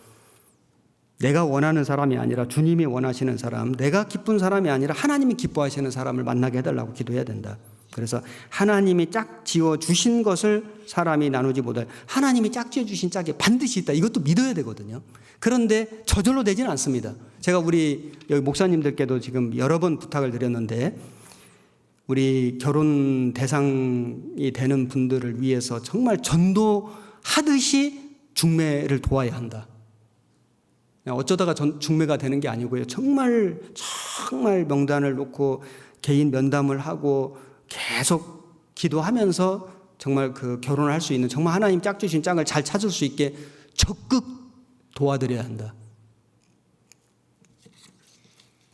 내가 원하는 사람이 아니라 주님이 원하시는 사람, 내가 기쁜 사람이 아니라 하나님이 기뻐하시는 사람을 만나게 해달라고 기도해야 된다. 그래서 하나님이 짝 지어 주신 것을 사람이 나누지 못할, 하나님이 짝 지어 주신 짝이 반드시 있다. 이것도 믿어야 되거든요. 그런데 저절로 되지는 않습니다. 제가 우리 여기 목사님들께도 지금 여러 번 부탁을 드렸는데, 우리 결혼 대상이 되는 분들을 위해서 정말 전도하듯이 중매를 도와야 한다. 어쩌다가 중매가 되는 게 아니고요. 정말 명단을 놓고 개인 면담을 하고 계속 기도하면서 정말 그 결혼을 할 수 있는, 정말 하나님 짝 주신 짝을 잘 찾을 수 있게 적극 도와드려야 한다.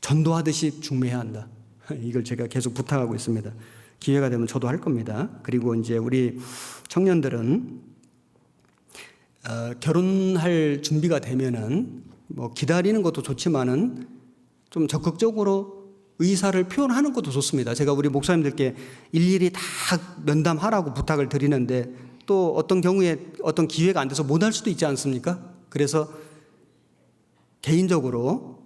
전도하듯이 중매해야 한다. 이걸 제가 계속 부탁하고 있습니다. 기회가 되면 저도 할 겁니다. 그리고 이제 우리 청년들은 결혼할 준비가 되면은 뭐 기다리는 것도 좋지만은 좀 적극적으로 의사를 표현하는 것도 좋습니다. 제가 우리 목사님들께 일일이 다 면담하라고 부탁을 드리는데, 또 어떤 경우에 어떤 기회가 안 돼서 못 할 수도 있지 않습니까? 그래서 개인적으로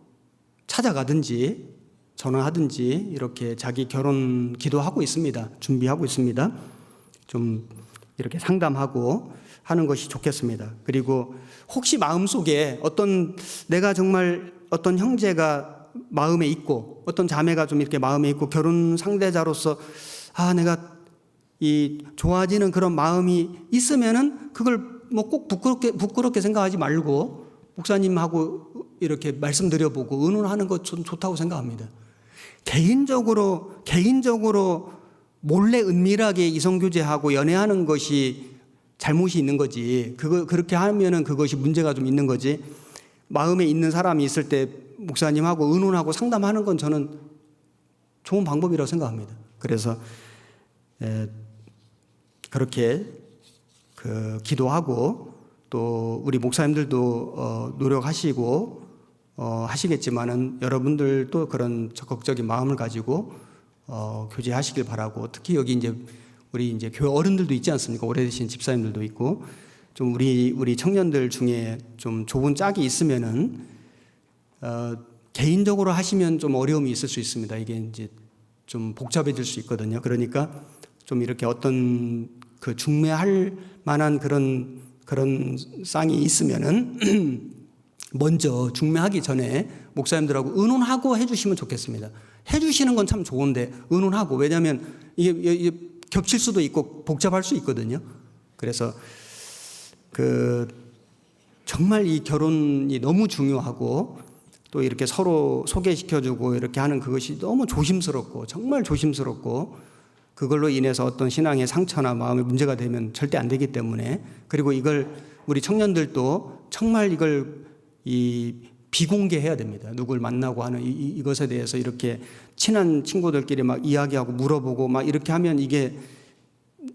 찾아가든지 전화하든지 이렇게 자기 결혼 기도하고 있습니다. 준비하고 있습니다. 좀 이렇게 상담하고 하는 것이 좋겠습니다. 그리고 혹시 마음속에 내가 정말 어떤 형제가 마음에 있고 어떤 자매가 좀 이렇게 마음에 있고 결혼 상대자로서 내가 좋아지는 그런 마음이 있으면은 그걸 뭐 꼭 부끄럽게 생각하지 말고 목사님하고 이렇게 말씀드려보고 의논하는 것 좀 좋다고 생각합니다. 개인적으로 몰래 은밀하게 이성교제하고 연애하는 것이 잘못이 있는 거지. 그렇게 하면은 그것이 문제가 좀 있는 거지. 마음에 있는 사람이 있을 때 목사님하고 의논하고 상담하는 건 저는 좋은 방법이라고 생각합니다. 그래서 그렇게 기도하고, 또 우리 목사님들도 노력하시고 하시겠지만은 여러분들도 그런 적극적인 마음을 가지고 교제하시길 바라고, 특히 여기 우리 이제 교회 어른들도 있지 않습니까? 오래되신 집사님들도 있고, 좀 우리 청년들 중에 좀 좋은 짝이 있으면은 개인적으로 하시면 좀 어려움이 있을 수 있습니다. 이게 이제 좀 복잡해질 수 있거든요. 그러니까 좀 이렇게 어떤 중매할 만한 그런 쌍이 있으면은 먼저 중매하기 전에 목사님들하고 의논하고 해주시면 좋겠습니다. 해주시는 건 참 좋은데 의논하고, 왜냐하면 이게 겹칠 수도 있고 복잡할 수 있거든요. 그래서 정말 이 결혼이 너무 중요하고, 또 이렇게 서로 소개시켜주고 이렇게 하는 그것이 너무 조심스럽고, 정말 조심스럽고, 그걸로 인해서 어떤 신앙의 상처나 마음의 문제가 되면 절대 안 되기 때문에, 그리고 이걸 우리 청년들도 정말 이걸 비공개해야 됩니다. 누굴 만나고 하는 이것에 대해서 이렇게 친한 친구들끼리 막 이야기하고 물어보고 막 이렇게 하면 이게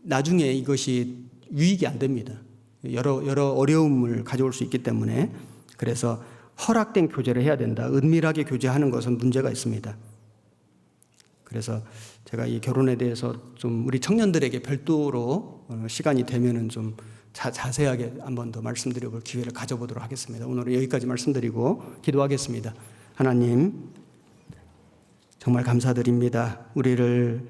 나중에 이것이 유익이 안 됩니다. 여러 어려움을 가져올 수 있기 때문에, 그래서 허락된 교제를 해야 된다. 은밀하게 교제하는 것은 문제가 있습니다. 그래서 제가 이 결혼에 대해서 좀 우리 청년들에게 별도로 시간이 되면은 좀 자세하게 한 번 더 말씀드려볼 기회를 가져보도록 하겠습니다. 오늘은 여기까지 말씀드리고 기도하겠습니다. 하나님, 정말 감사드립니다. 우리를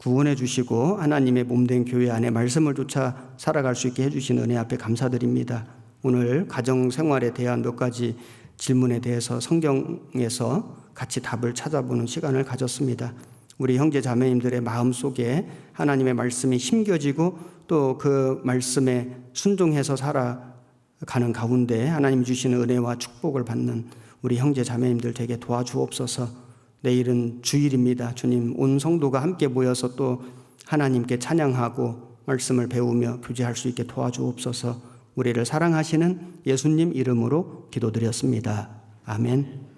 구원해 주시고 하나님의 몸된 교회 안에 말씀을 쫓아 살아갈 수 있게 해주신 은혜 앞에 감사드립니다. 오늘 가정생활에 대한 몇 가지 질문에 대해서 성경에서 같이 답을 찾아보는 시간을 가졌습니다. 우리 형제 자매님들의 마음속에 하나님의 말씀이 심겨지고 또 그 말씀에 순종해서 살아가는 가운데 하나님 주시는 은혜와 축복을 받는 우리 형제 자매님들 되게 도와주옵소서. 내일은 주일입니다. 주님, 온 성도가 함께 모여서 또 하나님께 찬양하고 말씀을 배우며 교제할 수 있게 도와주옵소서. 우리를 사랑하시는 예수님 이름으로 기도드렸습니다. 아멘.